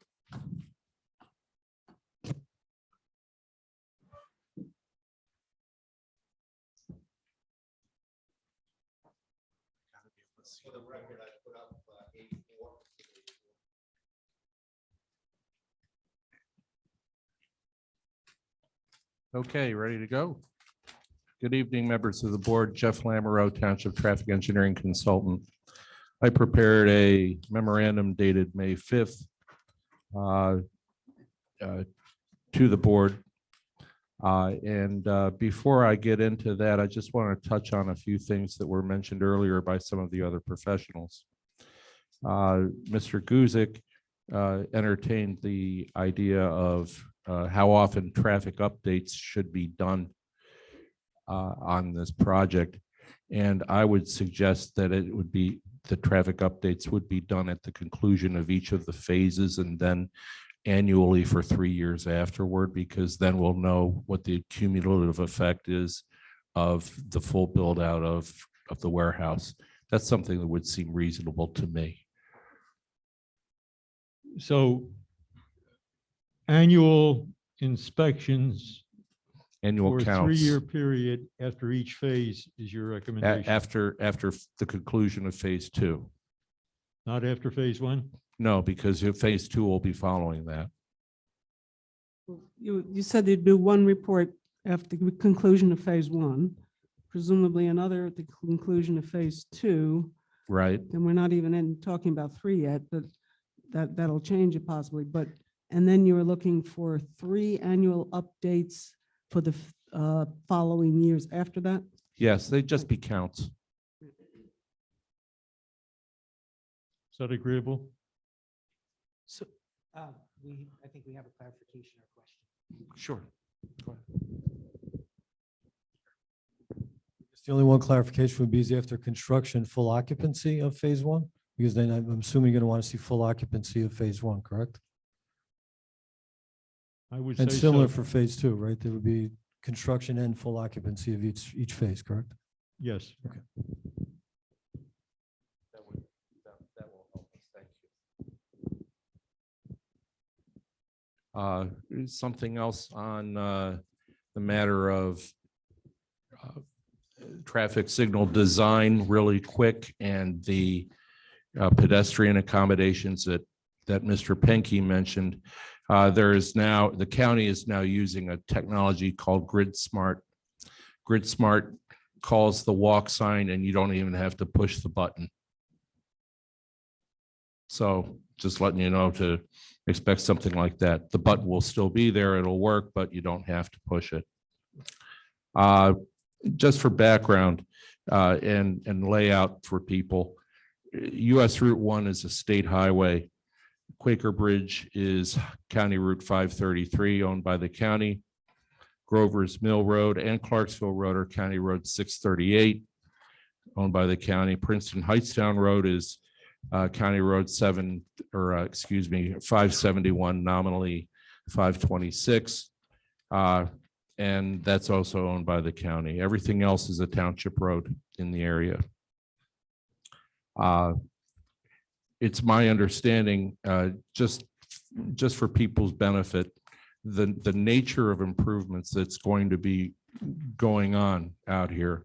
Okay, ready to go? Good evening, members of the board. Jeff Lamoureux, Township Traffic Engineering Consultant. I prepared a memorandum dated May 5th to the board. Before I get into that, I just want to touch on a few things that were mentioned earlier by some of the other professionals. Mr. Guzik entertained the idea of how often traffic updates should be done on this project. And I would suggest that it would be, the traffic updates would be done at the conclusion of each of the phases and then annually for 3 years afterward, because then we'll know what the cumulative effect is of the full build out of the warehouse. That's something that would seem reasonable to me. So annual inspections Annual for a counts. 3-year period after each phase is your recommendation, After the conclusion of phase 2. not after phase 1? No, because your phase 2 will be following that. You said you'd do one report after the conclusion of phase 1, presumably another at the conclusion of phase 2. Right. And we're not even talking about 3 yet, but that'll change it possibly. And then you were looking for 3 annual updates for the following years after that? Yes, they'd just be counts. Is that agreeable? So I think we have a clarification or question. Sure. The only one clarification would be is after construction, full occupancy of phase 1? Because then I'm assuming you're going to want to see full occupancy of phase 1, correct? I would And say similar so. for phase 2, right? There would be construction and full occupancy of each phase, correct? Yes. Okay. That will help us. Thank you. Something else on the matter of traffic signal design really quick, and the pedestrian accommodations that Mr. Penke mentioned. The county is now using a technology called Grid Smart. Grid Smart calls the walk sign and you don't even have to push the button. So just letting you know to expect something like that. The button will still be there, it'll work, but you don't have to push it. Just for background and layout for people, US Route 1 is a state highway. Quaker Bridge is County Route 533, owned by the county. Grover's Mill Road and Clarksville Road are County Road 638, owned by the county. Princeton Heightstown Road is County Road 571, nominally 526. And that's also owned by the county. Everything else is a township road in the area. It's my understanding, just for people's benefit, the nature of improvements that's going to be going on out here.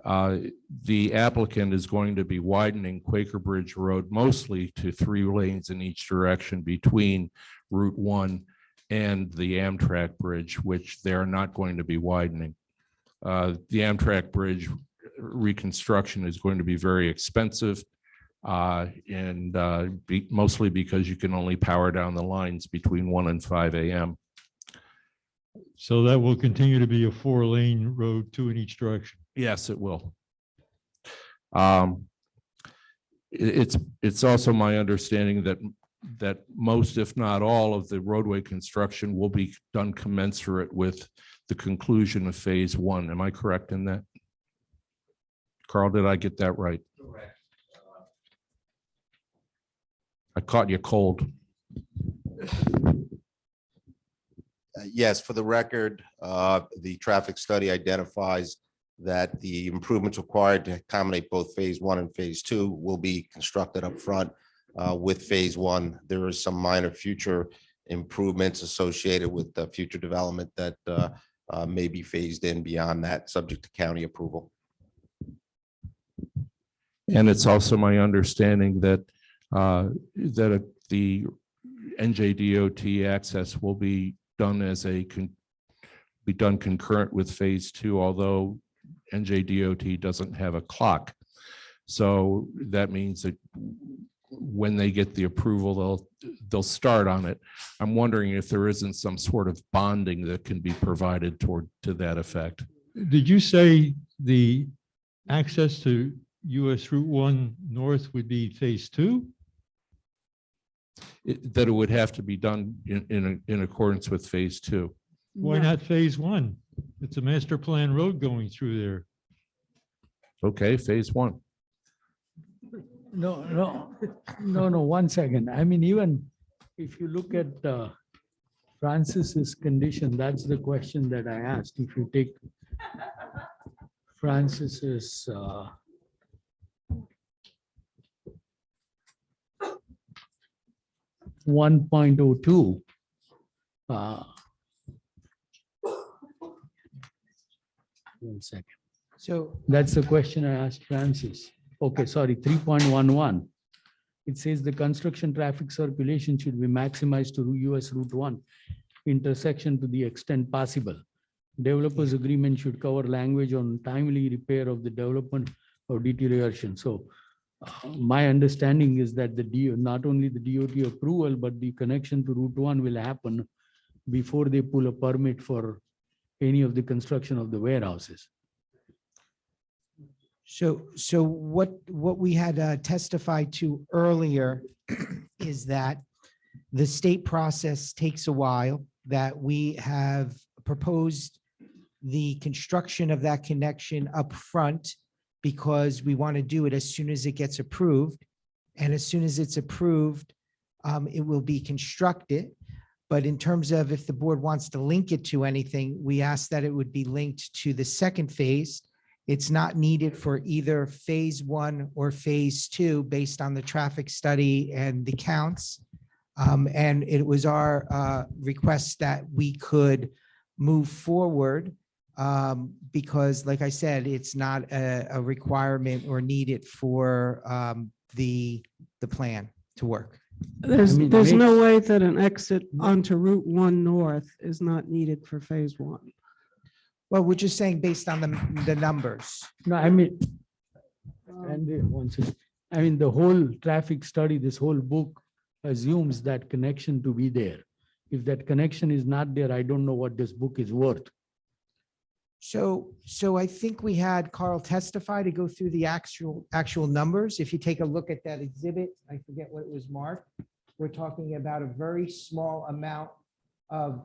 The applicant is going to be widening Quaker Bridge Road mostly to 3 lanes in each direction between Route 1 and the Amtrak Bridge, which they're not going to be widening. The Amtrak Bridge reconstruction is going to be very expensive. Mostly because you can only power down the lines between 1 and 5 a.m. So that will continue to be a 4-lane road, 2 in each direction. Yes, it will. It's also my understanding that most, if not all, of the roadway construction will be done commensurate with the conclusion of phase 1. Am I correct in that? Carl, did I get that right? Correct. I caught you cold. Yes, for the record, the traffic study identifies that the improvements required to accommodate both phase 1 and phase 2 will be constructed up front with phase 1. There is some minor future improvements associated with the future development that may be phased in beyond that, subject to county approval. And it's also my understanding that the NJDOT access will be done concurrent with phase 2, although NJDOT doesn't have a clock. So that means that when they get the approval, they'll start on it. I'm wondering if there isn't some sort of bonding that can be provided to that effect. Did you say the access to US Route 1 North would be phase 2? That it would have to be done in accordance with phase 2. Why not phase 1? It's a master plan road going through there. Okay, phase 1. No, 1 second. I mean, even if you look at Francis's condition, that's the question that I asked. If you take Francis's 1.02, 1 second. So That's the question I asked Francis. Okay, sorry, 3.11. It says the construction traffic circulation should be maximized to US Route 1 intersection to the extent possible. Developers agreement should cover language on timely repair of the development or deterioration. So my understanding is that not only the DOT approval, but the connection to Route 1 will happen before they pull a permit for any of the construction of the warehouses. So what we had testified to earlier is that the state process takes a while, that we have proposed the construction of that connection up front because we want to do it as soon as it gets approved. And as soon as it's approved, it will be constructed. But in terms of if the board wants to link it to anything, we ask that it would be linked to the second phase. It's not needed for either phase 1 or phase 2 based on the traffic study and the counts. And it was our request that we could move forward because, like I said, it's not a requirement or needed for the plan to work. There's mean, no way that an exit onto Route 1 North is not needed for phase 1. Well, we're just saying based on the numbers. No, I mean, and once, I mean, the whole traffic study, this whole book assumes that connection to be there. If that connection is not there, I don't know what this book is worth. So I think we had Carl testify to go through the actual numbers. If you take a look at that exhibit, I forget what it was marked. We're talking about a very small amount of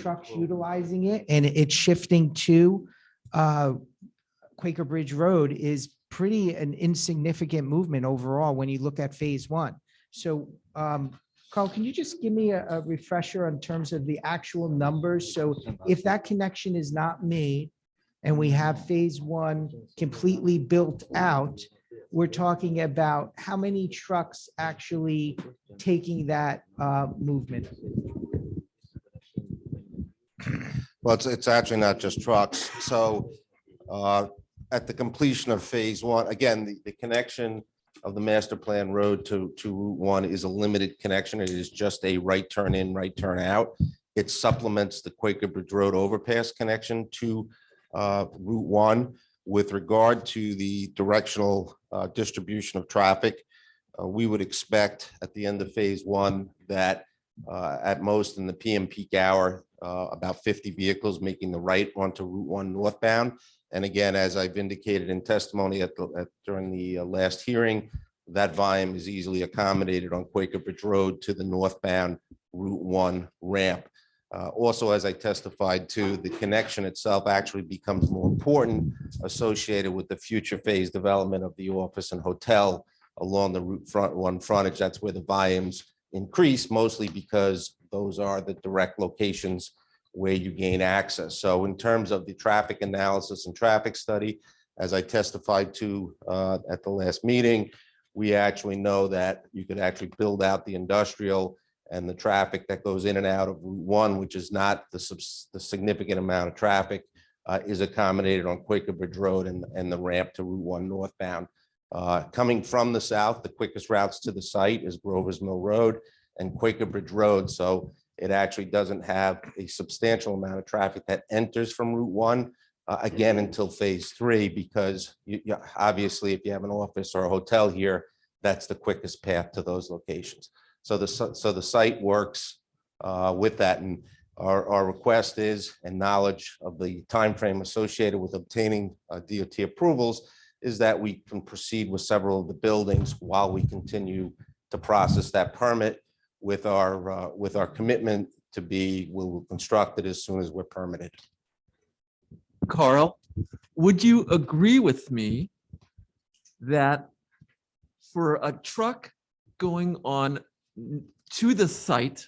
trucks utilizing it, and it's shifting to Quaker Bridge Road is pretty an insignificant movement overall when you look at phase 1. So Carl, can you just give me a refresher in terms of the actual numbers? So if that connection is not made and we have phase 1 completely built out, we're talking about how many trucks actually taking that movement? Well, it's actually not just trucks. So at the completion of phase 1, again, the connection of the master plan road to Route 1 is a limited connection. It is just a right turn in, right turn out. It supplements the Quaker Bridge Road overpass connection to Route 1. With regard to the directional distribution of traffic, we would expect at the end of phase 1 that at most in the PM peak hour, about 50 vehicles making the right onto Route 1 northbound. And again, as I've indicated in testimony during the last hearing, that volume is easily accommodated on Quaker Bridge Road to the northbound Route 1 ramp. Also, as I testified to, the connection itself actually becomes more important associated with the future phase development of the office and hotel along the Route 1 frontage. That's where the volumes increase, mostly because those are the direct locations where you gain access. So in terms of the traffic analysis and traffic study, as I testified to at the last meeting, we actually know that you could actually build out the industrial and the traffic that goes in and out of Route 1, which is not the significant amount of traffic, is accommodated on Quaker Bridge Road and the ramp to Route 1 northbound. Coming from the south, the quickest routes to the site is Grover's Mill Road and Quaker Bridge Road. So it actually doesn't have a substantial amount of traffic that enters from Route 1 again until phase 3, because obviously if you have an office or a hotel here, that's the quickest path to those locations. So the site works with that, and our request is, and knowledge of the timeframe associated with obtaining DOT approvals, is that we can proceed with several of the buildings while we continue to process that permit with our commitment to be, we'll construct it as soon as we're permitted. Carl, would you agree with me that for a truck going on to the site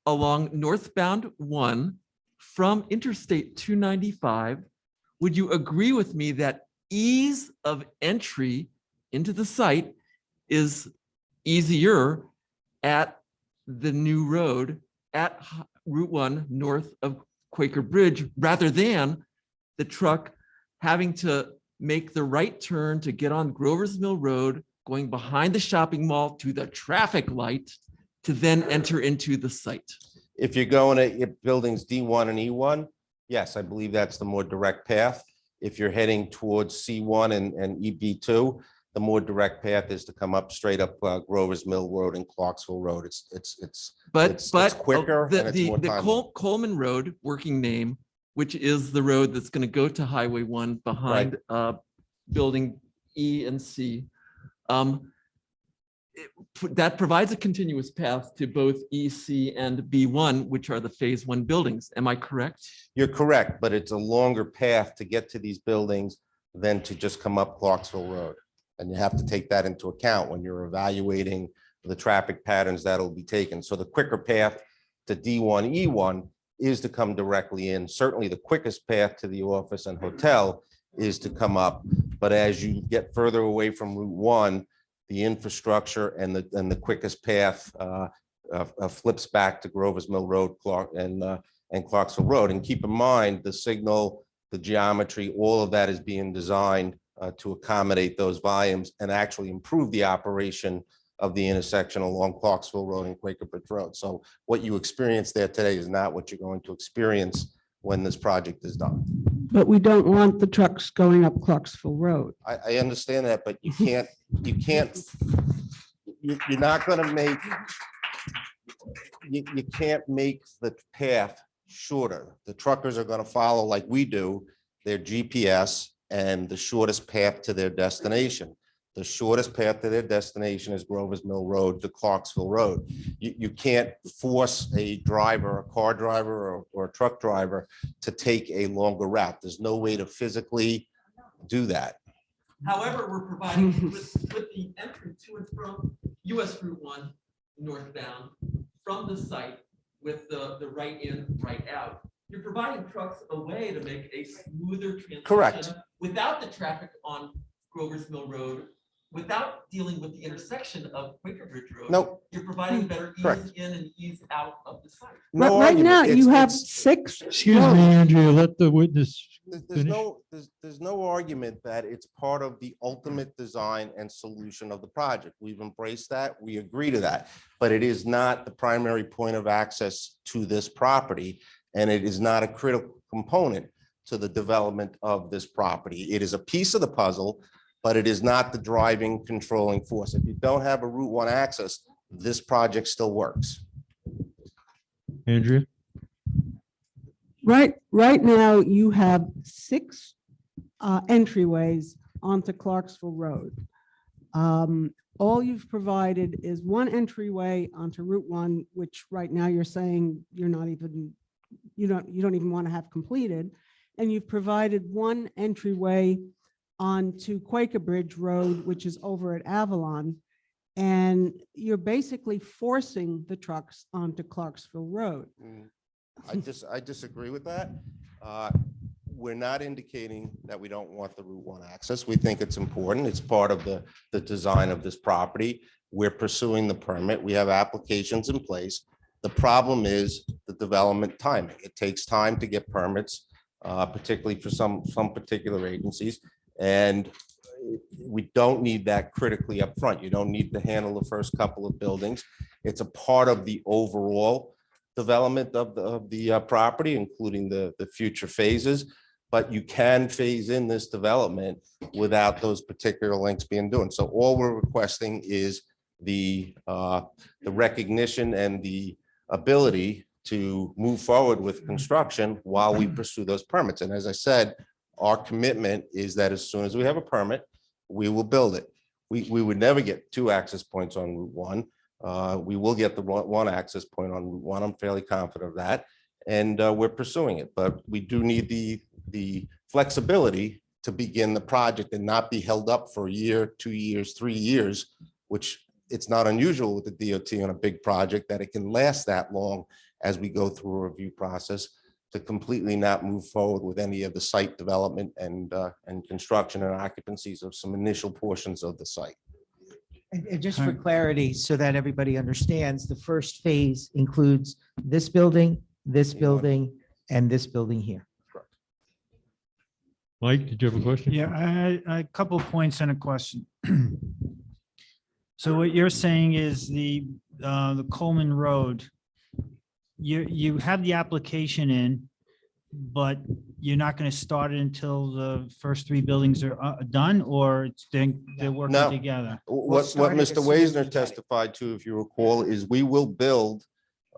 along northbound 1 from Interstate 295, would you agree with me that ease of entry into the site is easier at the new road at Route 1 north of Quaker Bridge rather than the truck having to make the right turn to get on Grover's Mill Road, going behind the shopping mall to the traffic light to then enter into the site. If you're going to buildings D1 and E1, yes, I believe that's the more direct path. If you're heading towards C1 and EB2, the more direct path is to come up straight up Grover's Mill Road and Clarksville Road. It's quicker and it's more The timely. Coleman Road working name, which is the road that's going to go to Highway 1 behind building E and C. That provides a continuous path to both EC and B1, which are the phase 1 buildings. Am I correct? You're correct, but it's a longer path to get to these buildings than to just come up Clarksville Road. And you have to take that into account when you're evaluating the traffic patterns that'll be taken. So the quicker path to D1, E1 is to come directly in. Certainly the quickest path to the office and hotel is to come up. But as you get further away from Route 1, the infrastructure and the quickest path flips back to Grover's Mill Road, and Clarksville Road. And keep in mind, the signal, the geometry, all of that is being designed to accommodate those volumes and actually improve the operation of the intersection along Clarksville Road and Quaker Bridge Road. So what you experience there today is not what you're going to experience when this project is done. But we don't want the trucks going up Clarksville Road. I understand that, but you're not going to make, you can't make the path shorter. The truckers are going to follow, like we do, their GPS and the shortest path to their destination. The shortest path to their destination is Grover's Mill Road to Clarksville Road. You can't force a driver, a car driver or a truck driver to take a longer route. There's no way to physically do that. However, we're providing with the entry to and from US Route 1 northbound from the site with the right in, right out. You're providing trucks a way to make a smoother transition. Correct. Without the traffic on Grover's Mill Road, without dealing with the intersection of Quaker Bridge Road. Nope. You're providing better ease Correct. in and ease out of the site. No Right argument. now, you have It's- 6. Excuse me, roads. Andrea, let the witness There's finish. there's no argument that it's part of the ultimate design and solution of the project. We've embraced that. We agree to that. But it is not the primary point of access to this property. And it is not a critical component to the development of this property. It is a piece of the puzzle, but it is not the driving, controlling force. If you don't have a Route 1 access, this project still works. Andrea? Right now, you have 6 entryways onto Clarksville Road. All you've provided is 1 entryway onto Route 1, which right now you're saying you're not even, you don't even want to have completed. And you've provided 1 entryway onto Quaker Bridge Road, which is over at Avalon. And you're basically forcing the trucks onto Clarksville Road. I disagree with that. We're not indicating that we don't want the Route 1 access. We think it's important. It's part of the design of this property. We're pursuing the permit. We have applications in place. The problem is the development timing. It takes time to get permits, particularly for some particular agencies. And we don't need that critically up front. You don't need to handle the first couple of buildings. It's a part of the overall development of the property, including the future phases. But you can phase in this development without those particular links being done. So all we're requesting is the recognition and the ability to move forward with construction while we pursue those permits. And as I said, our commitment is that as soon as we have a permit, we will build it. We would never get 2 access points on Route 1. We will get the 1 access point on Route 1. I'm fairly confident of that. And we're pursuing it, but we do need the flexibility to begin the project and not be held up for a year, 2 years, 3 years, which it's not unusual with the DOT on a big project that it can last that long as we go through a review process to completely not move forward with any of the site development and construction and occupancies of some initial portions of the site. And just for clarity, so that everybody understands, the first phase includes this building, and this building here. Mike, did you have a question? Yeah, a couple of points and a question. So what you're saying is the Coleman Road, you have the application in, but you're not going to start it until the first 3 buildings are done, or they're working No. together? What Mr. Waisner testified to, if you recall, is we will build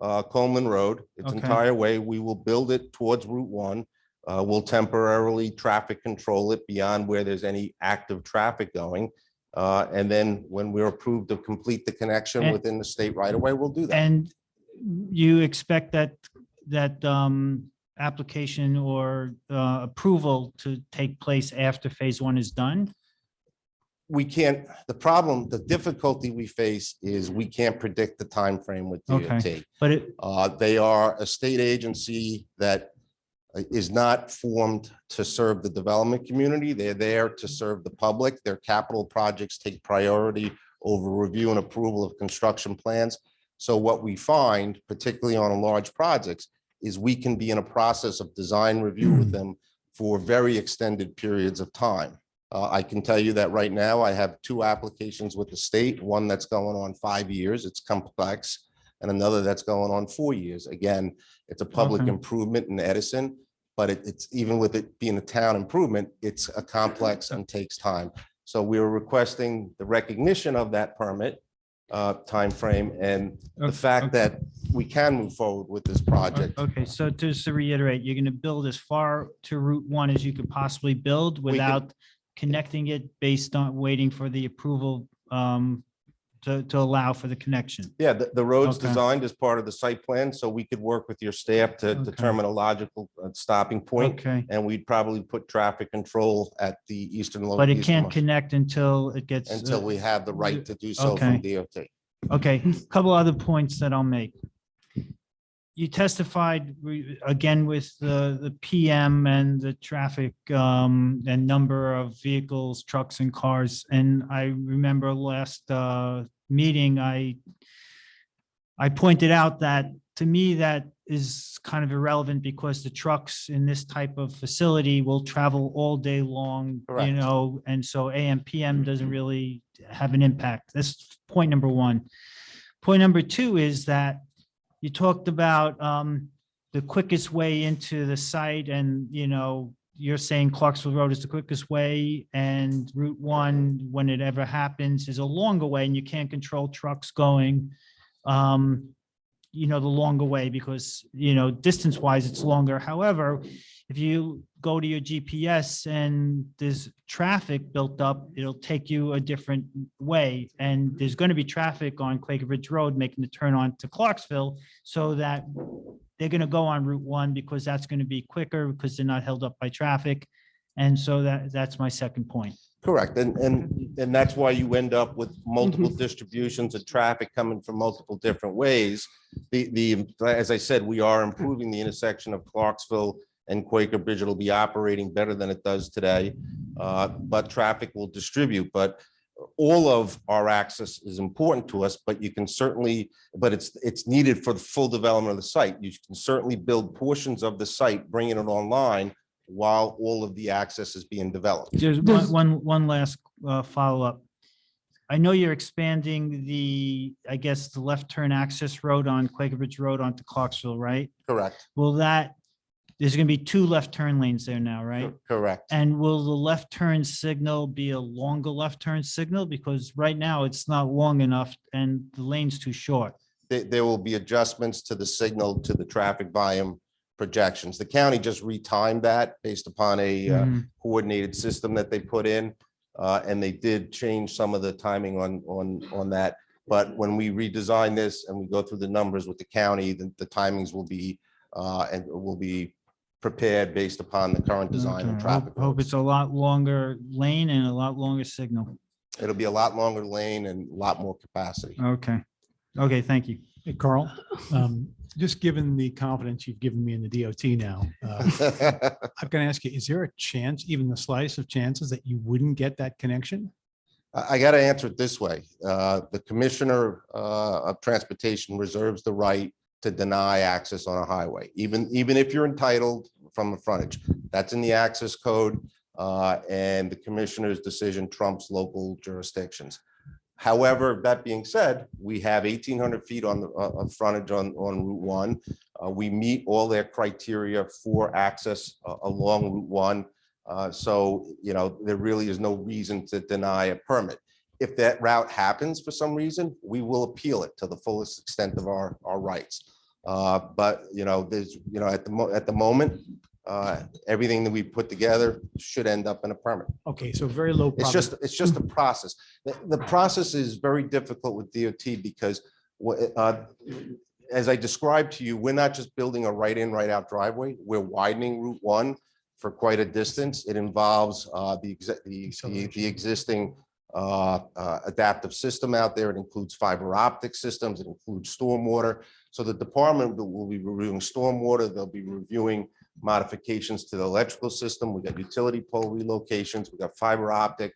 Coleman Road, its Okay. entire way. We will build it towards Route 1. We'll temporarily traffic control it beyond where there's any active traffic going. And then when we're approved to complete the connection And- within the state right away, we'll do that. And you expect that application or approval to take place after phase 1 is done? We can't, the difficulty we face is we can't predict the time frame with DOT. Okay, but They are a state agency that is not formed to serve the development community. They're there to serve the public. Their capital projects take priority over review and approval of construction plans. So what we find, particularly on large projects, is we can be in a process of design review with them for very extended periods of time. I can tell you that right now I have 2 applications with the state, one that's going on 5 years, it's complex, and another that's going on 4 years. Again, it's a public Okay. improvement in Edison, but it's even with it being a town improvement, it's a complex and takes time. So we were requesting the recognition of that permit timeframe and the fact that we can move forward with this project. Okay, so just to reiterate, you're going to build as far to Route 1 as you could possibly build can- without connecting it based on waiting for the approval to allow for the connection. Yeah, the road's Okay. designed as part of the site plan, so we could work with your staff to Okay. determine a logical stopping point. Okay, And we'd probably put traffic control at the eastern. but it can't easternmost- connect until it gets. Until we have the right to do so from DOT. Okay, couple other points that I'll make. You testified again with the PM and the traffic and number of vehicles, trucks and cars. And I remember last meeting, I pointed out that to me, that is kind of irrelevant because the trucks in this type of facility will travel all day long, you Correct. know, and so AM, PM doesn't really have an impact. That's point number 1. Point number 2 is that you talked about the quickest way into the site and, you know, you're saying Clarksville Road is the quickest way and Route 1, when it ever happens, is a longer way and you can't control trucks going, you know, the longer way because, you know, distance wise, it's longer. However, if you go to your GPS and there's traffic built up, it'll take you a different way. And there's going to be traffic on Quaker Ridge Road making the turn on to Clarksville so that they're going to go on Route 1 because that's going to be quicker because they're not held up by traffic. And so that's my second point. Correct. And that's why you end up with multiple distributions of traffic coming from multiple different ways. As I said, we are improving the intersection of Clarksville and Quaker Bridge. It'll be operating better than it does today, but traffic will distribute. But all of our access is important to us, but you can certainly, but it's needed for the full development of the site. You can certainly build portions of the site, bringing it online while all of the access is being developed. There's one last follow-up. I know you're expanding I guess, the left turn access road on Quaker Ridge Road onto Clarksville, right? Correct. There's going to be 2 left turn lanes there now, right? Correct. And will the left turn signal be a longer left turn signal? Because right now it's not long enough and the lane's too short. There will be adjustments to the signal to the traffic volume projections. The county just retimed that based upon a coordinated system that they put in. And they did change some of the timing on that. But when we redesign this and we go through the numbers with the county, the timings will be prepared based upon the current design and Okay. traffic. Hope it's a lot longer lane and a lot longer signal. It'll be a lot longer lane and a lot more capacity. Okay. Okay, thank you. Hey, Carl, just given the confidence you've given me in the DOT now, I'm going to ask you, is there a chance, even the slightest of chances that you wouldn't get that connection? I got to answer it this way. The Commissioner of Transportation reserves the right to deny access on a highway, even if you're entitled from a frontage. That's in the access code. and the commissioner's decision trumps local jurisdictions. However, that being said, we have 1,800 feet on the frontage on Route 1. We meet all their criteria for access along Route 1. So, you know, there really is no reason to deny a permit. If that route happens for some reason, we will appeal it to the fullest extent of our rights. But, you know, there's, you know, at the moment, everything that we put together should end up in a permit. Okay, so very low. It's just a process. The process is very difficult with DOT because as I described to you, we're not just building a right in, right out driveway. We're widening Route 1 for quite a distance. It involves the existing adaptive system out there. It includes fiber optic systems. It includes stormwater. So the department will be reviewing stormwater. They'll be reviewing modifications to the electrical system. We got utility pole relocations. We got fiber optic.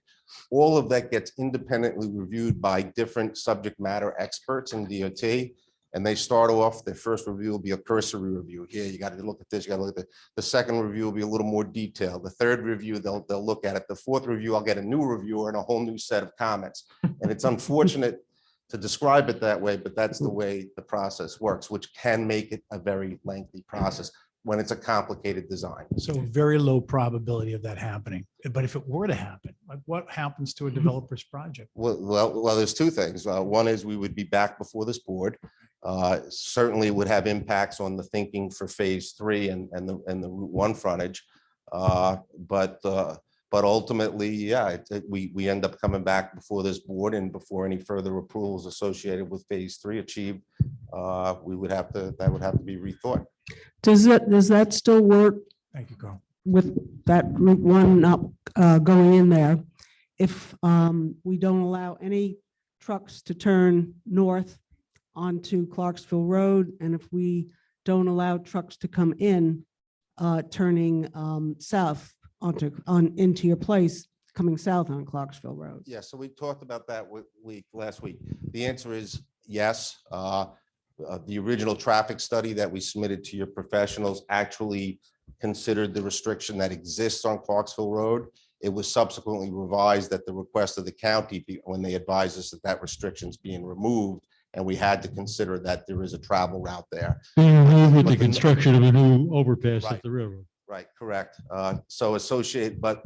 All of that gets independently reviewed by different subject matter experts in DOT. And they start off, their first review will be a cursory review. Here, you got to look at this, you got to look at the second review will be a little more detailed. The third review, they'll look at it. The fourth review, I'll get a new reviewer and a whole new set of comments. And it's unfortunate to describe it that way, but that's the way the process works, which can make it a very lengthy process when it's a complicated design. So very low probability of that happening. But if it were to happen, like what happens to a developer's project? Well, there's two things. One is we would be back before this board. Certainly would have impacts on the thinking for phase 3 and the Route 1 frontage. But ultimately, yeah, we end up coming back before this board, and before any further approvals associated with phase 3 achieved, that would have to be rethought. Does that still work? Thank you, Carl. With that Route 1 not going in there, if we don't allow any trucks to turn north onto Clarksville Road, and if we don't allow trucks to come in, turning south into your place, coming south on Clarksville Road? Yeah, so we talked about that last week. The answer is yes. The original traffic study that we submitted to your professionals actually considered the restriction that exists on Clarksville Road. It was subsequently revised at the request of the county when they advised us that that restriction is being removed, and we had to consider that there is a travel route there. With the construction of a new overpass at the railroad. Right, correct. So associate, but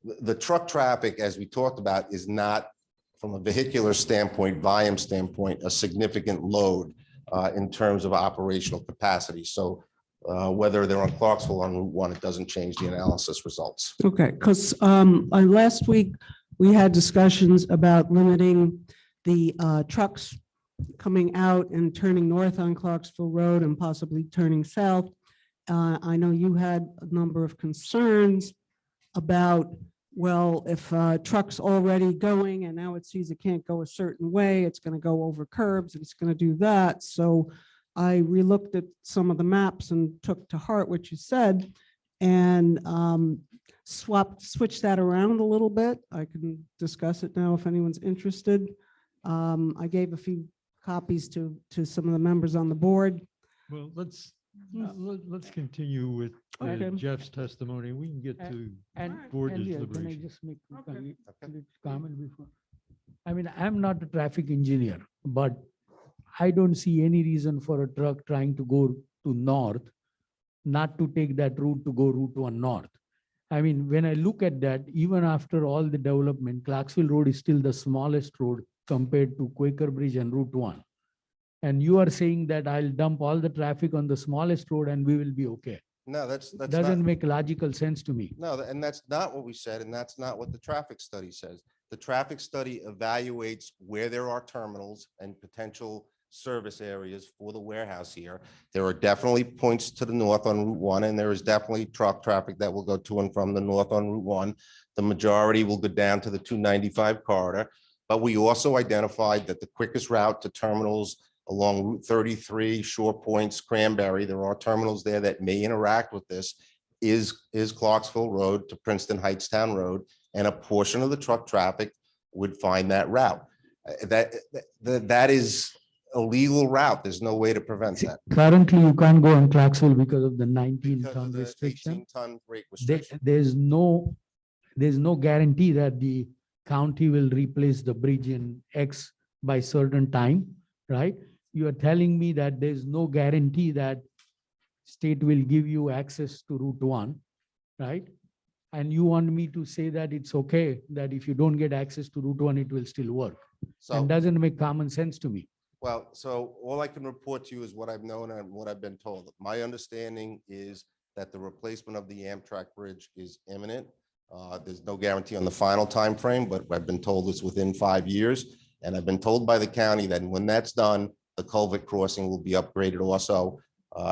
the truck traffic, as we talked about, is not, from a vehicular standpoint, volume standpoint, a significant load in terms of operational capacity. So whether they're on Clarksville or on Route 1, it doesn't change the analysis results. Okay, because last week we had discussions about limiting the trucks coming out and turning north on Clarksville Road and possibly turning south. I know you had a number of concerns about, well, if truck's already going and now it sees it can't go a certain way, it's going to go over curbs, it's going to do that. So I relooked at some of the maps and took to heart what you said and switched that around a little bit. I can discuss it now if anyone's interested. I gave a few copies to some of the members on the board. Well, let's continue with Okay. Jeff's testimony. We can get to board And can I deliberation. just make a comment before? I mean, I'm not a traffic engineer, but I don't see any reason for a truck trying to go to north, not to take that route to go Route 1 north. I mean, when I look at that, even after all the development, Clarksville Road is still the smallest road compared to Quaker Bridge and Route 1. And you are saying that I'll dump all the traffic on the smallest road and we will be okay. No, that's Doesn't not, make logical sense to me. no, and that's not what we said, and that's not what the traffic study says. The traffic study evaluates where there are terminals and potential service areas for the warehouse here. There are definitely points to the north on Route 1, and there is definitely truck traffic that will go to and from the north on Route 1. The majority will go down to the 295 corridor, but we also identified that the quickest route to terminals along Route 33, Shore Points, Cranberry, there are terminals there that may interact with this, is Clarksville Road to Princeton Heightstown Road, and a portion of the truck traffic would find that route. That is a legal route. There's no way to prevent that. Currently, you can't go on Clarksville because of the 19-ton Because of the restriction. 18-ton rate restriction. There's no there's no guarantee that the county will replace the bridge in X by certain time, right? You are telling me that there's no guarantee that state will give you access to Route 1, right? And you want me to say that it's okay, that if you don't get access to Route 1, it will still work? So, And doesn't make common sense to me. well, so all I can report to you is what I've known and what I've been told. My understanding is that the replacement of the Amtrak bridge is imminent. There's no guarantee on the final time frame, but I've been told it's within 5 years. And I've been told by the county that when that's done, the culvert crossing will be upgraded also.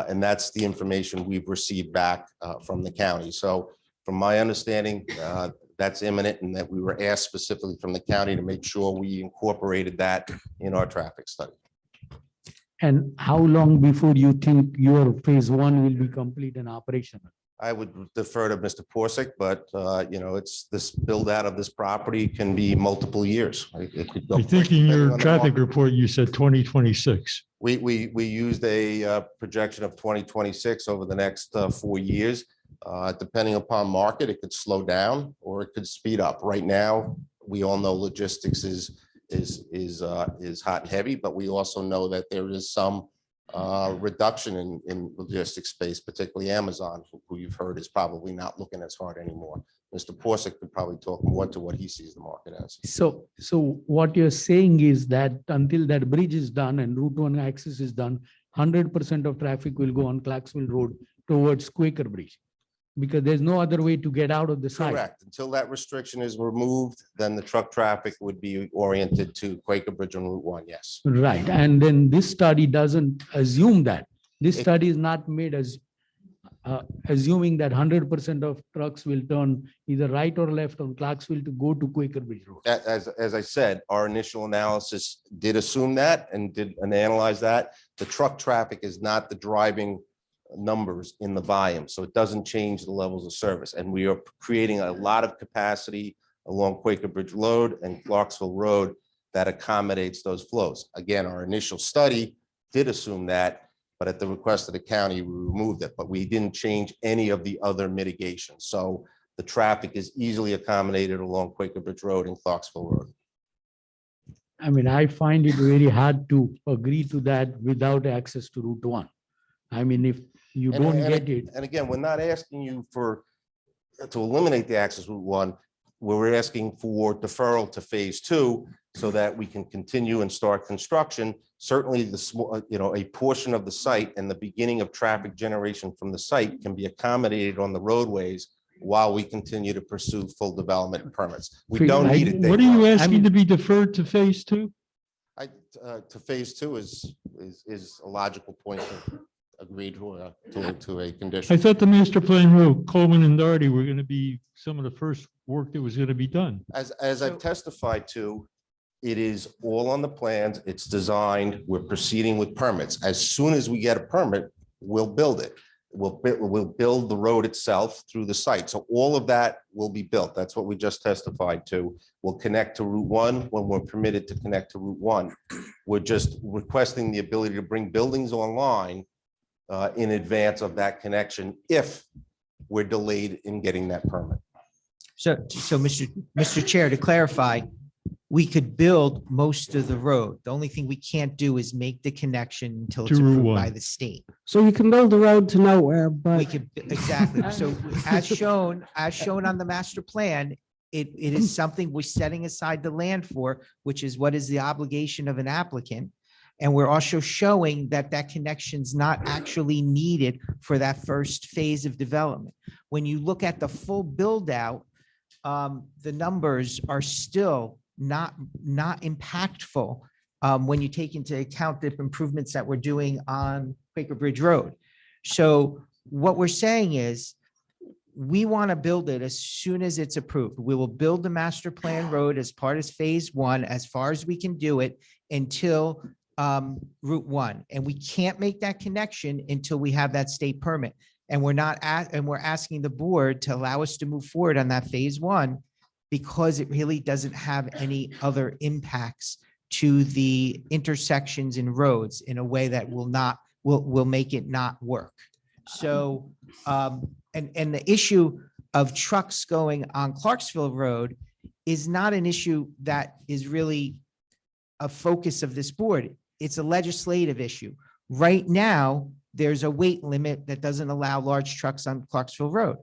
And that's the information we've received back from the county. So from my understanding, that's imminent, and that we were asked specifically from the county to make sure we incorporated that in our traffic study. And how long before you think your phase 1 will be complete and operational? I would defer to Mr. Porsick, but you know, it's this build out of this property can be multiple years. It could go I think quick in depending your on the traffic market. report, you said 2026. We used a projection of 2026 over the next 4 years. Depending upon market, it could slow down or it could speed up. Right now, we all know logistics is hot and heavy, but we also know that there is some reduction in logistics space, particularly Amazon, who you've heard is probably not looking as hard anymore. Mr. Porsick could probably talk more to what he sees the market as. So what you're saying is that until that bridge is done and Route 1 access is done, 100% of traffic will go on Clarksville Road towards Quaker Bridge, because there's no other way to get out of the site. Correct. Until that restriction is removed, then the truck traffic would be oriented to Quaker Bridge on Route 1, yes. Right, and then this study doesn't assume that. This It- study is not made as assuming that 100% of trucks will turn either right or left on Clarksville to go to Quaker Bridge Road. As I said, our initial analysis did assume that and did analyze that. The truck traffic is not the driving numbers in the volume, so it doesn't change the levels of service. And we are creating a lot of capacity along Quaker Bridge Road and Clarksville Road that accommodates those flows. Again, our initial study did assume that, but at the request of the county, we removed it, but we didn't change any of the other mitigations. So the traffic is easily accommodated along Quaker Bridge Road and Clarksville Road. I mean, I find it very hard to agree to that without access to Route 1. I mean, if you don't get it. And again, we're not asking you to eliminate the access Route 1. We're asking for deferral to phase 2 so that we can continue and start construction. Certainly the small, a portion of the site and the beginning of traffic generation from the site can be accommodated on the roadways while we continue to pursue full development permits. We don't need it. What are you asking to be deferred to phase 2? To phase 2 is a logical point to agree to a condition. I thought the master plan road, Coleman and Doherty were going to be some of the first work that was going to be done. As I've testified to, it is all on the plans. It's designed. We're proceeding with permits. As soon as we get a permit, we'll build it. We'll build the road itself through the site. So all of that will be built. That's what we just testified to. We'll connect to Route 1 when we're permitted to connect to Route 1. We're just requesting the ability to bring buildings online in advance of that connection if we're delayed in getting that permit. So Mr. Chair, to clarify, we could build most of the road. The only thing we can't do is make the connection until it's To Route approved 1. by the state. So you can build the road to nowhere, but. We could, exactly. So as shown on the master plan, it is something we're setting aside the land for, which is what is the obligation of an applicant. And we're also showing that that connection's not actually needed for that first phase of development. When you look at the full build out, the numbers are still not impactful when you take into account the improvements that we're doing on Quaker Bridge Road. So what we're saying is we want to build it as soon as it's approved. We will build the master plan road as part of phase 1, as far as we can do it until Route 1. And we can't make that connection until we have that state permit. And we're asking the board to allow us to move forward on that phase 1 because it really doesn't have any other impacts to the intersections and roads in a way that will make it not work. So, and the issue of trucks going on Clarksville Road is not an issue that is really a focus of this board. It's a legislative issue. Right now, there's a weight limit that doesn't allow large trucks on Clarksville Road.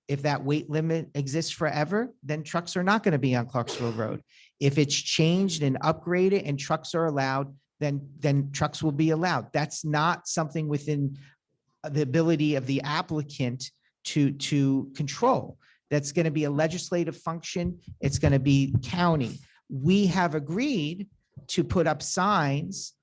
If that weight limit exists forever, then trucks are not going to be on Clarksville Road. If it's changed and upgraded and trucks are allowed, then trucks will be allowed. That's not something within the ability of the applicant to control. That's going to be a legislative function. It's going to be county. We have agreed to put up signs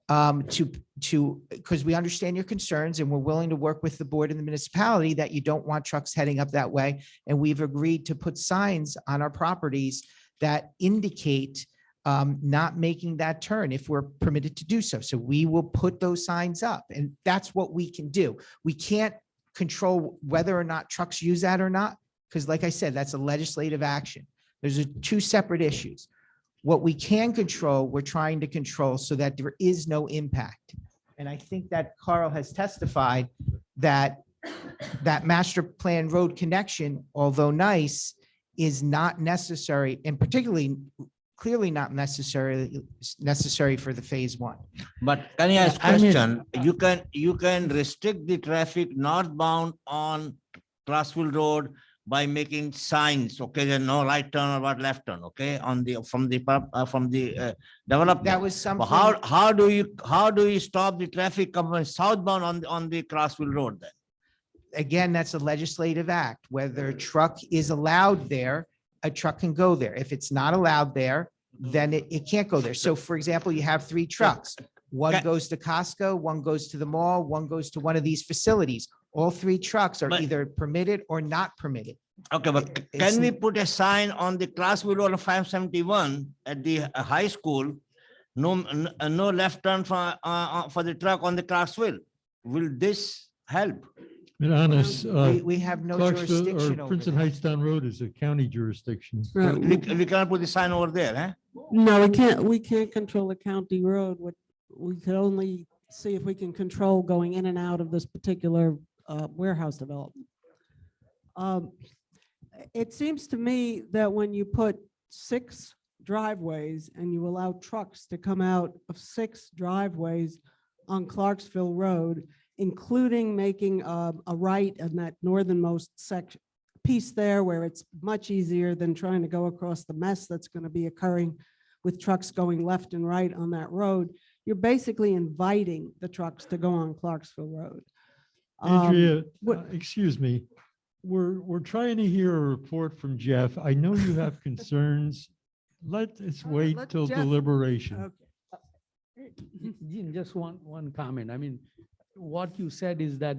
because we understand your concerns and we're willing to work with the board and the municipality that you don't want trucks heading up that way. And we've agreed to put signs on our properties that indicate not making that turn if we're permitted to do so. So we will put those signs up, and that's what we can do. We can't control whether or not trucks use that or not, because like I said, that's a legislative action. There's two separate issues. What we can control, we're trying to control so that there is no impact. And I think that Carl has testified that that master plan road connection, although nice, is not necessary, and particularly clearly not necessary for the phase one. But can I ask I mean- question? You can restrict the traffic northbound on Clarksville Road by making signs, okay, there's no right turn or what left turn, okay, on the, from the development. That was something. But how do you stop the traffic coming southbound on the Clarksville Road then? Again, that's a legislative act. Whether a truck is allowed there, a truck can go there. If it's not allowed there, then it can't go there. So for example, you have 3 trucks. One goes to Costco, one goes to the mall, one goes to one of these facilities. All 3 trucks are either permitted or not permitted. Okay, but It's- can we put a sign on the Clarksville Road of 571 at the high school? No left turn for the truck on the Clarksville. Will this help? Be honest, We have no Clarksville jurisdiction or over Princeton that. Heights Town Road is a county jurisdiction. We can't put the sign over there, huh? No, we can't control the county road. What we could only see if we can control going in and out of this particular warehouse development. It seems to me that when you put 6 driveways and you allow trucks to come out of 6 driveways on Clarksville Road, including making a right in that northernmost section piece there where it's much easier than trying to go across the mess that's going to be occurring with trucks going left and right on that road, you're basically inviting the trucks to go on Clarksville Road. Andrea, what- excuse me, we're trying to hear a report from Jeff. I know you have concerns. Let's wait let till Jeff- deliberation. Jean, just one comment. I mean, what you said is that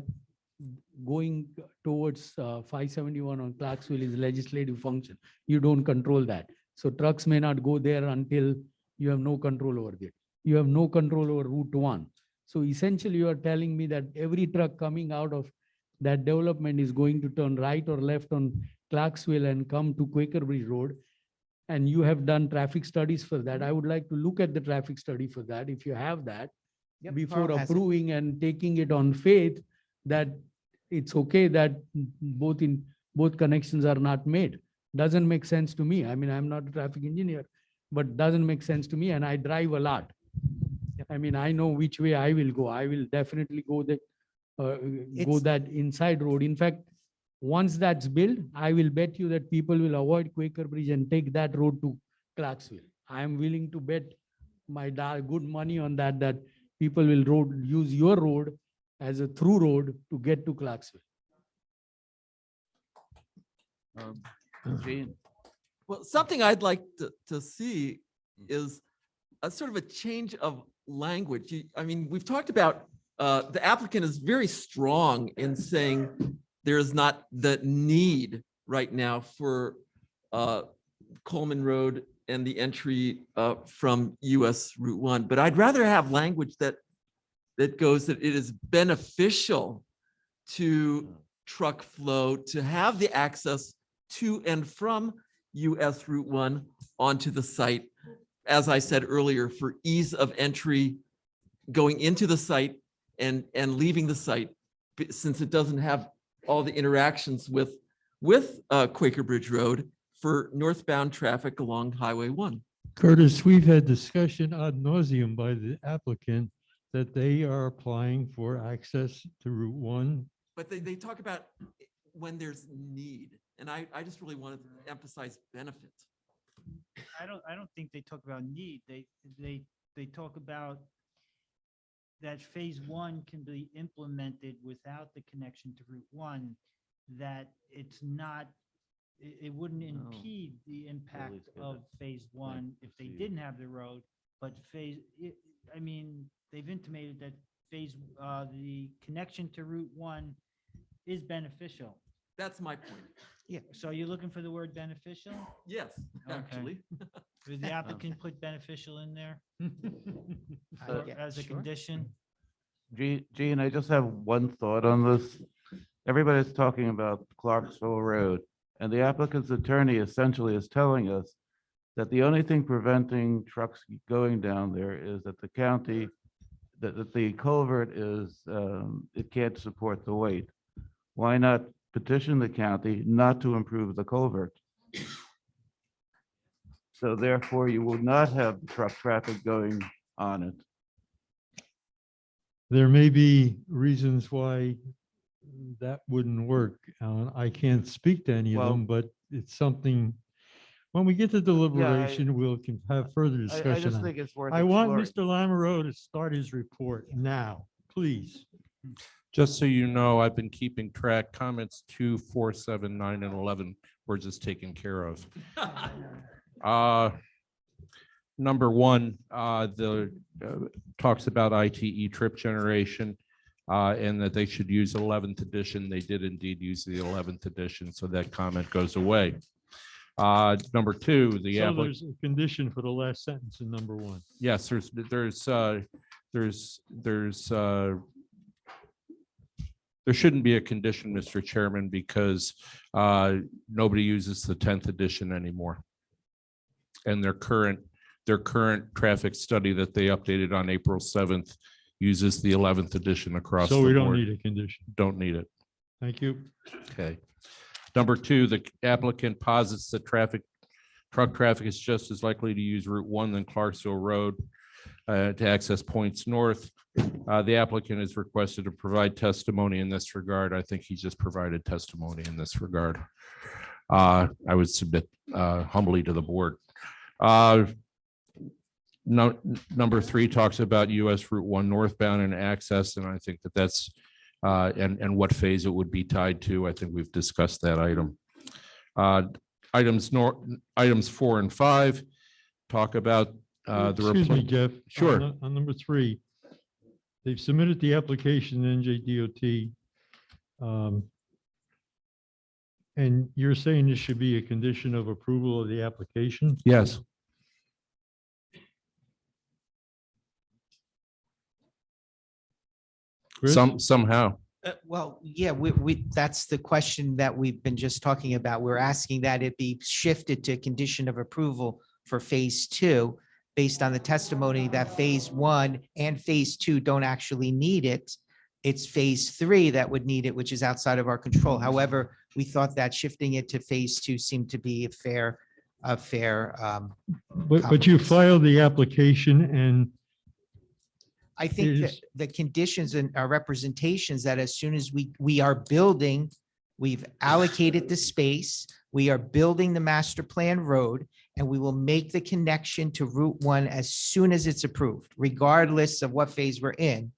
going towards 571 on Clarksville is legislative function. You don't control that. So trucks may not go there until you have no control over it. You have no control over Route 1. So essentially you are telling me that every truck coming out of that development is going to turn right or left on Clarksville and come to Quaker Bridge Road. And you have done traffic studies for that. I would like to look at the traffic study for that, if you have that, Yep, before Carl has it. approving and taking it on faith that it's okay that both connections are not made. Doesn't make sense to me. I mean, I'm not a traffic engineer, but doesn't make sense to me, and I drive a lot. I mean, I know which way I will go. I will definitely go that inside road. In fact, once that's built, I will bet you that people will avoid Quaker Bridge and take that road to Clarksville. I am willing to bet my good money on that people will use your road as a through road to get to Clarksville. Gene? Well, something I'd like to see is a sort of a change of language. I mean, we've talked about, the applicant is very strong in saying there is not the need right now for Coleman Road and the entry from US Route 1. But I'd rather have language that goes that it is beneficial to truck flow to have the access to and from US Route 1 onto the site. As I said earlier, for ease of entry, going into the site and leaving the site, since it doesn't have all the interactions with with Quaker Bridge Road for northbound traffic along Highway 1. Curtis, we've had discussion ad nauseum by the applicant that they are applying for access to Route 1. But they talk about when there's need, and I just really wanted to emphasize benefit. I don't think they talk about need. They talk about that phase 1 can be implemented without the connection to Route 1, that it's not, it wouldn't impede the impact of phase 1 if they didn't have the road, but I mean, they've intimated that the connection to Route 1 is beneficial. That's my point. Yeah, so you're looking for the word beneficial? Yes, Okay. actually. Did the applicant put beneficial in there So- as a condition? Gene, I just have one thought on this. Everybody's talking about Clarksville Road, and the applicant's attorney essentially is telling us that the only thing preventing trucks going down there is that the county, that the culvert is, it can't support the weight. Why not petition the county not to improve the culvert? So therefore, you will not have truck traffic going on it. There may be reasons why that wouldn't work. I can't speak to any of them, but it's something, when we get to deliberation, we'll have further discussion. I just on it. think it's worth I want exploring. Mr. Lamoureux to start his report now, please. Just so you know, I've been keeping track. Comments 2, 4, 7, 9, and 11 were just taken care of. Number 1, talks about ITE trip generation and that they should use 11th edition. They did indeed use the 11th edition, so that comment goes away. Number 2, the So there's a condition for the last sentence in number 1. yes, there shouldn't be a condition, Mr. Chairman, because nobody uses the 10th edition anymore. And their current traffic study that they updated on April 7th uses the 11th edition across the So board. we don't need a condition. Don't need it. Thank you. Okay. Number 2, the applicant posits that truck traffic is just as likely to use Route 1 than Clarksville Road to access points north. The applicant is requested to provide testimony in this regard. I think he just provided testimony in this regard. I would submit humbly to the board. Number 3 talks about US Route 1 northbound and access, and I think that's and what phase it would be tied to. I think we've discussed that item. Items 4 and 5 talk about Excuse me, Jeff. Sure. On number 3, they've submitted the application to NJDOT. And you're saying this should be a condition of approval of the application? Yes. Chris? Somehow. Well, yeah, that's the question that we've been just talking about. We're asking that it be shifted to condition of approval for phase 2, based on the testimony that phase 1 and phase 2 don't actually need it. It's phase 3 that would need it, which is outside of our control. However, we thought that shifting it to phase 2 seemed to be a fair. But you filed the application and I think that the conditions and our representations that as soon as we are building, we've allocated the space, we are building the master plan road, and we will make the connection to Route 1 as soon as it's approved, regardless of what phase we're in.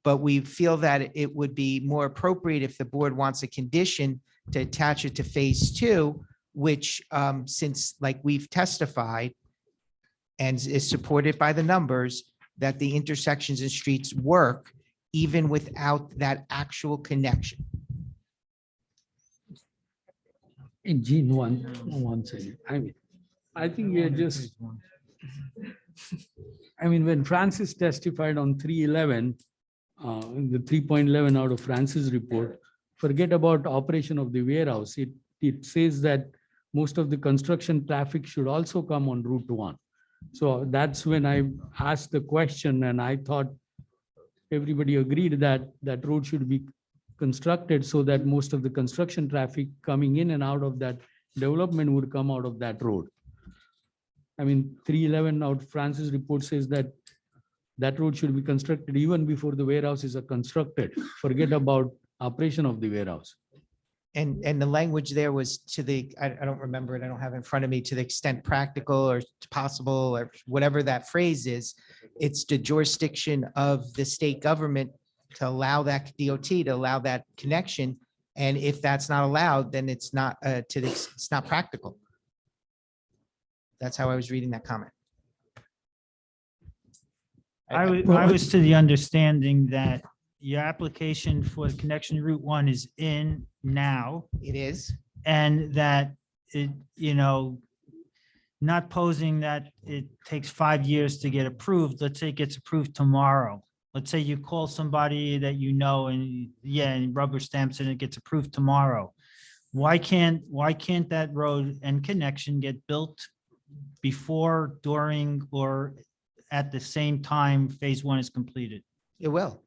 But we feel that it would be more appropriate if the board wants a condition to attach it to phase 2, which since like we've testified and is supported by the numbers, that the intersections and streets work even without that actual connection. In Gene, one second. I think we are just, when Francis testified on 311, the 3.11 out of Francis' report, forget about operation of the warehouse. It says that most of the construction traffic should also come on Route 1. So that's when I asked the question, and I thought everybody agreed that that road should be constructed so that most of the construction traffic coming in and out of that development would come out of that road. I mean, 311 out Francis report says that that road should be constructed even before the warehouses are constructed. Forget about operation of the warehouse. And the language there was to the, I don't remember it, I don't have it in front of me, to the extent practical or possible, or whatever that phrase is. It's the jurisdiction of the state government to allow that DOT, to allow that connection. And if that's not allowed, then it's not, it's not practical. That's how I was reading that comment. I was to the understanding that your application for the connection Route 1 is in now. It is. And that it, not posing that it takes 5 years to get approved. Let's say it gets approved tomorrow. Let's say you call somebody that you know and and rubber stamps and it gets approved tomorrow. Why can't that road and connection get built before, during, or at the same time phase 1 is completed? It will.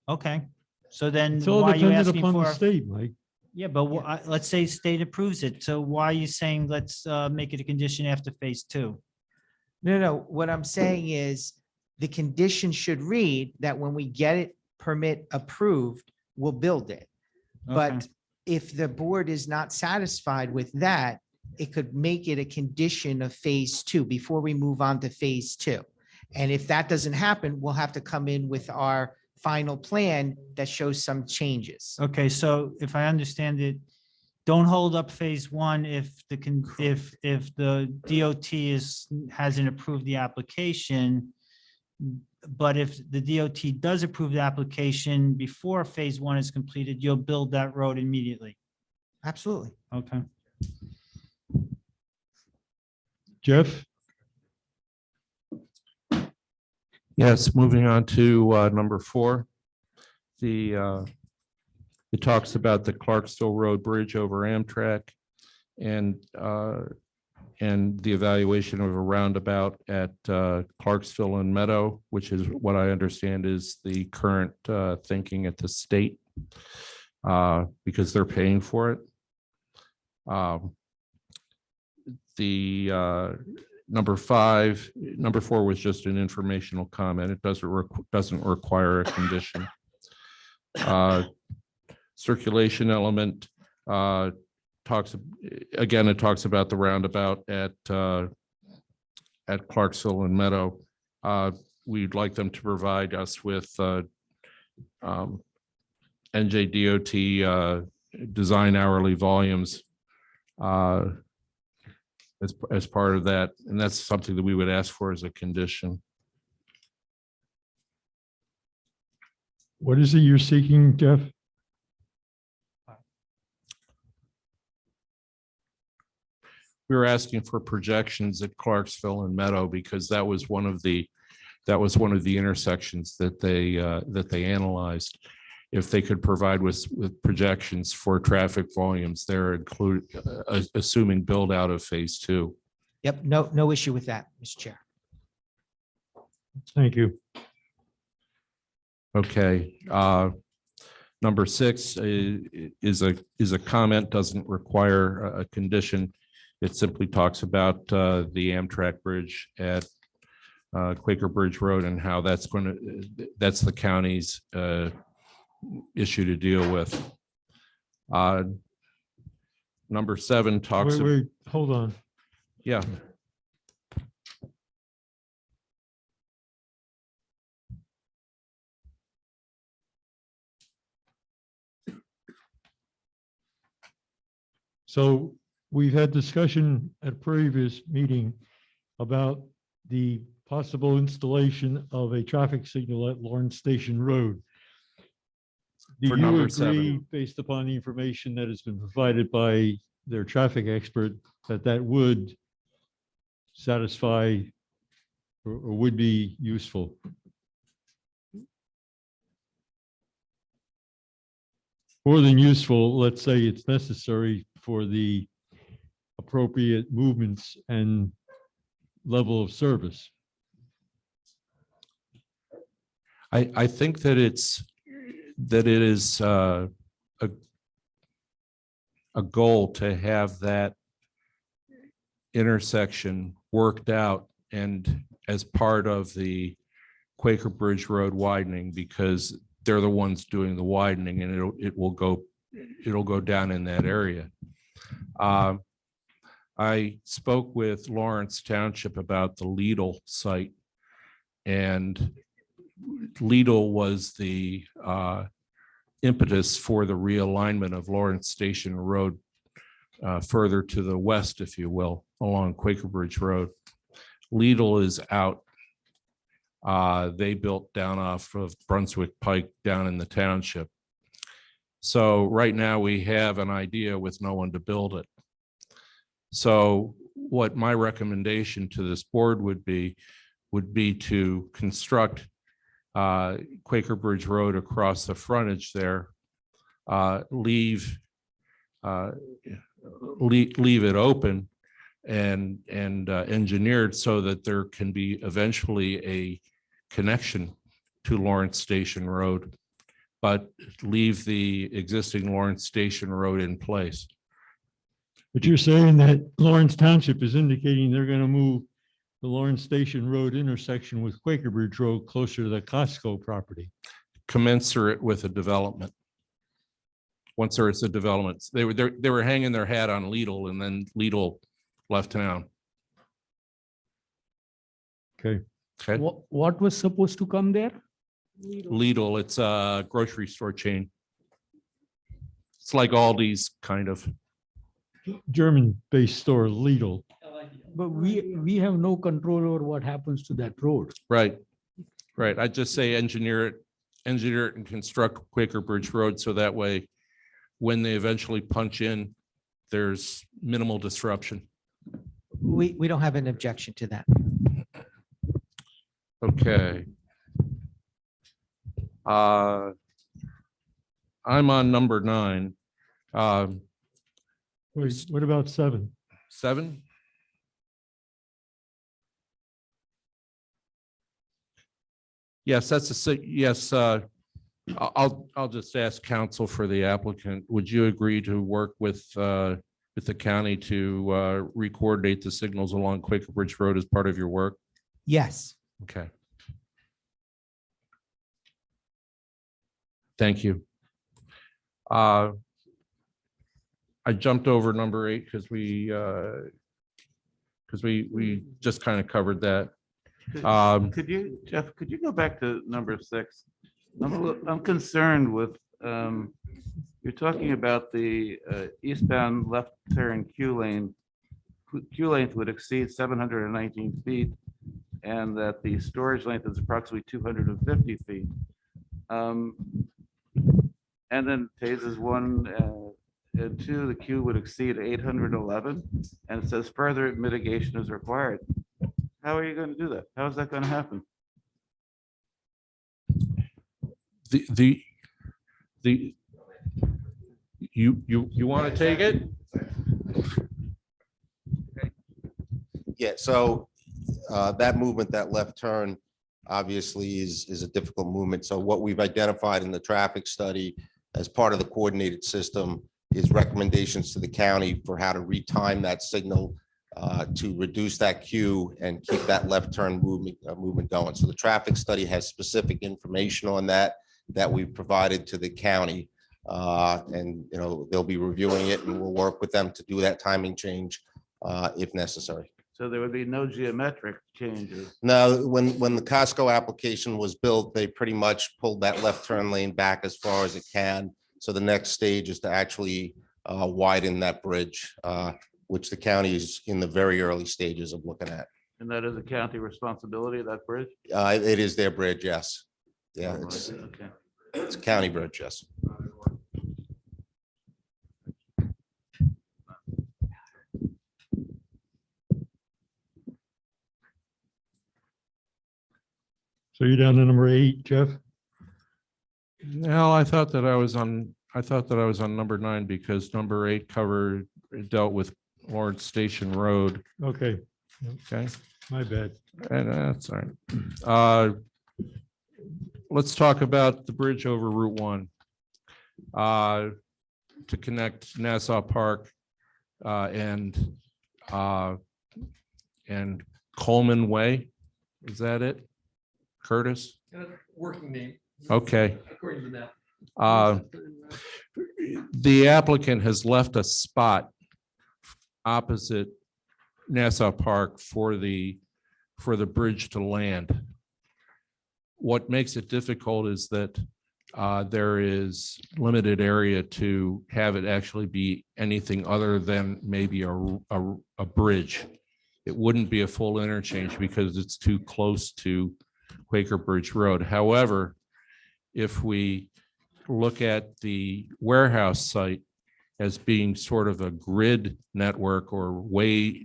Okay, so then It's all why are you dependent asking upon the for? state, Mike. Yeah, but let's say state approves it. So why are you saying let's make it a condition after phase 2? No. What I'm saying is the condition should read that when we get it permit approved, we'll build it. But if the board is not satisfied with that, it could make it a condition of phase 2 before we move on to phase 2. And if that doesn't happen, we'll have to come in with our final plan that shows some changes. Okay, so if I understand it, don't hold up phase 1 if the DOT hasn't approved the application. But if the DOT does approve the application before phase 1 is completed, you'll build that road immediately. Absolutely. Okay. Jeff? Yes, moving on to number 4. It talks about the Clarksville Road Bridge over Amtrak and the evaluation of a roundabout at Clarksville and Meadow, which is what I understand is the current thinking at the state, because they're paying for it. Number 4 was just an informational comment. It doesn't require a condition. Circulation element talks about the roundabout at Clarksville and Meadow. We'd like them to provide us with NJDOT design hourly volumes as part of that, and that's something that we would ask for as a condition. What is it you're seeking, Jeff? We were asking for projections at Clarksville and Meadow because that was one of the intersections that they analyzed. If they could provide with projections for traffic volumes, they're included, assuming build out of phase 2. Yep, no issue with that, Mr. Chair. Thank you. Okay. Number 6 is a comment, doesn't require a condition. It simply talks about the Amtrak bridge at Quaker Bridge Road and how that's the county's issue to deal with. Number 7 talks. Wait, hold on. Yeah. So we've had discussion at a previous meeting about the possible installation of a traffic signal at Lawrence Station Road. Do For you number agree, 7. based upon the information that has been provided by their traffic expert, that would satisfy or would be useful? More than useful, let's say it's necessary for the appropriate movements and level of service. I think that that it is a goal to have that intersection worked out and as part of the Quaker Bridge Road widening, because they're the ones doing the widening, and it'll go down in that area. I spoke with Lawrence Township about the Lidl site, and Lidl was the impetus for the realignment of Lawrence Station Road further to the west, if you will, along Quaker Bridge Road. Lidl is out. They built down off of Brunswick Pike down in the township. So right now we have an idea with no one to build it. So what my recommendation to this board would be to construct Quaker Bridge Road across the frontage there, leave it open and engineered so that there can be eventually a connection to Lawrence Station Road, but leave the existing Lawrence Station Road in place. But you're saying that Lawrence Township is indicating they're going to move the Lawrence Station Road intersection with Quaker Bridge Road closer to the Costco property. Commensurate with a development. Once there is a development, they were hanging their hat on Lidl, and then Lidl left town. Okay. Okay. What was supposed to come there? Lidl, it's a grocery store chain. It's like Aldi's kind of. German-based store, Lidl. But we have no control over what happens to that road. Right. Right. I just say engineer it and construct Quaker Bridge Road so that way when they eventually punch in, there's minimal disruption. We don't have an objection to that. Okay. I'm on number 9. Wait, what about 7? 7? Yes, that's a, yes. I'll just ask counsel for the applicant. Would you agree to work with the county to re-coordinate the signals along Quaker Bridge Road as part of your work? Yes. Okay. Thank you. I jumped over number 8 because we just kind of covered that. Could you, Jeff, could you go back to number 6? I'm concerned with, you're talking about the eastbound left turn queue length would exceed 719 feet, and that the storage length is approximately 250 feet. And then phases 1 and 2, the queue would exceed 811, and it says further mitigation is required. How are you going to do that? How is that going to happen? You want to take it? Yeah, so that movement, that left turn, obviously is a difficult movement. So what we've identified in the traffic study as part of the coordinated system is recommendations to the county for how to retime that signal to reduce that queue and keep that left turn movement going. So the traffic study has specific information on that we've provided to the county. And they'll be reviewing it, and we'll work with them to do that timing change if necessary. So there would be no geometric changes. No, when the Costco application was built, they pretty much pulled that left turn lane back as far as it can. So the next stage is to actually widen that bridge, which the county is in the very early stages of looking at. And that is a county responsibility, that bridge? It is their bridge, yes. Yeah, Okay. it's a county bridge, yes. So you're down to number 8, Jeff? No, I thought that I was on number 9 because number 8 dealt with Lawrence Station Road. Okay. Okay. My bad. And that's all right. let's talk about the bridge over Route 1 to connect Nassau Park and Coleman Way. Is that it? Curtis? Working name. Okay. According to the map. The applicant has left a spot opposite Nassau Park for the bridge to land. What makes it difficult is that there is limited area to have it actually be anything other than maybe a bridge. It wouldn't be a full interchange because it's too close to Quaker Bridge Road. However, if we look at the warehouse site as being sort of a grid network or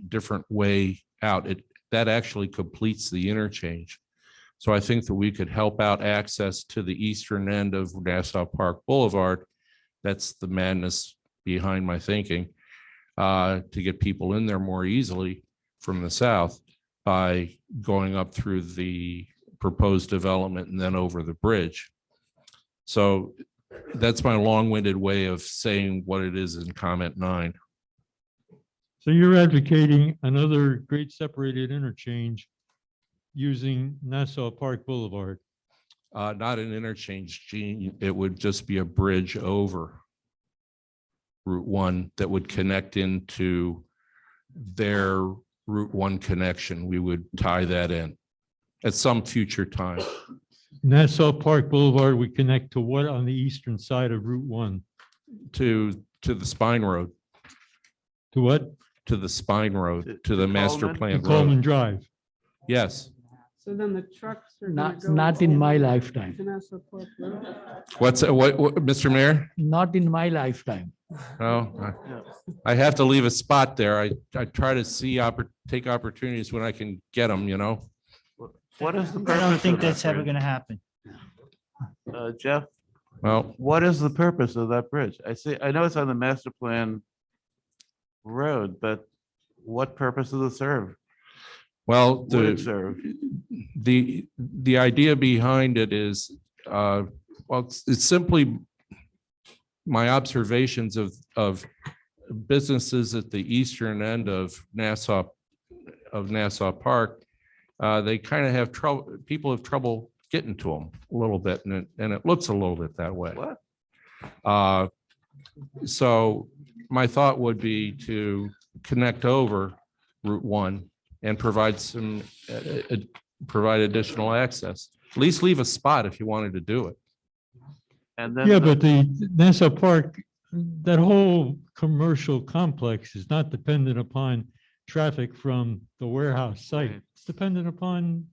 different way out, that actually completes the interchange. So I think that we could help out access to the eastern end of Nassau Park Boulevard. That's the madness behind my thinking, to get people in there more easily from the south by going up through the proposed development and then over the bridge. So that's my long-winded way of saying what it is in comment 9. So you're advocating another grade separated interchange using Nassau Park Boulevard? Not an interchange, Gene. It would just be a bridge over Route 1 that would connect into their Route 1 connection. We would tie that in at some future time. Nassau Park Boulevard would connect to what on the eastern side of Route 1? To the Spine Road. To what? To the Spine Road, to the master Coleman? plan Coleman road. Drive. Yes. So then the trucks are gonna Not, go not in my over lifetime. to Nassau Park Road? What, Mr. Mayor? Not in my lifetime. Oh, I have to leave a spot there. I try to take opportunities when I can get them, you know? What is the I purpose? don't of think that that's ever bridge? going to happen. Jeff, Well, what is the purpose of that bridge? I know it's on the master plan road, but what purpose does it serve? well, Would it serve? the idea behind it is, well, it's simply my observations of businesses at the eastern end of Nassau Park. They kind of have trouble, people have trouble getting to them a little bit, and it looks a little bit that way. What? So my thought would be to connect over Route 1 and provide provide additional access. At least leave a spot if you wanted to do it. And then Yeah, but the Nassau Park, that whole commercial complex is not dependent upon traffic from the warehouse site. It's dependent upon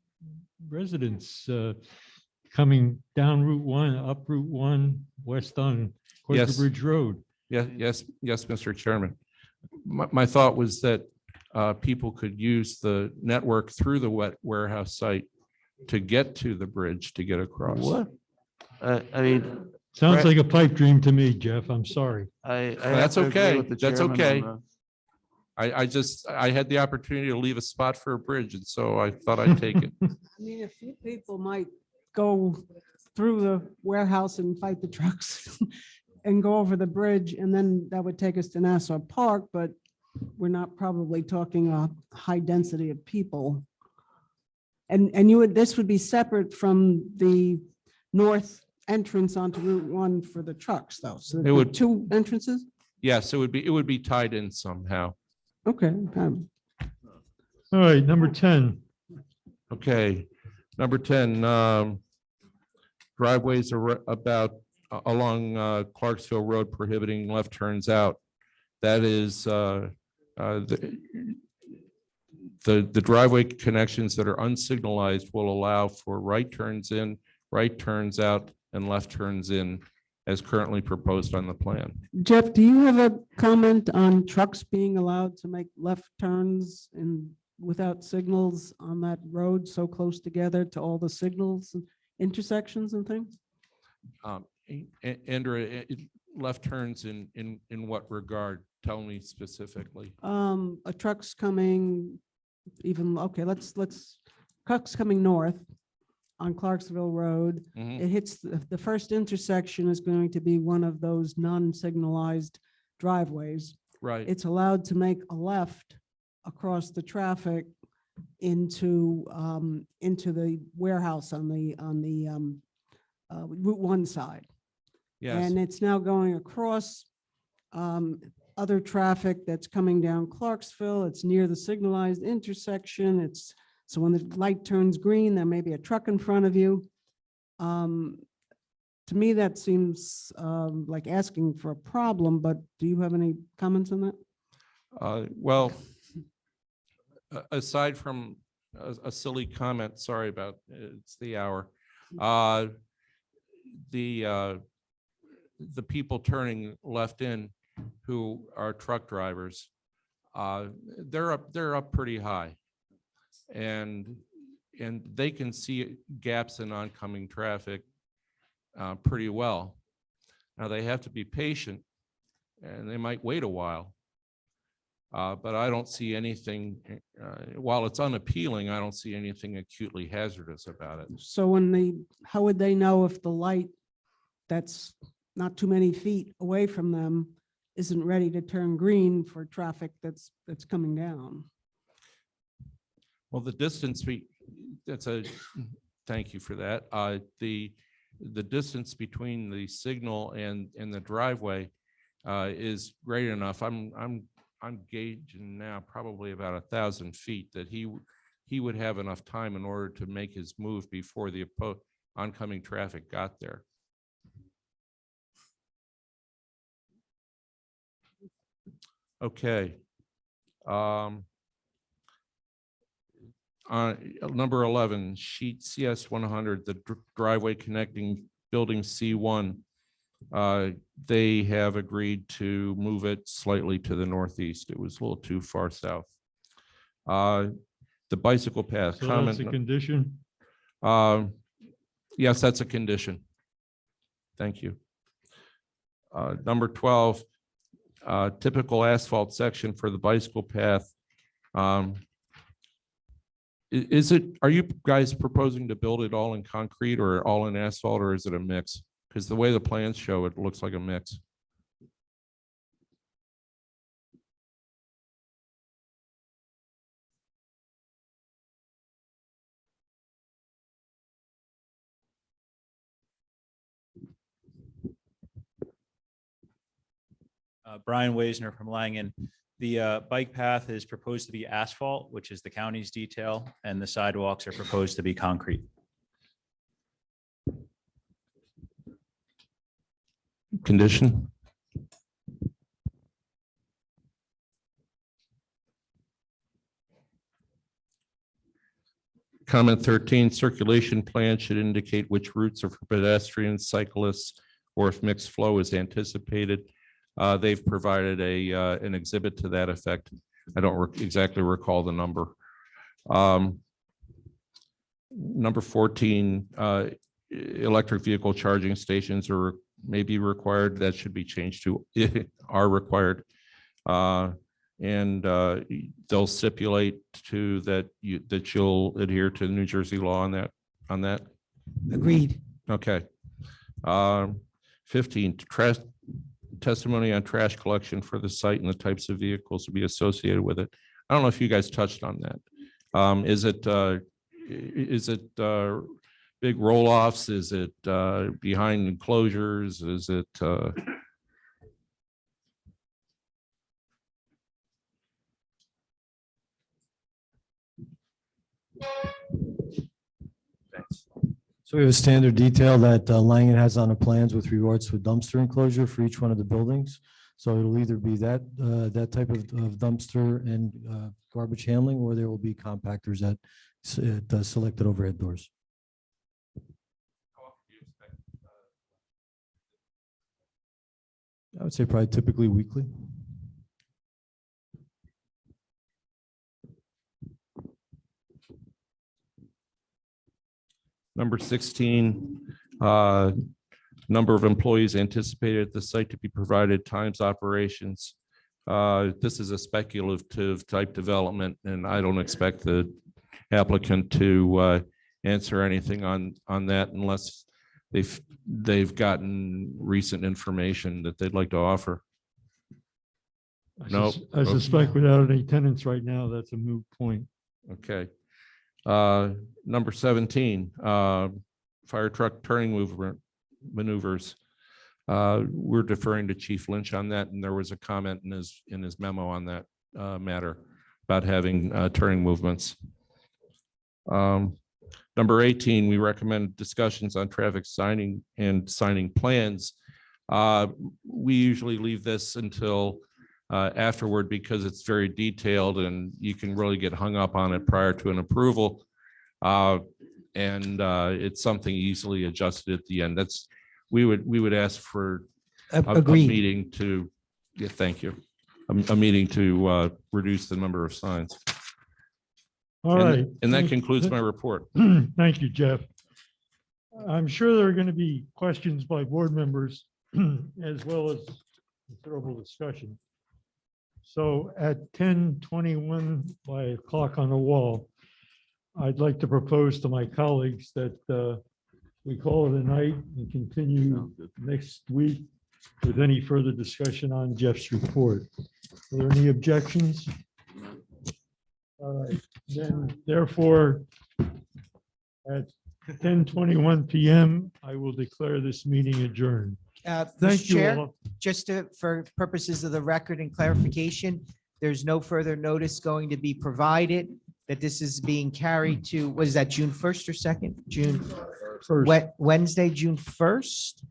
residents coming down Route 1, up Route 1, west on Quaker Yes. Bridge Road. Yes, Mr. Chairman. My thought was that people could use the network through the warehouse site to get to the bridge to get across. What? I mean. Sounds Brett- like a pipe dream to me, Jeff. I'm sorry. I Well, have that's to agree okay. with the That's chairman okay. on I had the opportunity to leave a spot for a bridge, and so I thought I'd take it. I mean, a few people might go through the warehouse and fight the trucks and go over the bridge, and then that would take us to Nassau Park, but we're not probably talking a high density of people. And this would be separate from the north entrance onto Route 1 for the trucks, though. So It there would- 2 entrances? Yes, it would be tied in somehow. Okay. All right, number 10. Okay, number 10, driveways are along Clarksville Road prohibiting left turns out. That is the driveway connections that are unsignalized will allow for right turns in, right turns out, and left turns in as currently proposed on the plan. Jeff, do you have a comment on trucks being allowed to make left turns and without signals on that road so close together to all the signals, and intersections and things? Andrew, left turns in what regard? Tell me specifically. A truck's coming even, okay, let's truck's coming north on Clarksville Road. Mhm. It hits, the first intersection is going to be one of those non-signalized driveways. Right. It's allowed to make a left across the traffic into the warehouse on the Route 1 side. Yes. And it's now going across other traffic that's coming down Clarksville. It's near the signalized intersection. So when the light turns green, there may be a truck in front of you. To me, that seems like asking for a problem, but do you have any comments on that? Well, aside from a silly comment, sorry about, it's the hour. The people turning left in who are truck drivers, they're up pretty high. And they can see gaps in oncoming traffic pretty well. Now they have to be patient and they might wait a while. But I don't see anything, while it's unappealing, I don't see anything acutely hazardous about it. So how would they know if the light that's not too many feet away from them isn't ready to turn green for traffic that's coming down? Well, the distance, thank you for that. The distance between the signal and the driveway is great enough. I'm gauging now probably about 1,000 feet that he would have enough time in order to make his move before the oncoming traffic got there. Okay. On number 11, sheet CS 100, the driveway connecting building C1. They have agreed to move it slightly to the northeast. It was a little too far south. The bicycle path. So comment. that's a condition? Yes, that's a condition. Thank you. Number 12, typical asphalt section for the bicycle path. Are you guys proposing to build it all in concrete or all in asphalt, or is it a mix? Because the way the plans show it looks like a mix. Brian Weisner from Langen. The bike path is proposed to be asphalt, which is the county's detail, and the sidewalks are proposed to be concrete. Condition? Comment 13, circulation plan should indicate which routes are for pedestrians, cyclists, or if mixed flow is anticipated. They've provided an exhibit to that effect. I don't exactly recall the number. Number 14, electric vehicle charging stations may be required. That should be changed to are required. And they'll stipulate to that you'll adhere to New Jersey law on that. Agreed. Okay. 15, testimony on trash collection for the site and the types of vehicles to be associated with it. I don't know if you guys touched on that. Is it big roll-offs? Is it behind enclosures? Is it So we have a standard detail that Langen has on the plans with regards to a dumpster enclosure for each one of the buildings. So it'll either be that type of dumpster and garbage handling, or there will be compactors at selected overhead doors. I would say probably typically weekly. Number 16, number of employees anticipated at the site to be provided, times operations. This is a speculative type development, and I don't expect the applicant to answer anything on that unless they've gotten recent information that they'd like to offer. No. I suspect without any tenants right now, that's a moot point. Okay. Number 17, fire truck turning maneuvers. We're deferring to Chief Lynch on that, and there was a comment in his memo on that matter about having turning movements. Number 18, we recommend discussions on traffic signing and signing plans. We usually leave this until afterward because it's very detailed and you can really get hung up on it prior to an approval. And it's something easily adjusted at the end. We would ask for a meeting to, thank you, a meeting to reduce the number of signs. All right. And that concludes my report. Thank you, Jeff. I'm sure there are going to be questions by board members as well as considerable discussion. So at 10:21 by a clock on the wall, I'd like to propose to my colleagues that we call it a night and continue next week with any further discussion on Jeff's report. Are there any objections? All right, then therefore, at 10:21 PM, I will declare this meeting adjourned. Mr. Thank you Chair, all. just for purposes of the record and clarification, there's no further notice going to be provided that this is being carried to, was that June 1st or 2nd? June 1st. Wednesday, June 1st,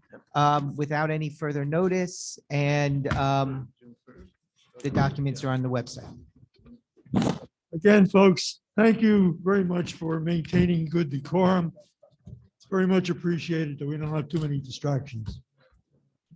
without any further notice, and the documents are on the website. Again, folks, thank you very much for maintaining good decorum. It's very much appreciated that we don't have too many distractions.